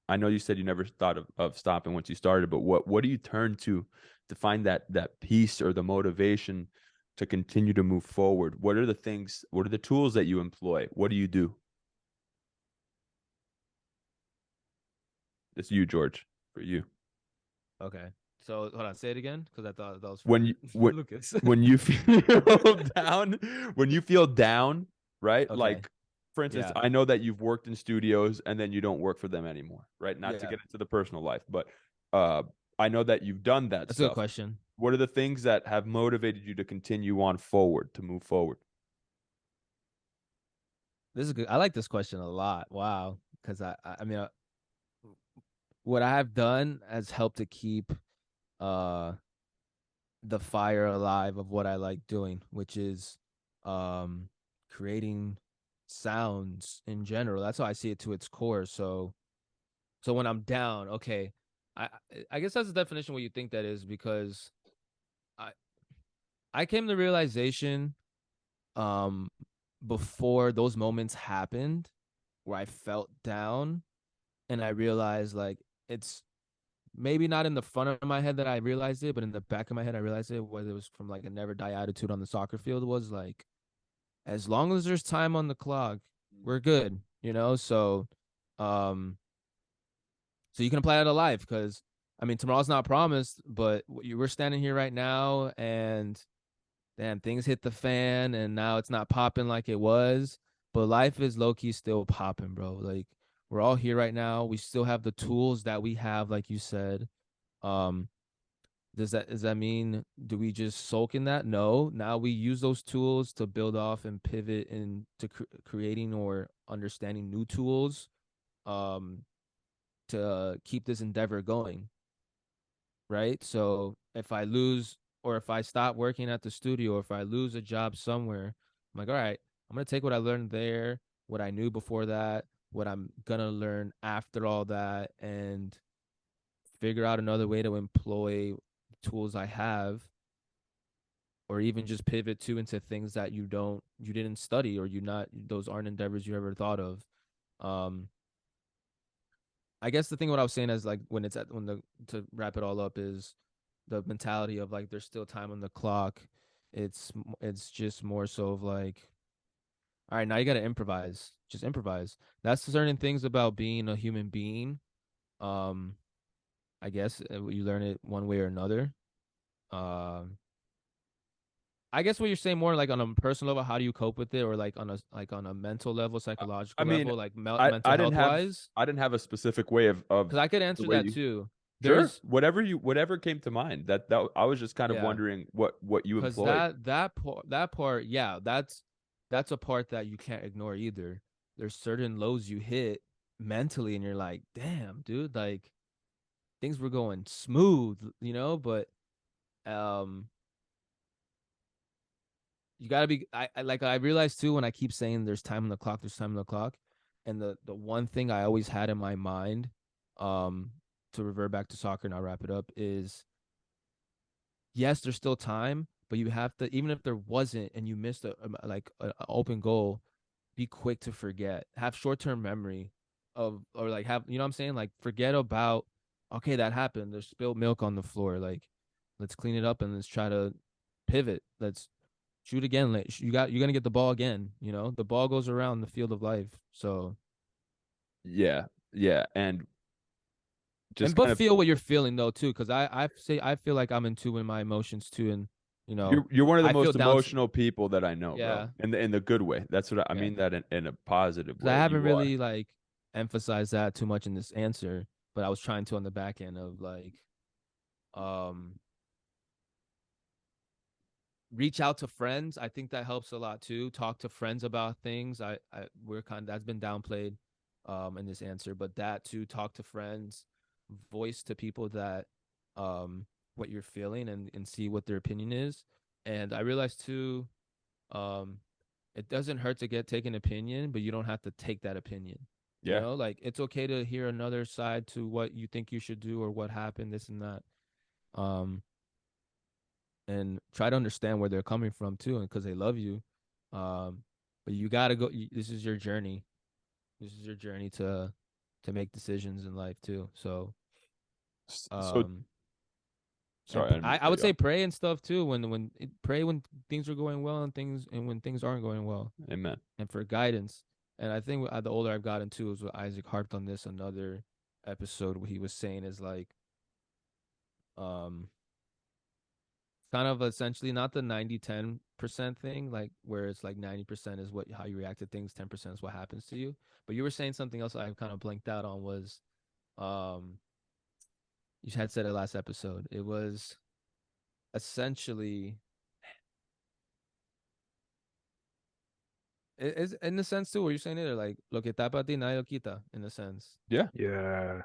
I know you said you never thought of stopping once you started, but what do you turn to find that peace or the motivation to continue to move forward? What are the things, what are the tools that you employ? What do you do? It's you, George, for you. okay. So hold on, say it again, because I thought that was for When you when, Lucas. when you feel down, when you feel down, right? Okay. Like, for instance, Yeah. I know that you've worked in studios and then you don't work for them anymore, right? Not to Yeah. get into the personal life, but uh, I know that you've done that That's a good stuff. question. What are the things that have motivated you to continue on forward, to move forward? This is good. I like this question a lot. Wow. Because I mean, what I have done has helped to keep uh the fire alive of what I like doing, which is um creating sounds in general. That's how I see it to its core. So when I'm down, okay, I I guess that's the definition what you think that is, because I I came to realization um before those moments happened where I felt down, and I realized like it's maybe not in the front of my head that I realized it, but in the back of my head I realized it, whether it was from like a never die attitude on the soccer field, was like as long as there's time on the clock, we're good, you know? So um so you can apply that to life, because I mean, tomorrow's not promised, but we're standing here right now, and damn, things hit the fan, and now it's not popping like it was. But life is low key still popping, bro. Like we're all here right now. We still have the tools that we have, like you said. Um, does that mean do we just sulk in that? No. Now we use those tools to build off and pivot into creating or understanding new tools um to keep this endeavor going, right? So if I lose or if I stop working at the studio or if I lose a job somewhere, I'm like, all right, I'm gonna take what I learned there, what I knew before that, what I'm gonna learn after all that, and figure out another way to employ tools I have, or even just pivot to into things that you didn't study, or you not those aren't endeavors you ever thought of. Um, I guess the thing what I was saying is like when it's at when the to wrap it all up is the mentality of like there's still time on the clock. It's just more so of like, all right, now you got to improvise. Just improvise. That's certain things about being a human being. Um, I guess you learn it one way or another. Um, I guess what you're saying more like on a personal level, how do you cope with it, or like on a mental level, I psychological mean, level, like mental I health didn't have wise? I didn't have a specific way of Because I could the answer way that you. too. Sure, There's whatever came to mind. That I was just kind of yeah. wondering what you Because employed. that part, yeah, that's a part that you can't ignore either. There's certain lows you hit mentally, and you're like, damn, dude, like things were going smooth, but um, you gotta be. I realized too when I keep saying there's time on the clock, there's time on the clock, and the one thing I always had in my mind, um, to revert back to soccer and I'll wrap it up is yes, there's still time, but you have to, even if there wasn't and you missed a open goal, be quick to forget. Have short term memory of, or like have, you know what I'm saying? Like forget about, okay, that happened. There's spilled milk on the floor. Like, let's clean it up and let's try to pivot. Let's shoot again. Like, you're gonna get the ball again. The ball goes around the field of life. So, Yeah, yeah, and just but kind of feel what you're feeling though too, because I feel like I'm in tune with my emotions too, and you're one of the I feel most down. emotional people that I know, bro. Yeah, In the good way. That's what I yeah. mean that in a positive Because I way. haven't You are. really like emphasized that too much in this answer, but I was trying to on the back end of like um reach out to friends. I think that helps a lot too. Talk to friends about things. We're kind of, that's been downplayed in this answer, but that too, talk to friends, voice to people that what you're feeling and see what their opinion is. And I realized too, um it doesn't hurt to take an opinion, but you don't have to take that opinion. Yeah. Like it's okay to hear another side to what you think you should do or what happened, this and that. Um, and try to understand where they're coming from too, and because they love you. Um, but you gotta go. This is your journey. This is your journey to make decisions in life too. So, So um, and sorry, I didn't mean to I cut would you say off. pray and stuff too. Pray when things are going well and when things aren't going well. Amen. And for guidance. And I think the older I've gotten too is what Isaac harped on this another episode what he was saying is like um kind of essentially not the 90-10% thing, like where it's like 90% is what how you react to things, 10% is what happens to you. But you were saying something else I kind of blanked out on was um you had said it last episode. It was essentially it is in the sense too where you're saying it or like lo que tapa ti nadie lo quita in a sense. Yeah. Yeah.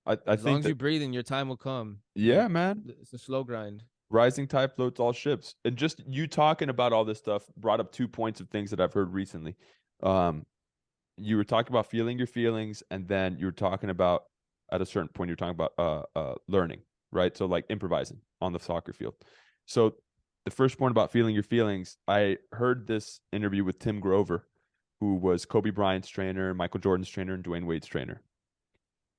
I As long think as you that breathing, your time will come. yeah, man. It's a slow grind. Rising tide floats all ships. And just you talking about all this stuff brought up 2 points of things that I've heard recently. Um, you were talking about feeling your feelings, and then you were talking about at a certain point you were talking about learning, right? So like improvising on the soccer field. So the first point about feeling your feelings, I heard this interview with Tim Grover, who was Kobe Bryant's trainer, Michael Jordan's trainer, and Dwayne Wade's trainer.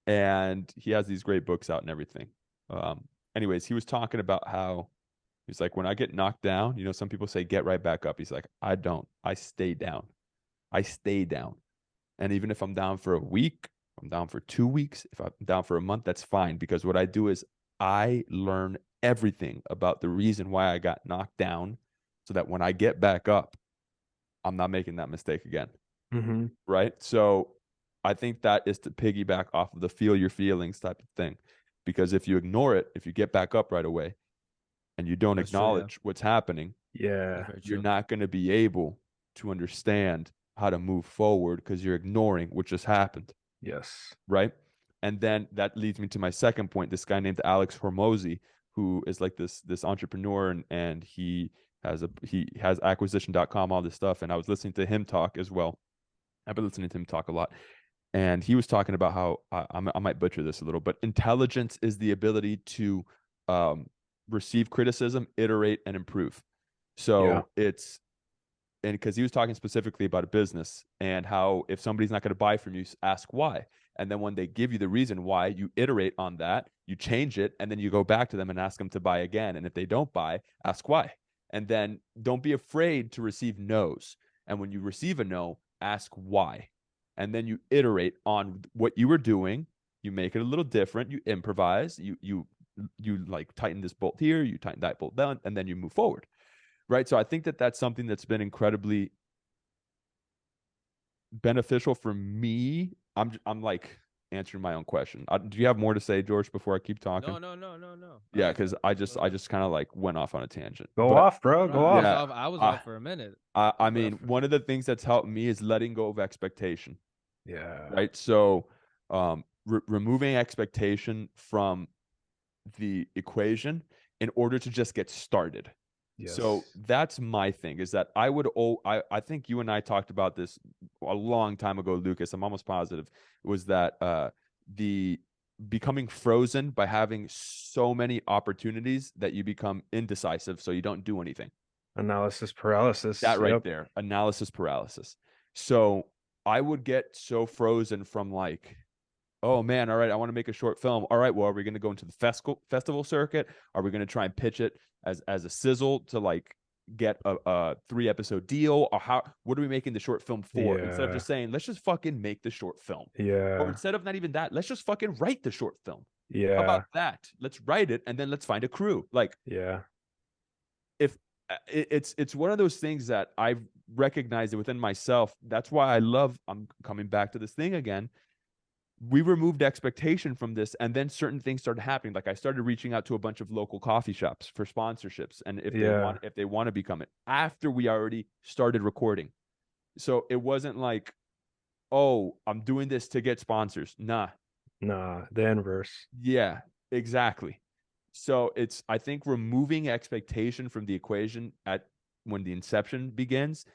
And he has these great books out and everything. Anyways, he was talking about how he's like, when I get knocked down, some people say get right back up. He's like, I don't. I stay down. I stay down. And even if I'm down for a week, If I'm down for 2 weeks, if I'm down for a month, that's fine. Because what I do is I learn everything about the reason why I got knocked down so that when I get back up, I'm not making that mistake again. Mm-hmm. Right. So I think that is to piggyback off of the feel your feelings type of thing. Because if you ignore it, if you get back up right away and you don't That's true, yeah. acknowledge what's happening, Yeah. That's very you're true. not going to be able to understand how to move forward because you're ignoring what just happened. Yes. Right. And then that leads me to my second point. This guy named Alex Hormozy, who is like this entrepreneur, and he has acquisition.com, all this stuff. And I was listening to him talk as well. I've been listening to him talk a lot. And he was talking about how I might butcher this a little, but intelligence is the ability to receive criticism, iterate, and improve. So it's, and because he was talking specifically about a business and how if somebody's not going to buy from you, ask why. And then when they give you the reason why, you iterate on that, you change it, and then you go back to them and ask them to buy again. And if they don't buy, ask why. And then don't be afraid to receive no's. And when you receive a no, ask why. And then you iterate on what you were doing. You make it a little different. You improvise. You like tighten this bolt here. You tighten that bolt down, and then you move forward. Right. So I think that that's something that's been incredibly beneficial for me. I'm like answering my own question. Do you have more to say, George, before I keep talking? No. Yeah, because I just kind of like went off on a tangent. Go But off, bro. Go off. Yeah, I was off for a minute. I mean, one of the things that's helped me is letting go of expectation. Yeah. Right. So removing expectation from the equation in order to just get started. Yes. So that's my thing, is that I think you and I talked about this a long time ago, Lucas. I'm almost positive it was that the becoming frozen by having so many opportunities that you become indecisive, so you don't do anything. Analysis paralysis. That right there, analysis paralysis. So I would get so frozen from like, oh man, all right, I want to make a short film. All right, well, are we going to go into the festival circuit? Are we going to try and pitch it as a sizzle to like get a 3-episode deal? Or what are we making the short film for? Instead of just saying, let's just fucking make the short film. Or instead of not even that, let's just fucking write the short film. Yeah. How about that? Let's write it and then let's find a crew. Like, if it's one of those things that I've recognized within myself. That's why I'm coming back to this thing again. We removed expectation from this, and then certain things started happening. Like I started reaching out to a bunch of local coffee shops for sponsorships, and if they want to become it after we already started recording. So it wasn't like, oh, I'm doing this to get sponsors. Nah, the inverse. Yeah, exactly. So it's, I think, removing expectation from the equation when the inception begins,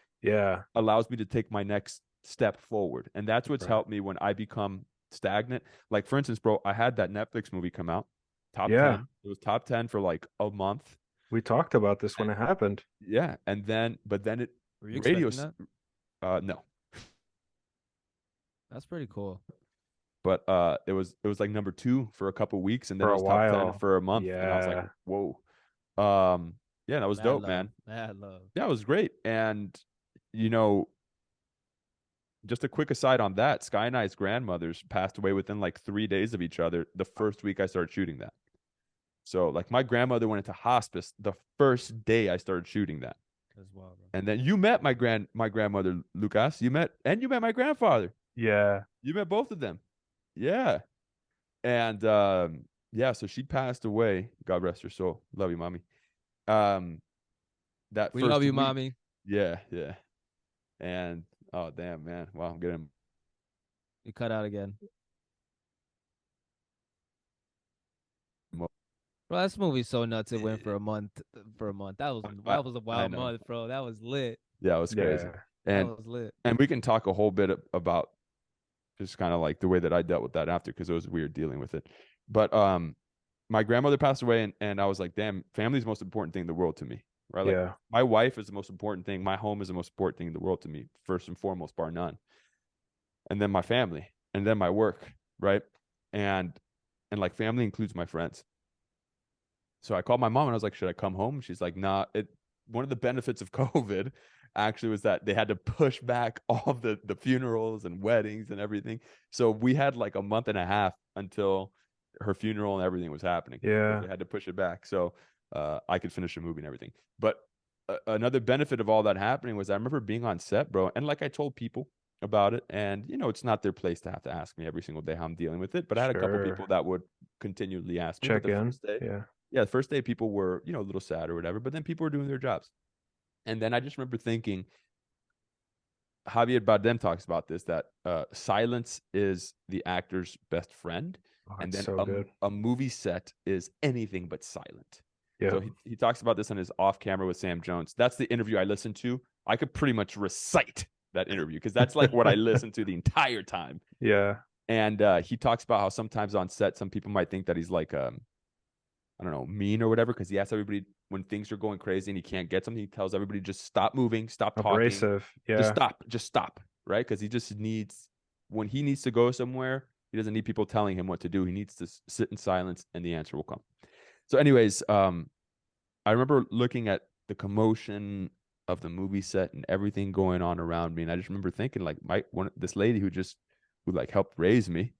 allows me to take my next step forward. And that's what's helped me when I become stagnant. Like, for instance, bro, I had that Netflix movie come out, top 10. It was top 10 for like a month. We talked about this when it happened. Yeah. And then, but then it, Were you expecting that? No. That's pretty cool. But it was like number 2 for a couple weeks, and then For it was a top while. 10 for a month. And I was like, whoa. Yeah, that was dope, man. Mad love. Yeah, it was great. And you know, just a quick aside on that, Sky and I's grandmothers passed away within like 3 days of each other the first week I started shooting that. So like my grandmother went into hospice the first day I started shooting that. That's wild, bro. And then you met my grandmother, Lucas. You met my grandfather. Yeah. You met both of them. Yeah. And yeah, so she passed away. God rest her soul. Love you, mommy. That We first love you, week, mommy. Yeah. And oh damn, man. Wow, I'm getting You cut out again. Bro, this movie's so nuts. It went for a month. That was a wild month, bro. That was lit. Yeah, it was crazy. That was lit. And we can talk a whole bit about just kind of like the way that I dealt with that after, because it was weird dealing with it. But my grandmother passed away, and I was like, damn, family's the most important thing in the world to me. Right? Like, my wife is the most important thing. My home is the most important thing in the world to me, first and foremost, bar none. And then my family, and then my work, right? And like family includes my friends. So I called my mom and I was like, should I come home? She's like, nah. One of the benefits of COVID actually was that they had to push back all the funerals and weddings and everything. So we had like a month and a half until her funeral and everything was happening. Yeah. They had to push it back. So I could finish the movie and everything. But another benefit of all that happening was I remember being on set, bro. And like I told people about it, and you know, it's not their place to have to ask me every single day how I'm dealing with it. But I had a couple people that would continually ask me. Check But the in. first day, Yeah. the first day people were, you know, a little sad or whatever, but then people were doing their jobs. And then I just remember thinking, Javier Bardem talks about this, that silence is the actor's best friend. Oh, And that's then so good. a movie set is anything but silent. Yeah. So he talks about this on his off camera with Sam Jones. That's the interview I listened to. I could pretty much recite that interview because that's like what I listened to the entire time. Yeah. And he talks about how sometimes on set, some people might think that he's like, I don't know, mean or whatever, because he asks everybody when things are going crazy and he can't get something, he tells everybody just stop moving, stop talking. Abrasive. Yeah. Just stop, right? Because he just needs, when he needs to go somewhere, he doesn't need people telling him what to do. He needs to sit in silence and the answer will come. So anyways, I remember looking at the commotion of the movie set and everything going on around me. And I just remember thinking like this lady who like helped raise me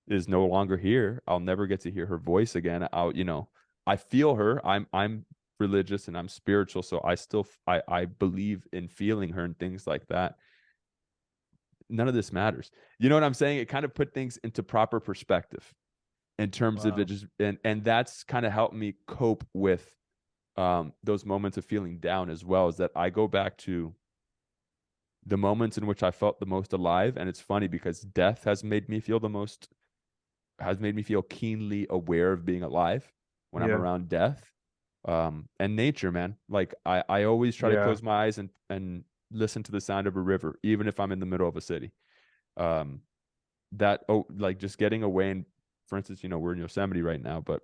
is no longer here. I'll never get to hear her voice again. I feel her. I'm religious and I'm spiritual. So I believe in feeling her and things like that. None of this matters. You know what I'm saying? It kind of put things into proper perspective in terms of it just, and that's kind of helped me cope with those moments of feeling down as well, is that I go back to the moments in which I felt the most alive. And it's funny because death has made me feel keenly aware of being alive when I'm around death. And nature, man. Like I always try to close my eyes and listen to the sound of a river, even if I'm in the middle of a city. Like just getting away, and for instance, you know, we're in Yosemite right now, but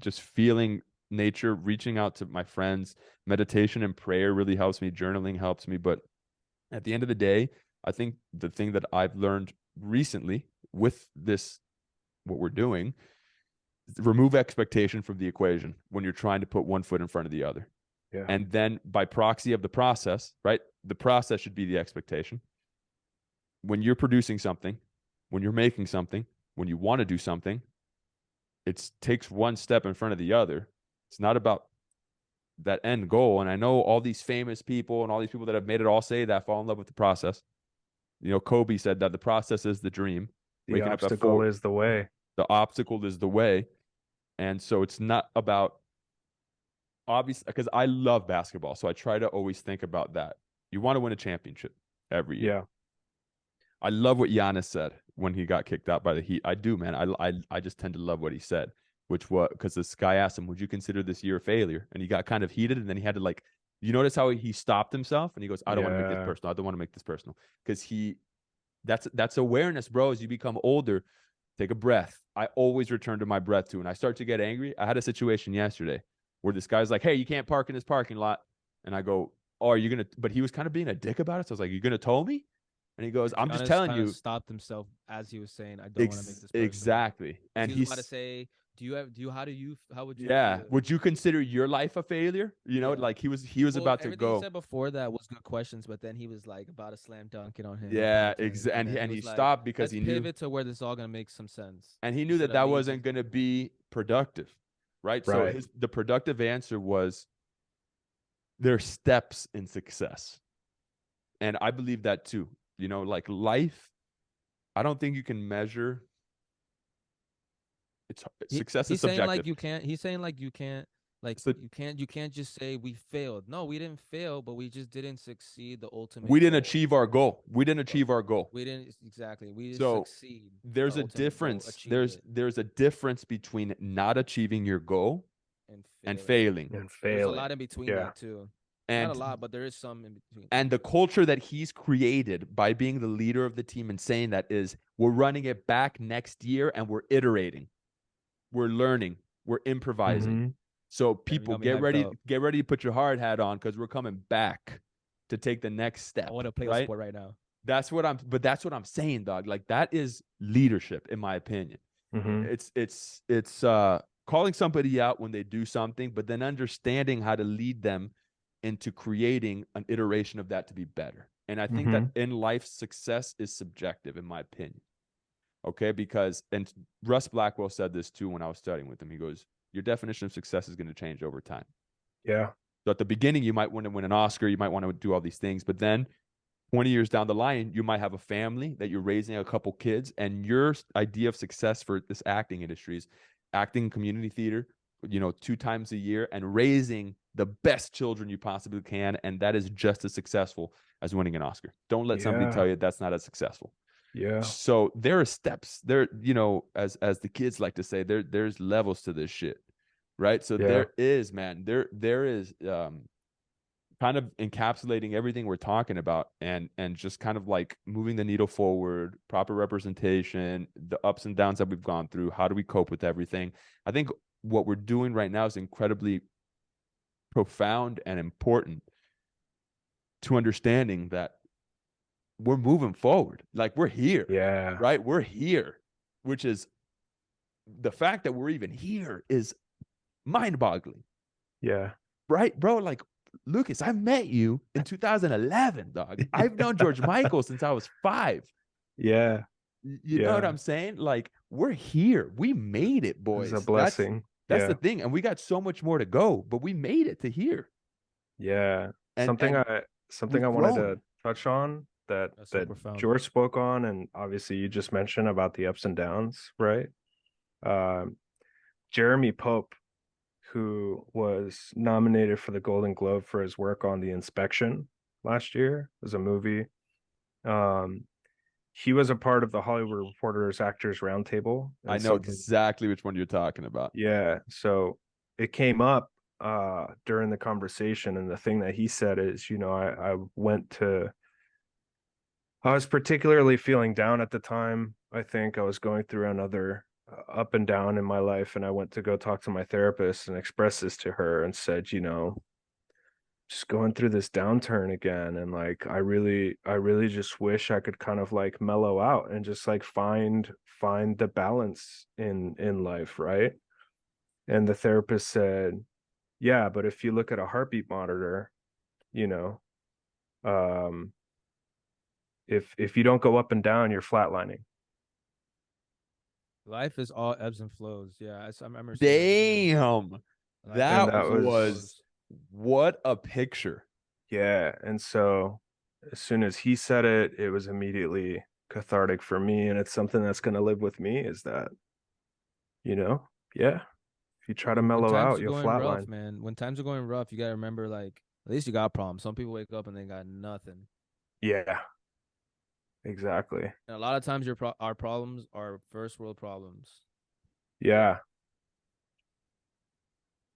just feeling nature, reaching out to my friends, meditation and prayer really helps me. Journaling helps me. But at the end of the day, I think the thing that I've learned recently with this, what we're doing, remove expectation from the equation when you're trying to put one foot in front of the other. Yeah. And then by proxy of the process, right? The process should be the expectation. When you're producing something, when you're making something, when you want to do something, it takes one step in front of the other. It's not about that end goal. And I know all these famous people and all these people that have made it all say that, fall in love with the process. You know, Kobe said that the process is the dream. The obstacle is the way. The obstacle is the way. And so it's not about, obviously, because I love basketball. So I try to always think about that. You want to win a championship every year. Yeah. I love what Giannis said when he got kicked out by the Heat. I do, man. I just tend to love what he said, which was because this guy asked him, would you consider this year a failure? And he got kind of heated, and then he had to, like, you notice how he stopped himself and he goes, I don't want to make this personal. I don't want to make this personal. Because that's awareness, bro. As you become older, take a breath. I always return to my breath too. And I start to get angry. I had a situation yesterday where this guy's like, hey, you can't park in this parking lot. And I go, oh, are you going to, but he was kind of being a dick about it. So I was like, you going to tow me? And he goes, I'm just telling you. Stopped himself as he was saying, I don't want to make this personal. Exactly. And he's about to say, how would you? Yeah. Would you consider your life a failure? You know, like he was about to go. He said before that was good questions, but then he was like about to slam dunk it on him. Yeah, exactly. And he stopped because he knew. Pivot to where this is all going to make some sense. And he knew that wasn't going to be productive, right? So the productive answer was, there are steps in success. And I believe that too. You know, like life, I don't think you can measure. Success is subjective. He's saying like you can't you can't just say we failed. No, we didn't fail, but we just didn't succeed the ultimate. We didn't achieve our goal. We didn't exactly. We didn't succeed. There's a difference. There's a difference between not achieving your goal and failing. There's a lot in between that too. Not a lot, but there is some in between. And the culture that he's created by being the leader of the team and saying that is, we're running it back next year and we're iterating. We're learning. We're improvising. Mm-hmm. So people get ready to put your hard hat on because we're coming back to take the next step. I want to play a sport right now. That's what I'm saying, dog. Like that is leadership, in my opinion. Mm-hmm. It's calling somebody out when they do something, but then understanding how to lead them into creating an iteration of that to be better. And I think that in life, success is subjective, in my opinion. Okay, because, and Russ Blackwell said this too when I was studying with him. He goes, your definition of success is going to change over time. Yeah. So at the beginning, you might want to win an Oscar, you might want to do all these things, but then 20 years down the line, you might have a family that you're raising, a couple kids, and your idea of success for this acting industry is acting community theater, 2 times a year, and raising the best children you possibly can. And that is just as successful as winning an Oscar. Don't let somebody tell you that's not as successful. Yeah. So there are steps there, as the kids like to say, there's levels to this shit. Right. So there is, man, there is kind of encapsulating everything we're talking about, and just kind of like moving the needle forward, proper representation, the ups and downs that we've gone through. How do we cope with everything? I think what we're doing right now is incredibly profound and important to understanding that we're moving forward. Like, we're here. Yeah. Right. We're here, which is the fact that we're even here is mind boggling. Yeah. Right, bro. Like, Lucas, I met you in 2011, dog. I've known George Michael since I was 5. Yeah. You know what I'm saying? Like, we're here. We made it, boys. It's a blessing. That's the thing. And we got so much more to go, but we made it to here. Yeah. And something I wanted to touch on that so profound. George spoke on, and obviously you just mentioned about the ups and downs, right? Jeremy Pope, who was nominated for the Golden Globe for his work on The Inspection last year, it was a movie. He was a part of the Hollywood Reporters Actors Roundtable. I know exactly which one you're talking about. Yeah. So it came up during the conversation, and the thing that he said is, I was particularly feeling down at the time. I think I was going through another up and down in my life, and I went to go talk to my therapist and express this to her and said, just going through this downturn again, and like I really just wish I could kind of like mellow out and just like find the balance in life, right? And the therapist said, yeah, but if you look at a heartbeat monitor, if you don't go up and down, you're flatlining. Life is all ebbs and flows. Yeah, I remember. Damn, that was what a picture. Yeah, and so as soon as he said it, it was immediately cathartic for me, and it's something that's going to live with me. Is that, if you try to mellow out, you'll flatline. Man, when times are going rough, you gotta remember, like, at least you got problems. Some people wake up and they got nothing. Yeah. Exactly. And a lot of times our problems are first world problems. Yeah.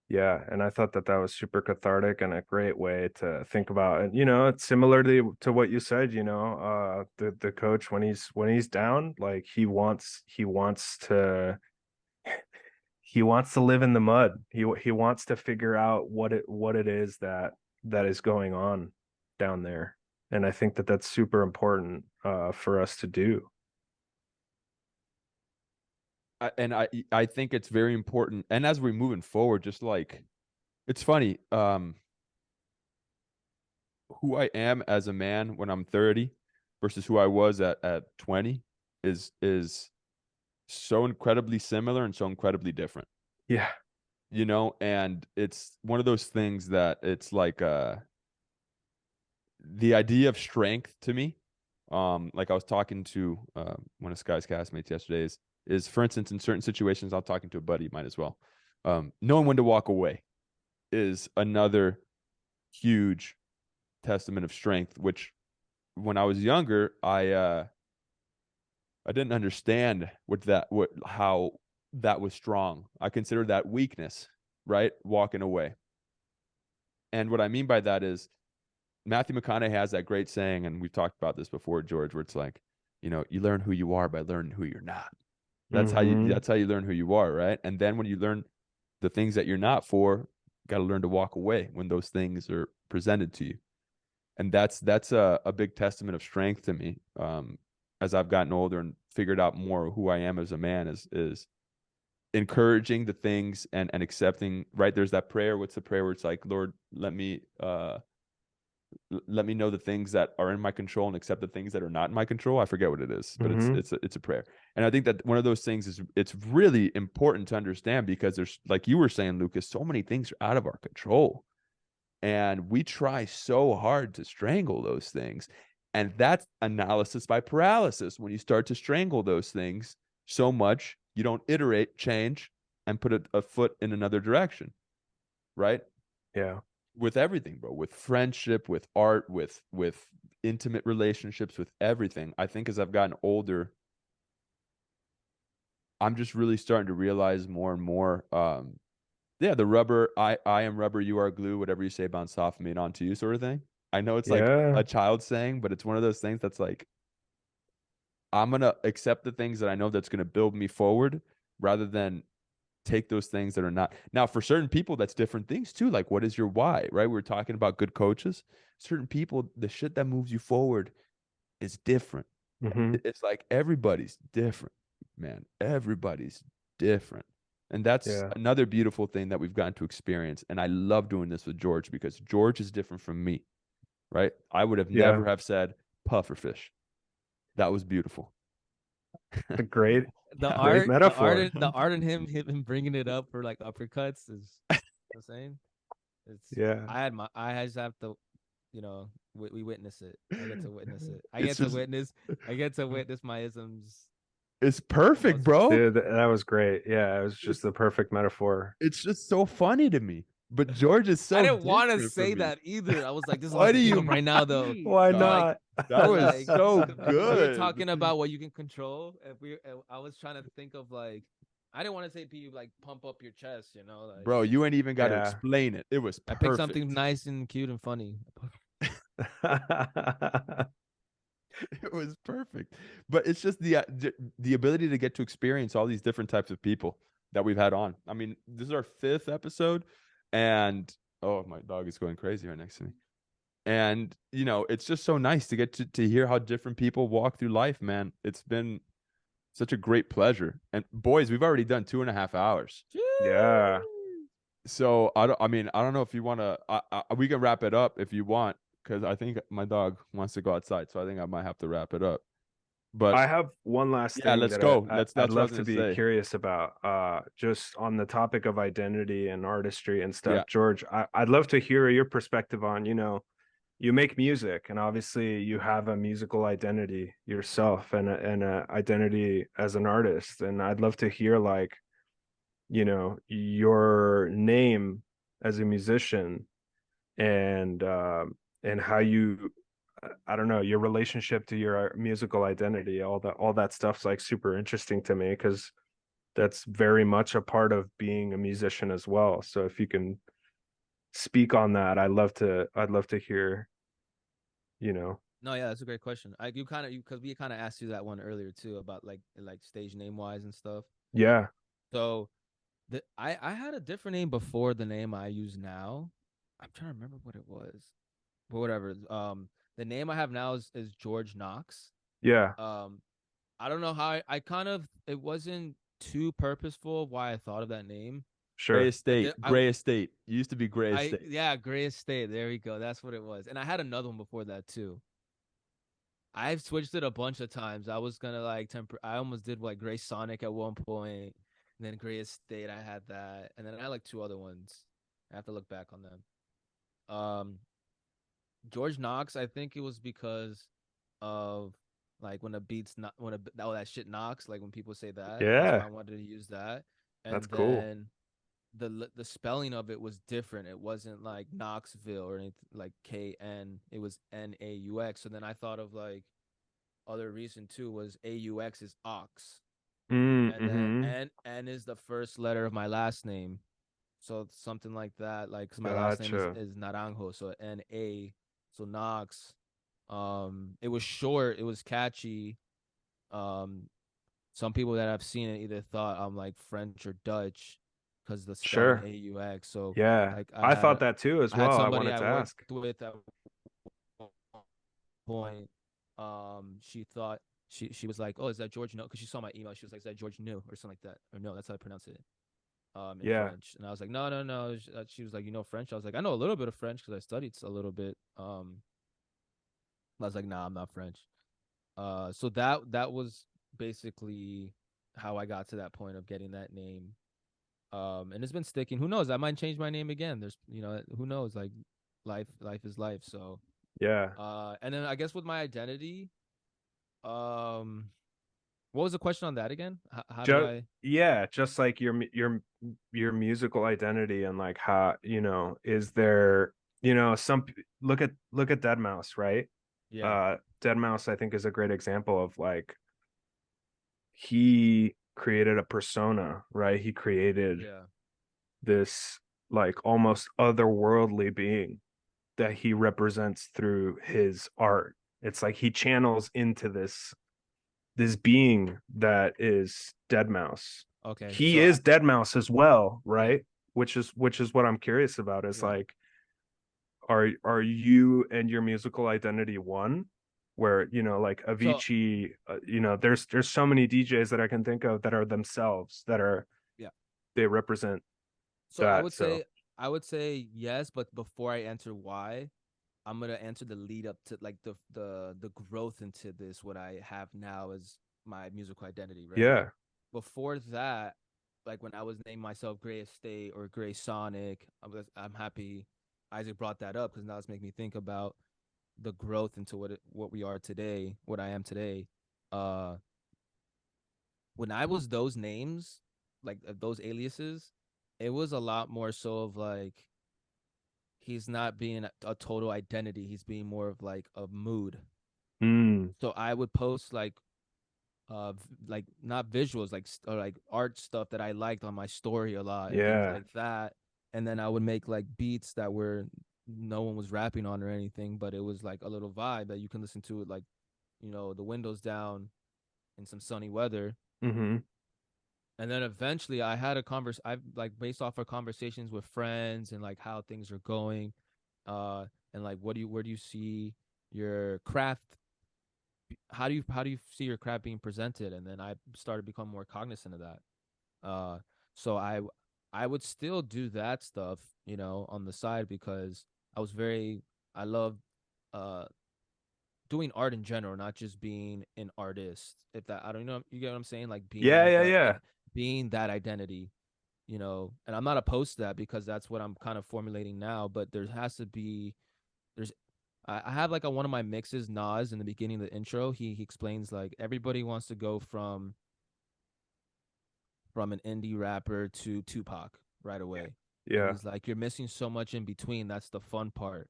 Yeah, and I thought that was super cathartic and a great way to think about it. It's similar to what you said. The coach, when he's down, like he wants to live in the mud. He wants to figure out what it is that is going on down there. And I think that that's super important for us to do. I think it's very important. And as we're moving forward, just like, it's funny, who I am as a man when I'm 30 versus who I was at 20 is so incredibly similar and so incredibly different. Yeah. And it's one of those things that it's like the idea of strength to me, like I was talking to one of Sky's castmates yesterday, is for instance, in certain situations, I'm talking to a buddy, might as well, knowing when to walk away is another huge testament of strength, which when I was younger, I didn't understand how that was strong. I considered that weakness, right? Walking away. And what I mean by that is Matthew McConaughey has that great saying, and we've talked about this before, George, where it's like, you learn who you are by learning who you're not. That's how you learn who you are, right? And then when you learn the things that you're not for, you got to learn to walk away when those things are presented to you. And that's a big testament of strength to me, as I've gotten older and figured out more who I am as a man, is encouraging the things and accepting, right? There's that prayer. What's the prayer where it's like, Lord, let me know the things that are in my control and accept the things that are not in my control. I forget what it is, but it's a prayer. And I think that one of those things is, it's really important to understand, because there's, like you were saying, Lucas, so many things are out of our control. And we try so hard to strangle those things. And that's analysis by paralysis. When you start to strangle those things so much, you don't iterate, change, and put a foot in another direction. Right? Yeah. With everything, bro, with friendship, with art, with intimate relationships, with everything. I think as I've gotten older, I'm just really starting to realize more and more, yeah, the rubber, I am rubber, you are glue, whatever you say bounce off me and onto you sort of thing. I know it's like Yeah. a child saying, but it's one of those things that's like, I'm going to accept the things that I know that's going to build me forward, rather than take those things that are not. Now, for certain people, that's different things too. Like, what is your why, right? We were talking about good coaches. Certain people, the shit that moves you forward is different. It's like everybody's different, man. Everybody's different. And that's Yeah. another beautiful thing that we've gotten to experience. And I love doing this with George, because George is different from me, right? I would have never have said pufferfish. That was beautiful. It's a great, The great art, metaphor. the art in him bringing it up for like uppercuts is, you know what I'm saying? It's, Yeah. I just have to, you know, we witness it. I get to witness it. I It's get to just, witness my isms. it's perfect, Most, bro. Dude, that was great. Yeah, it was just the perfect metaphor. It's just so funny to me. But George is so I didn't want to different from say me. that either. I was like, this is What what do I think you of right now, though. mean, Why dog? not? That was Like, so we were good. talking about what you can control. I was trying to think of like, I didn't want to say you like pump up your chest, you know, like. Bro, you ain't even got to Yeah. explain it. It was I picked perfect. something nice and cute and funny. It was perfect. But it's just the ability to get to experience all these different types of people that we've had on. I mean, this is our 5th episode, and oh, my dog is going crazy right next to me. And you know, it's just so nice to get to hear how different people walk through life, man. It's been such a great pleasure. And boys, we've already done 2.5 hours. Yeah. So I don't know if you want to. We can wrap it up if you want, because I think my dog wants to go outside. So I think I might have to wrap it up. But I have one last yeah, thing let's that go. I'd That's what I love was to gonna be say. curious about. Just on the topic of identity and artistry and stuff, Yeah. George, I'd love to hear your perspective on, you know, you make music, and obviously you have a musical identity yourself, and a identity as an artist. And I'd love to hear, like, you know, your name as a musician, and how you, I don't know, your relationship to your musical identity. All that stuff's like super interesting to me, because that's very much a part of being a musician as well. So if you can speak on that, I'd love to hear, you know. No, yeah, that's a great question. Because we kind of asked you that one earlier too about like stage name wise and stuff. Yeah. So I had a different name before the name I use now. I'm trying to remember what it was, but whatever. The name I have now is George Knox. Yeah. I don't know how I kind of, it wasn't too purposeful why I thought of that name. Gray Sure. Estate. Gray Estate. It used to be Gray Estate. Yeah, Gray Estate. There we go. That's what it was. And I had another one before that too. I've switched it a bunch of times. I was gonna like I almost did like Gray Sonic at one point, and then Gray Estate. I had that, and then I had like 2 other ones. I have to look back on them. George Knox. I think it was because of like when a beat's not that shit knocks. Like when people say that. That's why Yeah. I wanted to use that. And That's cool. then the spelling of it was different. It wasn't like Knoxville or anything like KN. It was NAUX. So then I thought of like other reason too was AUX is ox. And then N is the first letter of my last name. So something like that. Like, cause my last name Gotcha. is Naranjo. So NA. So Knox. It was short, it was catchy. Some people that I've seen it either thought I'm like French or Dutch because the spelling Sure. AUX. So Yeah. like I thought that too as I had well. I somebody wanted I to worked ask. with at one point. She thought she was like, "Oh, is that George No?" Because she saw my email. She was like, "Is that George No?" or something like that, or no, that's how I pronounce it. In Yeah. French, and I was like, "No, no, no." She was like, "You know French?" I was like, "I know a little bit of French because I studied a little bit." I was like, "Nah, I'm not French." So that was basically how I got to that point of getting that name. And it's been sticking. Who knows? I might change my name again. There's, who knows? Like, life is life. So, Yeah. and then I guess with my identity, what was the question on that again? How do Just I? yeah, just like your musical identity, and like how, is there, some look at Dead Mouse, right? Yeah, Dead Mouse, I think, is a great example of like he created a persona, right? He created yeah, this like almost otherworldly being that he represents through his art. It's like he channels into this being that is Dead Mouse. okay. He So, is Dead Mouse as well, yeah, right? Which is what I'm curious about. Is yeah. like, are you and your musical identity one? Where, like So, Avicii, there's so many DJs that I can think of that are themselves, that are, yeah. they represent So that. So I would say yes, but before I answer why, I'm gonna answer the lead up to like the growth into this what I have now as my musical identity, right? yeah. Before that, like when I was naming myself Gray Estate or Gray Sonic, I'm happy Isaac brought that up because now it's making me think about the growth into what we are today, what I am today. Uh, when I was those names, like those aliases, it was a lot more so of like he's not being a total identity. He's being more of like a mood. Mm, So I would post like not visuals or like art stuff that I liked on my story a lot and things yeah. like that. And then I would make like beats that were no one was rapping on or anything, but it was like a little vibe that you can listen to it like, the windows down in some sunny weather. Mm-hmm. And then eventually I had a I like based off of conversations with friends and like how things are going, and like where do you see your craft, how do you see your craft being presented? And then I started to become more cognizant of that. Uh, so I would still do that stuff, on the side because I was very I love uh doing art in general, not just being an artist. If that I don't know, you get what I'm saying? Like Yeah, being yeah, yeah. being that identity, and I'm not opposed to that because that's what I'm kind of formulating now. But there has to be there's I have like one of my mixes, Nas, in the beginning of the intro. He explains like everybody wants to go from an indie rapper to Tupac right away. And Yeah. he's like, you're missing so much in between. That's the fun part.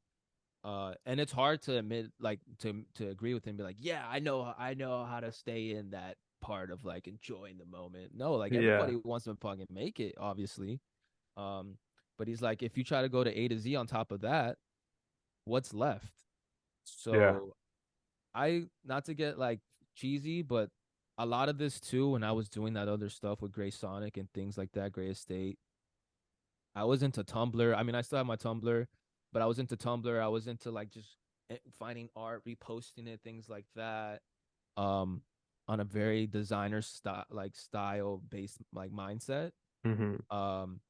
And it's hard to admit, like to agree with him, be like, yeah, I know how to stay in that part of like enjoying the moment. No, like Yeah. everybody wants to fucking make it, obviously. Um, but he's like, if you try to go to A to Z on top of that, what's left? Yeah. So not to get like cheesy, but a lot of this too, when I was doing that other stuff with Gray Sonic and things like that, Gray Estate, I was into Tumblr. I mean, I still have my Tumblr, but I was into Tumblr. I was into like just finding art, reposting it, things like that. Um, on a very designer style based like mindset. Mm-hmm. Um,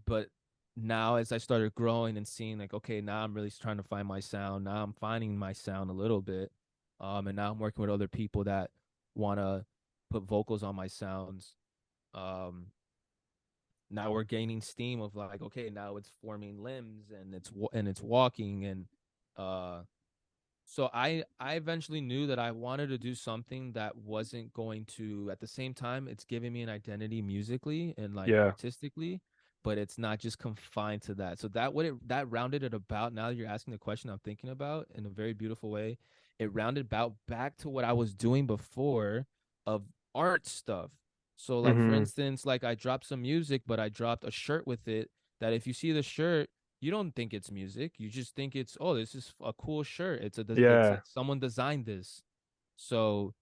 but now as I started growing and seeing like, okay, now I'm really trying to find my sound. Now I'm finding my sound a little bit. And now I'm working with other people that want to put vocals on my sounds. Um, Now we're gaining steam of like, okay, now it's forming limbs and it's walking and uh so I eventually knew that I wanted to do something that wasn't going to at the same time it's giving me an identity musically and like Yeah. artistically, but it's not just confined to that. So that rounded it about now that you're asking the question I'm thinking about in a very beautiful way. It rounded about back to what I was doing before of art stuff. So like for Mm-hmm. instance, like I dropped some music, but I dropped a shirt with it that if you see the shirt you don't think it's music. You just think it's oh, this is a cool shirt. Yeah. It's someone designed this. So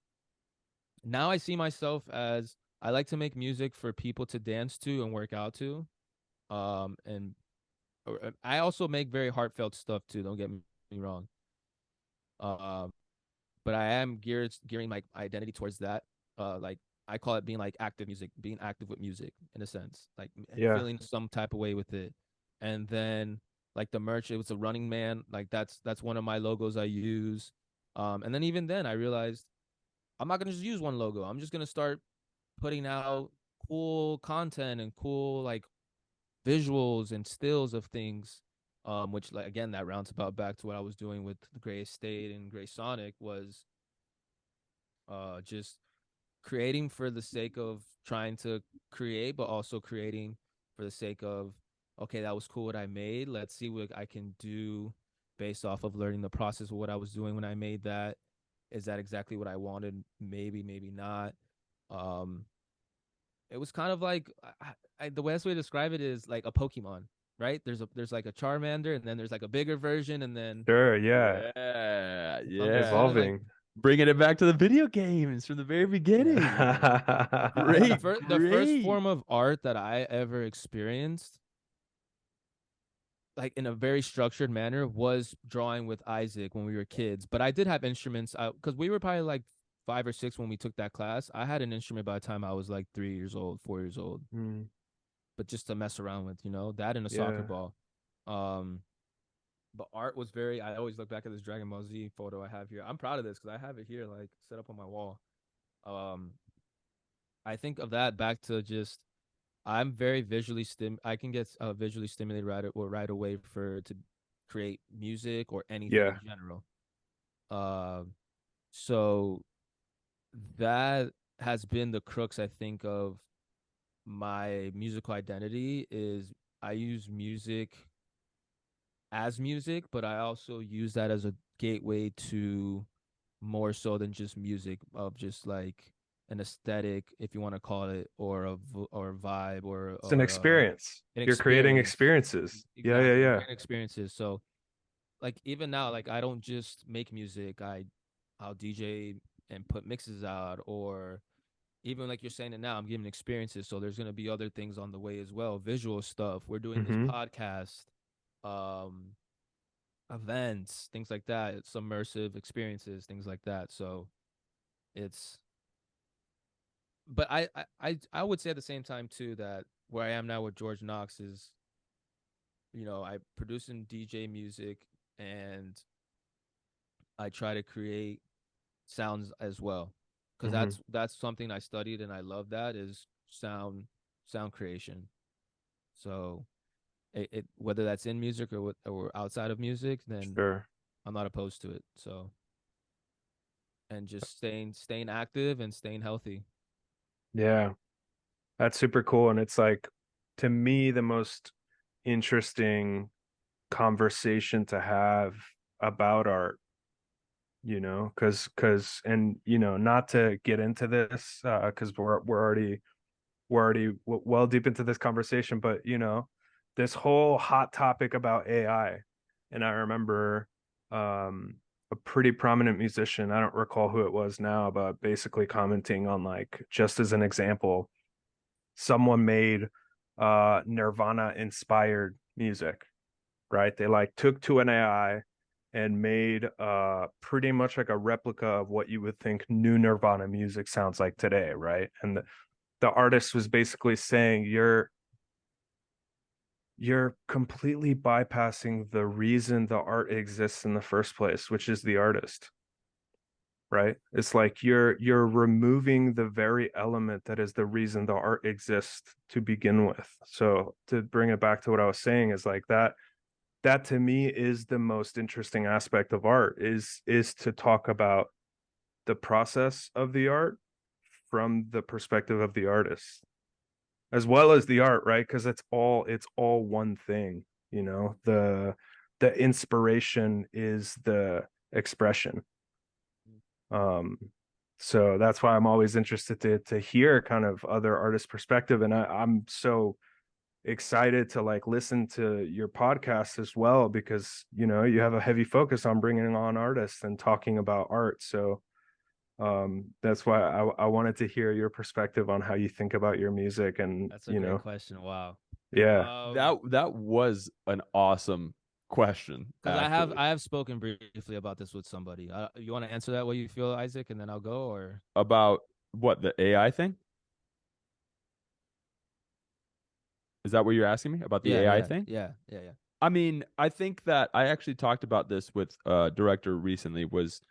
now I see myself as I like to make music for people to dance to and work out to. And I also make very heartfelt stuff too. Don't get me wrong. Um, but I am gearing my identity towards that. Like I call it being like active music, being active with music in a sense, like Yeah. feeling some type of way with it. And then like the merch, it was a Running Man. Like that's one of my logos I use. And then even then I realized I'm not gonna just use one logo. I'm just gonna start putting out cool content and cool like visuals and stills of things. Which like again that rounds about back to what I was doing with the Gray Estate and Gray Sonic was just creating for the sake of trying to create, but also creating for the sake of, okay, that was cool what I made. Let's see what I can do based off of learning the process of what I was doing when I made that. Is that exactly what I wanted? Maybe, maybe not. Um, it was kind of like the best way to describe it is like a Pokemon, right? There's like a Charmander, and then there's like a bigger version, and then Sure. Yeah. Yeah, something yeah. similar. Like Evolving. Bringing it back to the video games from the very beginning. Great, the first great. form of art that I ever experienced, like in a very structured manner, was drawing with Isaac when we were kids. But I did have instruments because we were probably like 5 or 6 when we took that class. I had an instrument by the time I was like 3 years old, 4 years old, Mm, but just to mess around with, that and a soccer yeah. ball. Um, but art was very. I always look back at this Dragon Ball Z photo I have here. I'm proud of this because I have it here, like set up on my wall. Um, I think of that back to just I'm very visually I can get visually stimulated right away to create music or anything in Yeah. general. Um, so that has been the crux, I think, of my musical identity is I use music as music, but I also use that as a gateway to more so than just music of just like an aesthetic, if you want to call it, or or a vibe It's an experience. an You're creating experience. experiences. Yeah. Yeah. Exactly, Yeah. creating experiences. So like even now, like I don't just make music. I'll DJ and put mixes out, or even like you're saying it now, I'm giving experiences. So there's gonna be other things on the way as well, visual stuff. We're doing this Mm-hmm. podcast, um, events, things like that, submersive experiences, things like that. So it's but I would say at the same time too that where I am now with George Knox is, I produce and DJ music, and I try to create sounds as well, because Mm-hmm. that's something I studied and I love, that is sound creation. So whether that's in music or outside of music, then Sure. I'm not opposed to it. So and just staying active and staying healthy. Yeah. That's super cool. And it's like, to me, the most interesting conversation to have about art, and not to get into this because we're already well deep into this conversation, but this whole hot topic about AI. And I remember a pretty prominent musician, I don't recall who it was now, but basically commenting on, like, just as an example, someone made Nirvana inspired music, right? They like took to an AI and made pretty much like a replica of what you would think new Nirvana music sounds like today, right? And the artist was basically saying you're completely bypassing the reason the art exists in the first place, which is the artist, right? It's like you're removing the very element that is the reason the art exists to begin with. So to bring it back to what I was saying is like that to me is the most interesting aspect of art, is to talk about the process of the art from the perspective of the artist as well as the art, right? Because it's all one thing, the inspiration is the expression. um so that's why I'm always interested to hear kind of other artists' perspective, and I'm so excited to like listen to your podcast as well, because you have a heavy focus on bringing on artists and talking about art. So that's why I wanted to hear your perspective on how you think about your music, and That's a great question. Wow. yeah. Um, That was an awesome question. Because Actually, I have spoken briefly about this with somebody. You want to answer that what you feel, Isaac, and then I'll go, or about what, the AI thing? Is that what you're asking me about the AI thing? yeah. I mean, I think that I actually talked about this with a director recently. Was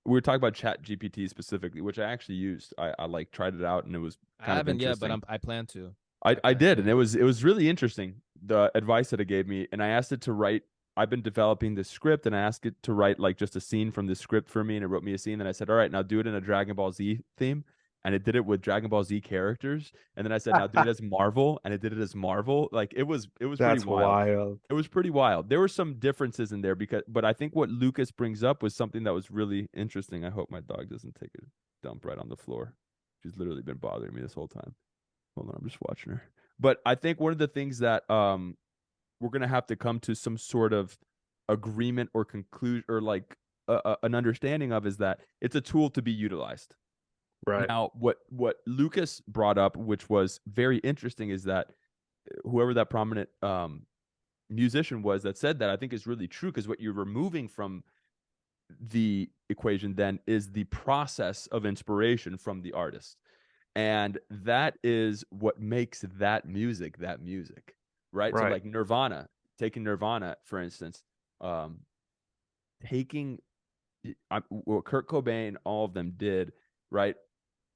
we were talking about Chat GPT specifically, which I actually used. I like tried it out and it was I kind of haven't yet, but interesting. I plan to. I did, and it was really interesting, the advice that it gave me. And I asked it to write. I've been developing this script, and I asked it to write like just a scene from the script for me, and it wrote me a scene. And I said, "All right, now do it in a Dragon Ball Z theme." And it did it with Dragon Ball Z characters. And then I said, "Now do it as Marvel," and it did it as Marvel. Like it was pretty That's wild. wild. It was pretty wild. There were some differences in there but I think what Lucas brings up was something that was really interesting. I hope my dog doesn't take a dump right on the floor. She's literally been bothering me this whole time. Hold on, I'm just watching her. But I think one of the things that we're gonna have to come to some sort of agreement or conclusion, or like an understanding of, is that it's a tool to be utilized. Right. Now, what Lucas brought up, which was very interesting, is that whoever that prominent musician was that said that, I think is really true, because what you're removing from the equation then is the process of inspiration from the artist. And that is what makes that music, right? So Right. like taking Nirvana, for instance, taking what Kurt Cobain, all of them did, right?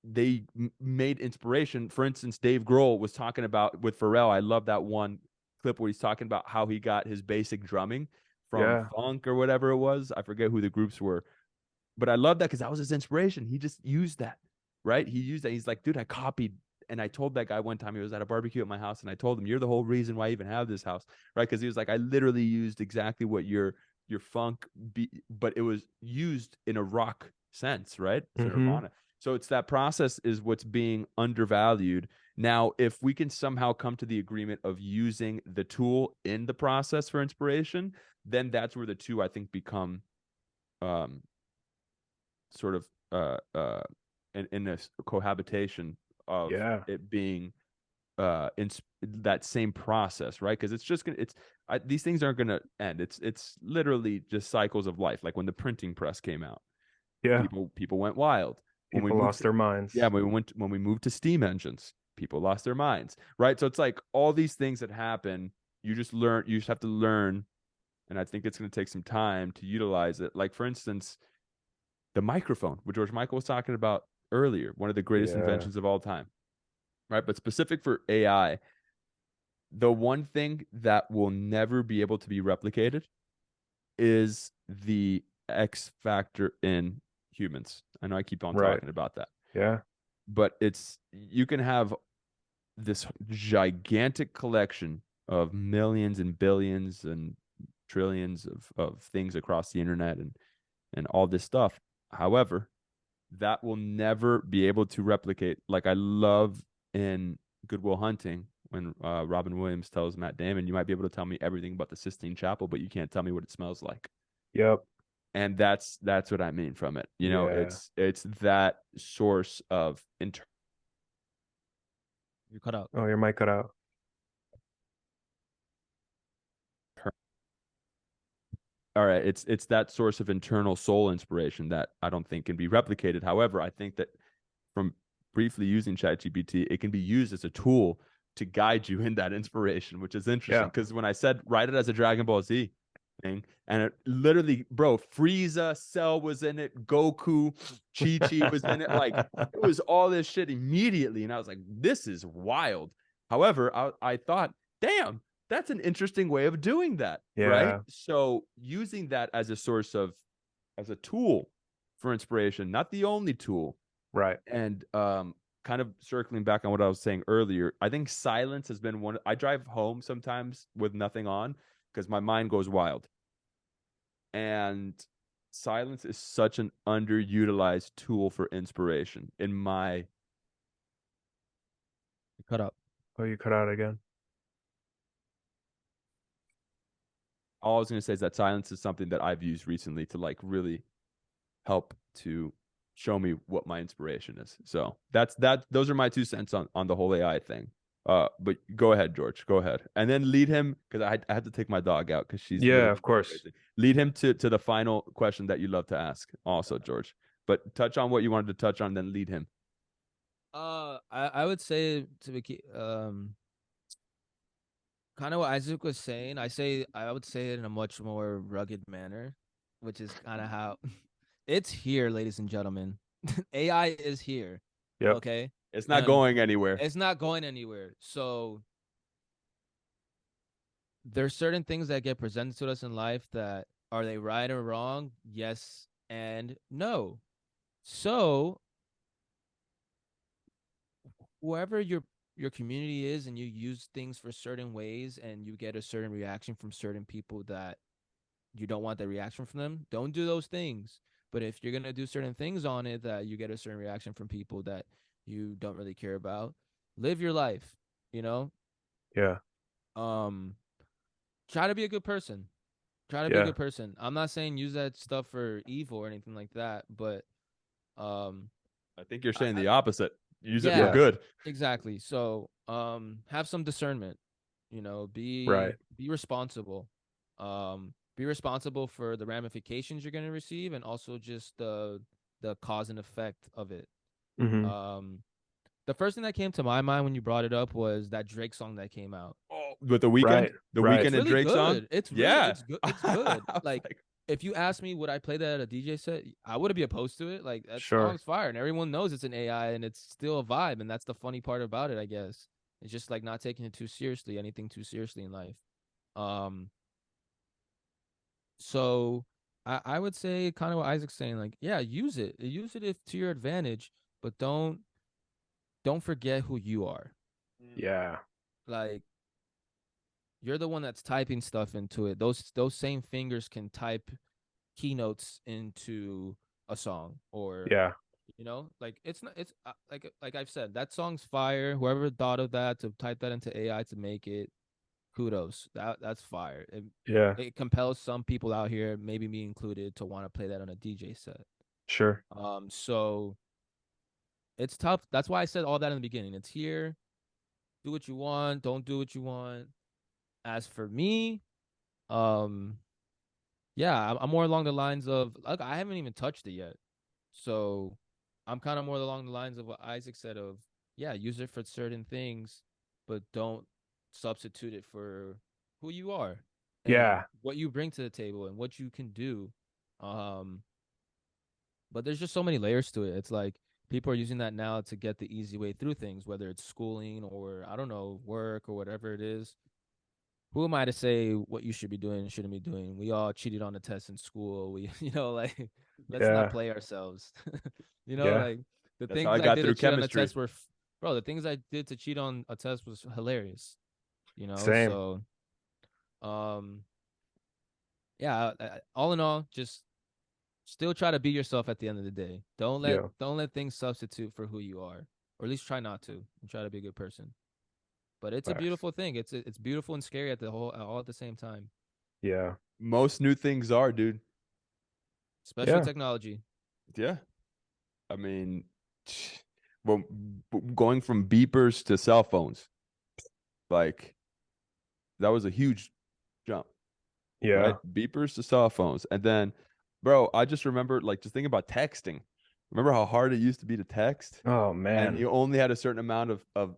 They made inspiration. For instance, Dave Grohl was talking about with Pharrell. I love that one clip where he's talking about how he got his basic drumming from funk or whatever it was. I forget who the groups were, but I love that because that was his inspiration. He just used that, right? He used that. He's like, dude, I copied. And I told that guy one time, he was at a barbecue at my house, and I told him, you're the whole reason why I even have this house, right? Because he was like, I literally used exactly what your funk beat, but it was used in a rock sense, right? So Nirvana. So it's that process is what's being undervalued. Now, if we can somehow come to the agreement of using the tool in the process for inspiration, then that's where the two, I think, become sort of in this cohabitation of it being in that same process, right? Because it's just gonna these things aren't gonna end. It's literally just cycles of life. Like when the printing press came out, people went wild. People lost their minds. Yeah, when we moved to steam engines, people lost their minds, right? So it's like all these things that happen, you just have to learn, and I think it's going to take some time to utilize it. Like for instance, the microphone, which George Michael was talking about earlier, one of the greatest inventions of all time, right? But specific for AI, the one thing that will never be able to be replicated is the X factor in humans. I know I keep on talking about that. Yeah. But you can have this gigantic collection of millions and billions and trillions of things across the internet and all this stuff. However, that will never be able to replicate. Like I love in Good Will Hunting when Robin Williams tells Matt Damon, you might be able to tell me everything about the Sistine Chapel, but you can't tell me what it smells like. Yep. And that's what I mean from it. You know, it's that source of You cut out. Oh, your mic cut out. All right, it's that source of internal soul inspiration that I don't think can be replicated. However, I think that from briefly using ChatGPT, it can be used as a tool to guide you in that inspiration, which is interesting. Because when I said write it as a Dragon Ball Z thing, and it literally, bro, Frieza, Cell was in it, Goku, Chi was in it. Like it was all this shit immediately, and I was like, this is wild. However, I thought, damn, that's an interesting way of doing that, right? So using that as a source of, as a tool for inspiration, not the only tool, right? And kind of circling back on what I was saying earlier, I think silence has been one. I drive home sometimes with nothing on because my mind goes wild, and silence is such an underutilized tool for inspiration. In my, you cut out. Oh, you cut out again. All I was going to say is that silence is something that I've used recently to like really help to show me what my inspiration is. So those are my 2 cents on the whole AI thing. But go ahead, George. Go ahead, and then lead him because I had to take my dog out because she's Yeah, really of course. crazy. Lead him to the final question that you love to ask, also, George. But touch on what you wanted to touch on, then lead him. I would say to be kind of what Isaac was saying. I would say it in a much more rugged manner, which is kind of how it's here, ladies and gentlemen. AI is here. Yep. Okay. It's not And going anywhere. it's not going anywhere. So there's certain things that get presented to us in life that are they right or wrong? Yes and no. So whoever your community is and you use things for certain ways and you get a certain reaction from certain people that you don't want that reaction from them, don't do those things. But if you're gonna do certain things on it that you get a certain reaction from people that you don't really care about, live your life, you know? Yeah. Try to be a good person. Try to be a Yeah. good person. I'm not saying use that stuff for evil or anything like that, but I think you're saying the opposite. Use it for yeah, good. exactly. So have some discernment, you know, Right. be responsible. Be responsible for the ramifications you're gonna receive and also just the cause and effect of it. Mm-hmm. The first thing that came to my mind when you brought it up was that Drake song that came out. Oh, with the weekend, Right. the Right. weekend It's and really Drake song. good. It's Yeah, it's good. It's good. I was Like if you ask me would I play that at a DJ set, I wouldn't be opposed to it. Like that Sure. song's fire and everyone knows it's an AI and it's still a vibe and that's the funny part about it, I guess. It's just like not taking it too seriously, anything too seriously in life. Um so I would say kind of what Isaac's saying, like, yeah, use it. Use it if to your advantage, but don't forget who you are. Yeah. Like you're the one that's typing stuff into it. Those same fingers can type keynotes into a song or Yeah. you know like it's not it's like I've said that song's fire. Whoever thought of that to type that into AI to make it, kudos. That's fire. Yeah. It compels some people out here, maybe me included, to want to play that on a DJ set. Sure. So it's tough. That's why I said all that in the beginning. It's here. Do what you want. Don't do what you want. As for me, um, yeah, I'm more along the lines of like I haven't even touched it yet, so I'm kind of more along the lines of what Isaac said of yeah, use it for certain things, but don't substitute it for who you are and Yeah. what you bring to the table and what you can do. But there's just so many layers to it. It's like people are using that now to get the easy way through things, whether it's schooling or I don't know, work or whatever it is. Who am I to say what you should be doing and shouldn't be doing? We all cheated on the test in school. We, like, let's not Yeah. play ourselves. Yeah. like the That's how things I I got did through to cheat on the chemistry. test were, bro. The things I did to cheat on a test was hilarious. Same. So, yeah. All in all, just still try to be yourself at the end of the day. Don't let things substitute for who you are, or at least try not to, and try to be a good person. But it's a Facts. beautiful thing. It's beautiful and scary all at the same time. Yeah. Most new things are, dude. Especially Yeah. technology. Yeah, I mean, well, going from beepers to cell phones, like that was a huge jump. Yeah. Right? Beepers to cell phones. And then, bro, I just remember like just thinking about texting. Remember how hard it used to be to text? Oh And man. you only had a certain amount of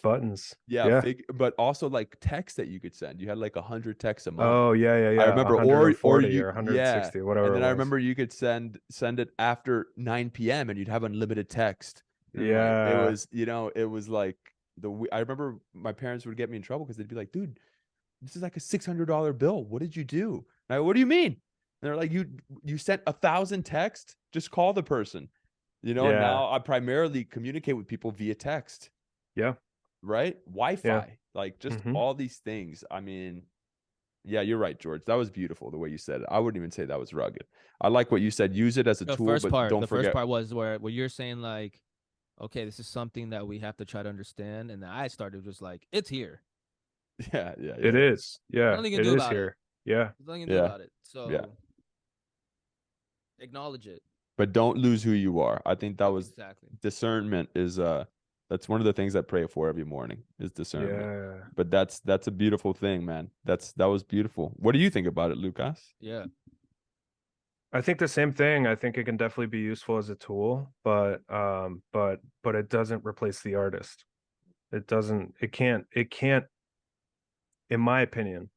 Buttons. yeah, Yeah. but also like text that you could send. You had like 100 texts a month. Oh yeah, yeah, yeah. I remember, 140 you, or 160, whatever. And then it I was. remember you could send it after 9 p.m. and you'd have unlimited text. And like, Yeah. it was, it was like I remember my parents would get me in trouble because they'd be like, dude, this is like a $600 bill. What did you do? And I, what do you mean? And they're like, you sent 1,000 texts. Just call the person, And Yeah. now I primarily communicate with people via text. Yeah. Right? Wi-Fi, Yeah. like just Mhm. all these things. I mean, yeah, you're right, George. That was beautiful the way you said it. I wouldn't even say that was rugged. I like what you said. Use it as a tool, but don't forget. First part was where you're saying like, okay, this is something that we have to try to understand, and then I started just like, it's here. Yeah. It is. Yeah. Nothing you can It do is about here. it. Yeah. There's nothing you can do about it. So acknowledge it. But don't lose who you are. I think that was Exactly. discernment is That's one of the things I pray for every morning is discernment. Yeah. But that's a beautiful thing, man. That was beautiful. What do you think about it, Lucas? Yeah. I think the same thing. I think it can definitely be useful as a tool, but it doesn't replace the artist. It can't, in my opinion,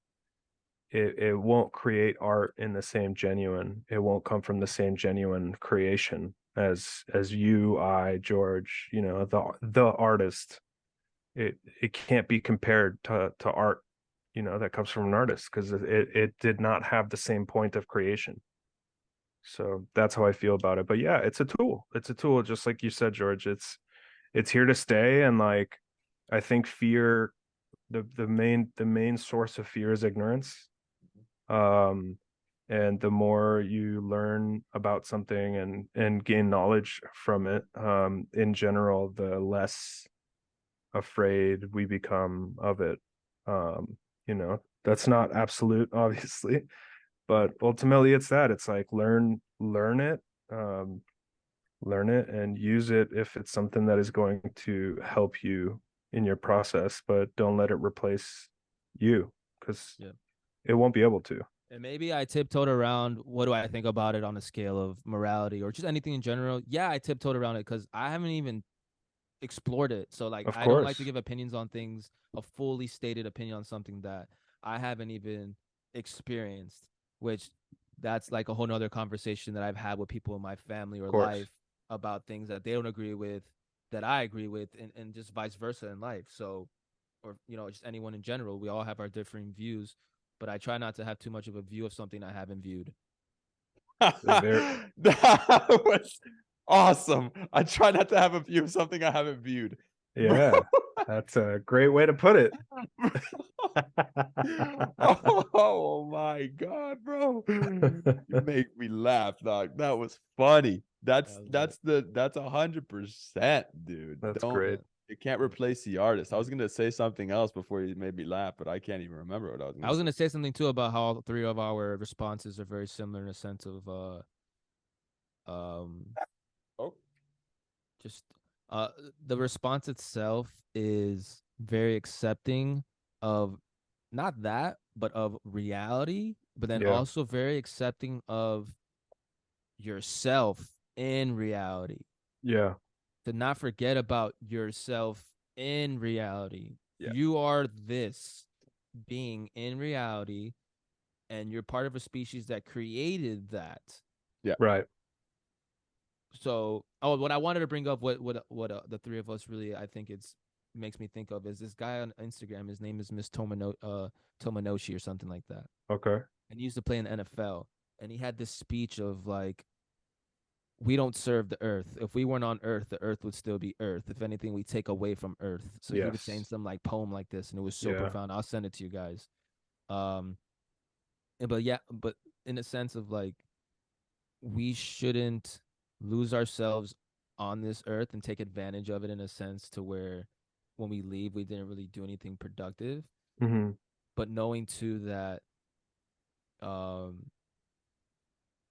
it won't create art in the same genuine. It won't come from the same genuine creation as you, I, George, the artist. It can't be compared to art, that comes from an artist, because it did not have the same point of creation. So that's how I feel about it. But yeah, it's a tool. It's a tool, just like you said, George. It's here to stay. And like, I think fear, the main source of fear is ignorance. And the more you learn about something and gain knowledge from it, in general, the less afraid we become of it. That's not absolute, obviously, but ultimately it's that. It's like um, learn it and use it if it's something that is going to help you in your process, but don't let it replace you, because Yeah. it won't be able to. And maybe I tiptoed around what do I think about it on a scale of morality or just anything in general. Yeah, I tiptoed around it because I haven't even explored it. So like Of I don't like to course. give opinions on things, a fully stated opinion on something that I haven't even experienced, which that's like a whole nother conversation that I've had with people in my family or Of course. life about things that they don't agree with that I agree with, and just vice versa in life. So, or just anyone in general, we all have our differing views, but I try not to have too much of a view of something I haven't viewed. Very, That was awesome. I try not to have a view of something I haven't viewed. yeah, that's a great way to put it. Oh my god, bro. You make me laugh, dog. That was funny. That's That was that's 100%, dude. That's Don't great. You can't replace the artist. I was gonna say something else before you made me laugh, but I can't even remember what I was I gonna was say. gonna say something too about how all three of our responses are very similar in a sense of um Oh, just uh the response itself is very accepting of not that but of reality, but then Yeah. also very accepting of yourself in reality, Yeah. to not forget about yourself in reality. yeah. You are this being in reality, and you're part of a species that created that. Yeah. Right. So, what I wanted to bring up, what the three of us really, I think it's makes me think of is this guy on Instagram. His name is Tomanoshi or something like that, Okay. and he used to play in the NFL. And he had this speech of like, we don't serve the earth. If we weren't on earth, the earth would still be earth. If anything, we take away from earth. So he was saying Yes. some like poem like this, and it was so Yeah. profound. I'll send it to you guys. Um, but yeah, but in a sense of like, we shouldn't lose ourselves on this earth and take advantage of it in a sense to where when we leave, we didn't really do anything productive. Mm-hmm. But knowing too that um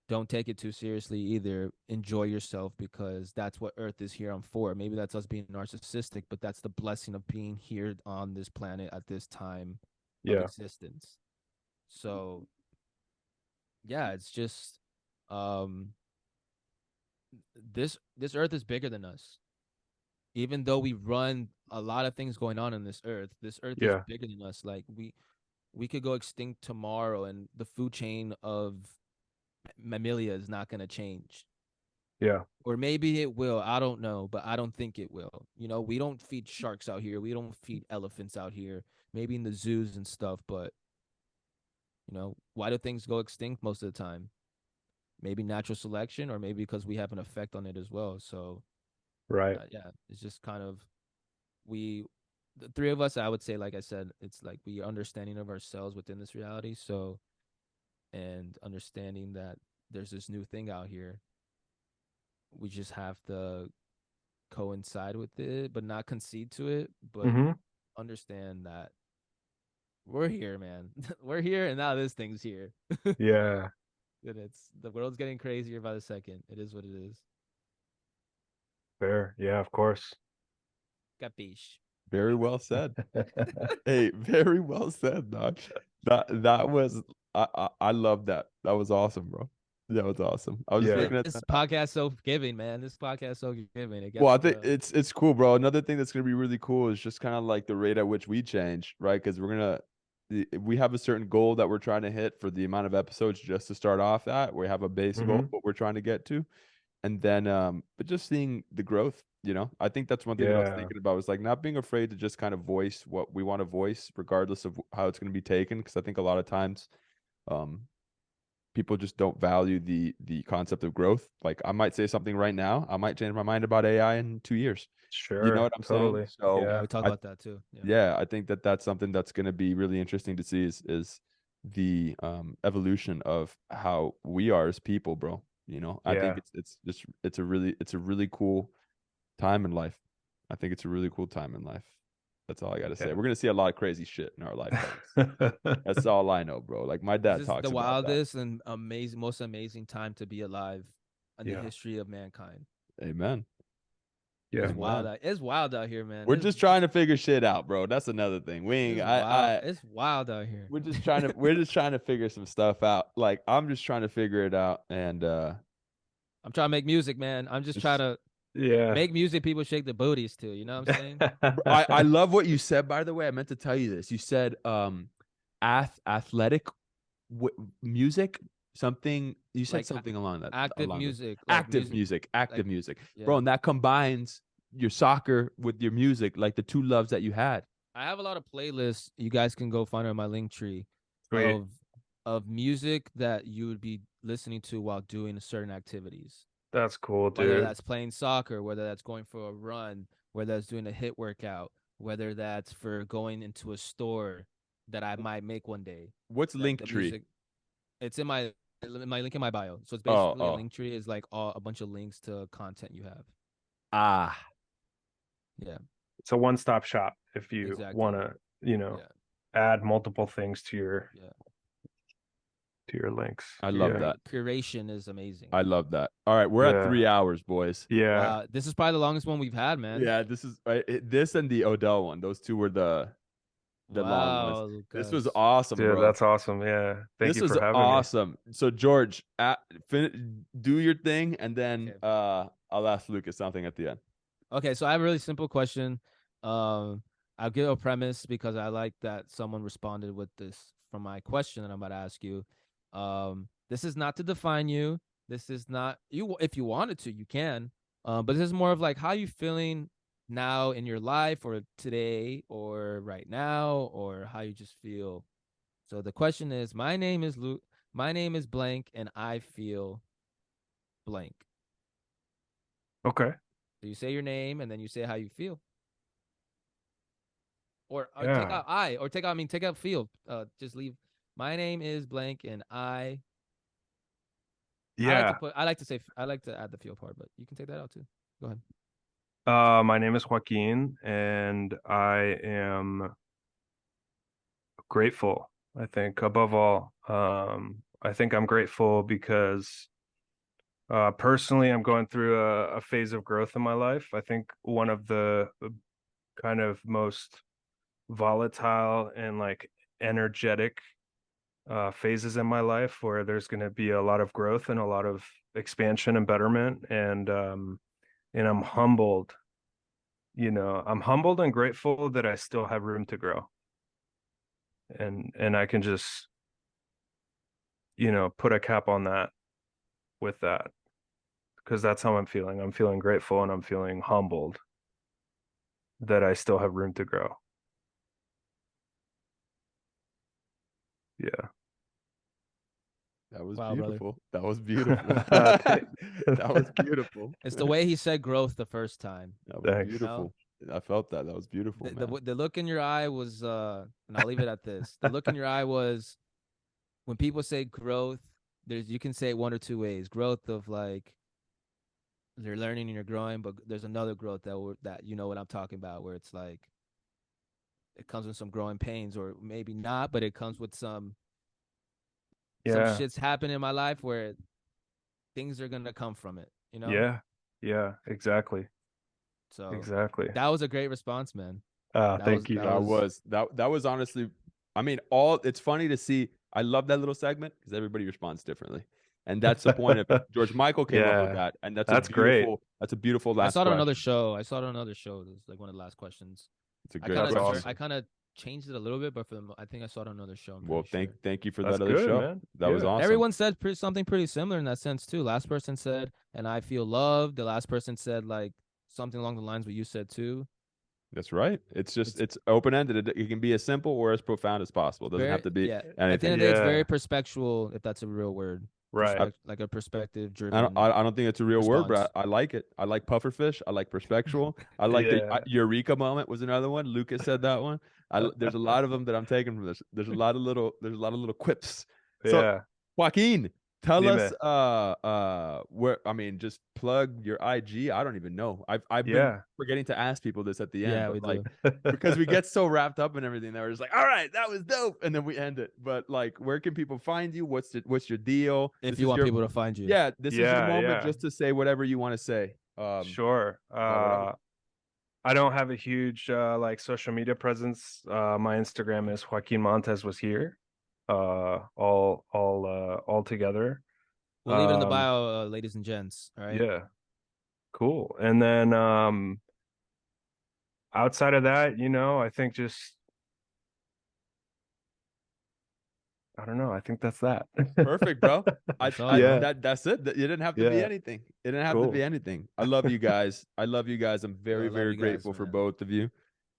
don't take it too seriously either. Enjoy yourself because that's what Earth is here on for. Maybe that's us being narcissistic, but that's the blessing of being here on this planet at this time of Yeah. existence. So yeah, it's just um this Earth is bigger than us. Even though we run a lot of things going on this Earth is Yeah. bigger than us. Like we could go extinct tomorrow, and the food chain of mammalia is not going to change. Yeah. Or maybe it will. I don't know, but I don't think it will. We don't feed sharks out here. We don't feed elephants out here. Maybe in the zoos and stuff, but why do things go extinct most of the time? Maybe natural selection, or maybe because we have an effect on it as well. So, Right. yeah, it's just kind of we, the three of us. I would say, like I said, it's like we understanding of ourselves within this reality. So, and understanding that there's this new thing out here. We just have to coincide with it, but not concede to it, but Mm-hmm. understand that we're here, man. We're here, and now this thing's here. Yeah. And it's the world's getting crazier by the second. It is what it is. Fair. Yeah, of course. Capiche. Very well said. Hey, very well said, dog. That was I love that. That was awesome, bro. That was awesome. I was just Yeah. looking at This that. podcast so giving, man. This podcast so giving. It gets Well, I to think it's cool, bro. Another thing that's gonna be really cool is just kind of like the rate at which we change, right? Because we have a certain goal that we're trying to hit for the amount of episodes just to start off at. We have a base goal, Mhm. what we're trying to get to, and then but just seeing the growth, I think that's one thing that I was Yeah. thinking about was like not being afraid to just kind of voice what we want to voice, regardless of how it's going to be taken. Because I think a lot of times, um, people just don't value the concept of growth. Like I might say something right now, I might change my mind about AI in 2 years. You know Sure. what I'm saying? Totally. So yeah, Yeah. we talk I about that too. Yeah. yeah, I think that that's something that's going to be really interesting to see is the evolution of how we are as people, bro. I think Yeah. it's a really cool time in life. I think it's a really cool time in life. That's all I got to say. Yeah. We're going to see a lot of crazy shit in our lifetimes. That's all I know, bro. Like my This dad is the talks about that. wildest and most amazing time to be alive in the Yeah. history of mankind. Amen. Yeah. It's wild. Amen. It's wild out here, man. We're just trying to figure shit out, bro. That's another thing. We ain't It's wild. I It's wild out here. we're just trying to figure some stuff out. Like I'm just trying to figure it out and I'm trying to make music, man. I'm just trying it's to Yeah. make music people shake the booties to. You know what I'm saying? I love what you said, by the way. I meant to tell you this. You said athletic music, something you said Like something along that active along those music, like active music, music, active like music. Bro, yeah. and that combines your soccer with your music, like the two loves that you had. I have a lot of playlists. You guys can go find on my link tree Sweet. of music that you would be listening to while doing certain activities. That's cool, Whether dude. that's playing soccer, whether that's going for a run, whether that's doing a hit workout, whether that's for going into a store that I might make one day. What's That the Linktree? music, it's in my link in my bio. So it's Oh, basically a oh. link tree is like a bunch of links to content you have. Ah, Yeah, It's a one-stop shop if you exactly. want to, Yeah, add multiple things to your yeah. links. I love Yeah. that. Curation is amazing. I love that. All right, we're at Yeah. 3 hours, boys. Yeah. Wow, this is probably the longest one we've had, man. Yeah, this is this and the Odell one. Those two were the long ones. Wow, This was Lucas. awesome, Dude, bro. that's awesome. Yeah. Thank This you was for having awesome. So George, do your thing, and then Okay. I'll ask Lucas something at the end. Okay, so I have a really simple question. I'll give a premise because I like that someone responded with this from my question that I'm about to ask you. This is not to define you. This is not you. If you wanted to, you can. But this is more of like how you feeling now in your life, or today, or right now, or how you just feel. So the question is, my name is Luke. My name is blank, and I feel blank. me. Okay. So you say your name, and then you say how you feel. Or take Yeah. out I, or take out feel. Just leave. My name is blank, and I. Yeah. I like to add the feel part, but you can take that out too. Go ahead. My name is Joaquin, and I am grateful. I think above all, I think I'm grateful because personally, I'm going through a phase of growth in my life. I think one of the kind of most volatile and like energetic phases in my life where there's going to be a lot of growth and a lot of expansion and betterment, and I'm humbled. I'm humbled and grateful that I still have room to grow, and I can just put a cap on that with that, because that's how I'm feeling. I'm feeling grateful and I'm feeling humbled that I still have room to grow. Yeah. That was Wow, brother. beautiful. That was beautiful. That was beautiful. It's the way he said growth the first time. That was Thanks. beautiful. I felt that. That was beautiful, man. The look in your eye was, and I'll leave it at this. The look in your eye was, when people say growth, you can say it one or two ways. Growth of like you're learning and you're growing, but there's another growth that you know what I'm talking about, where it's like it comes with some growing pains, or maybe not, but it comes with some Yeah. shit's happening in my life where things are gonna come from it. Yeah. Yeah, exactly. So Exactly. that was a great response, man. That Thank you. That was honestly, I mean, all it's funny to see. I love that little segment because everybody responds differently, and that's the point of it. George Michael came up with Yeah. that, and That's great. That's a beautiful I last saw it on another question. show. I saw it on another show. It was like one of the last questions. It's a I great kind question. of awesome. I kind of changed it a little bit, but I think I saw it on another show. I'm Well, pretty sure. thank you for That's that other good, show. man. That was Yeah. awesome. Everyone said something pretty similar in that sense too. Last person said, "And I feel loved." The last person said like something along the lines what you said too. That's right. It's open ended. It can be as simple or as profound as possible. It doesn't have to be At the anything. end of the day, it's Yeah. very perspectual, if that's a real word. Right. Like a perspective I driven. don't think it's a real word, response. but I like it. I like pufferfish. I like perspectual. I like Yeah. the eureka moment was another one. Lucas said that one. There's a lot of them that I'm taking from this. There's a lot of little quips. So Yeah. Joaquin, tell us Dime. where, I mean, just plug your IG. I don't even know. I've been Yeah. forgetting to ask people this at the end, Yeah, but we like do. because we get so wrapped up in everything that we're just like, all right, that was dope, and then we end it. But like, where can people find you? What's your deal? If This you is want your, people to find you. yeah, this is your Yeah, moment yeah. just to say whatever you want to say. Sure. whatever. I don't have a huge like social media presence. My Instagram is Joaquín Montes was here. All together. We'll leave it in the bio, ladies and gents. All right. Yeah. Cool. And then outside of that, I think just I don't know. I think that's that. Perfect, bro. That's all, bro. That's it. You didn't have to be Yeah. anything. It didn't have to Cool. be anything. I love you guys. I love you guys. I'm very, I love very you guys, grateful for man. both of you.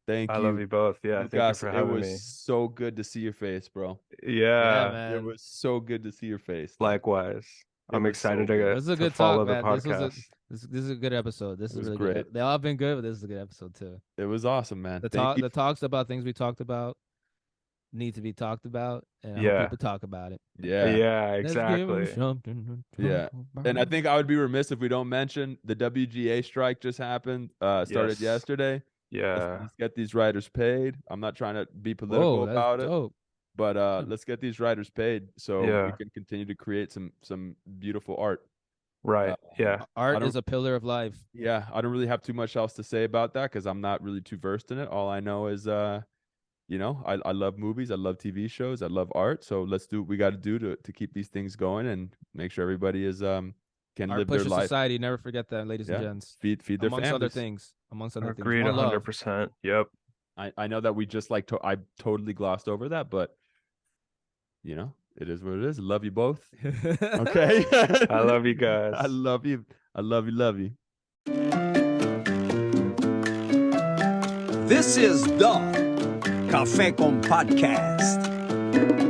Thank I you. love you both. Yeah. Thank you Lucas, for it having was me. so good to see your face, bro. Yeah, Yeah. man. It was so good to see your face. dog. Likewise. It I'm was excited so good. This is a to good follow talk, the man. This was podcast. this is a good episode. This It is was really great. good. They all have been good, but this is a good episode too. It was awesome, man. The talks about things we talked about need to be talked about, and I hope Yeah. people talk about it. Yeah. Yeah, Let's give 'em exactly. something to Yeah. talk And I about. think I would be remiss if we don't mention the WGA strike just happened. Started Yes. yesterday. Yeah. Let's get these writers paid. I'm not trying to be political Whoa, that's about it, dope. but let's get these writers paid so we Yeah. can continue to create some beautiful art. Right. Yeah. Art is a pillar of life. Yeah, I don't really have too much else to say about that because I'm not really too versed in it. All I know is I love movies, I love TV shows, I love art. So let's do what we got to do to keep these things going and make sure everybody is can Art live their pushes life. society. Never forget that, ladies and Yeah. gents. Feed their Amongst other families. things. Amongst other things. Agreed. One love. 100%. Yep. I know that we just like to I totally glossed over that, but it is what it is. Love you both. Okay. I love you guys. I love you. I love you. Love you. This is the Café con Podcast.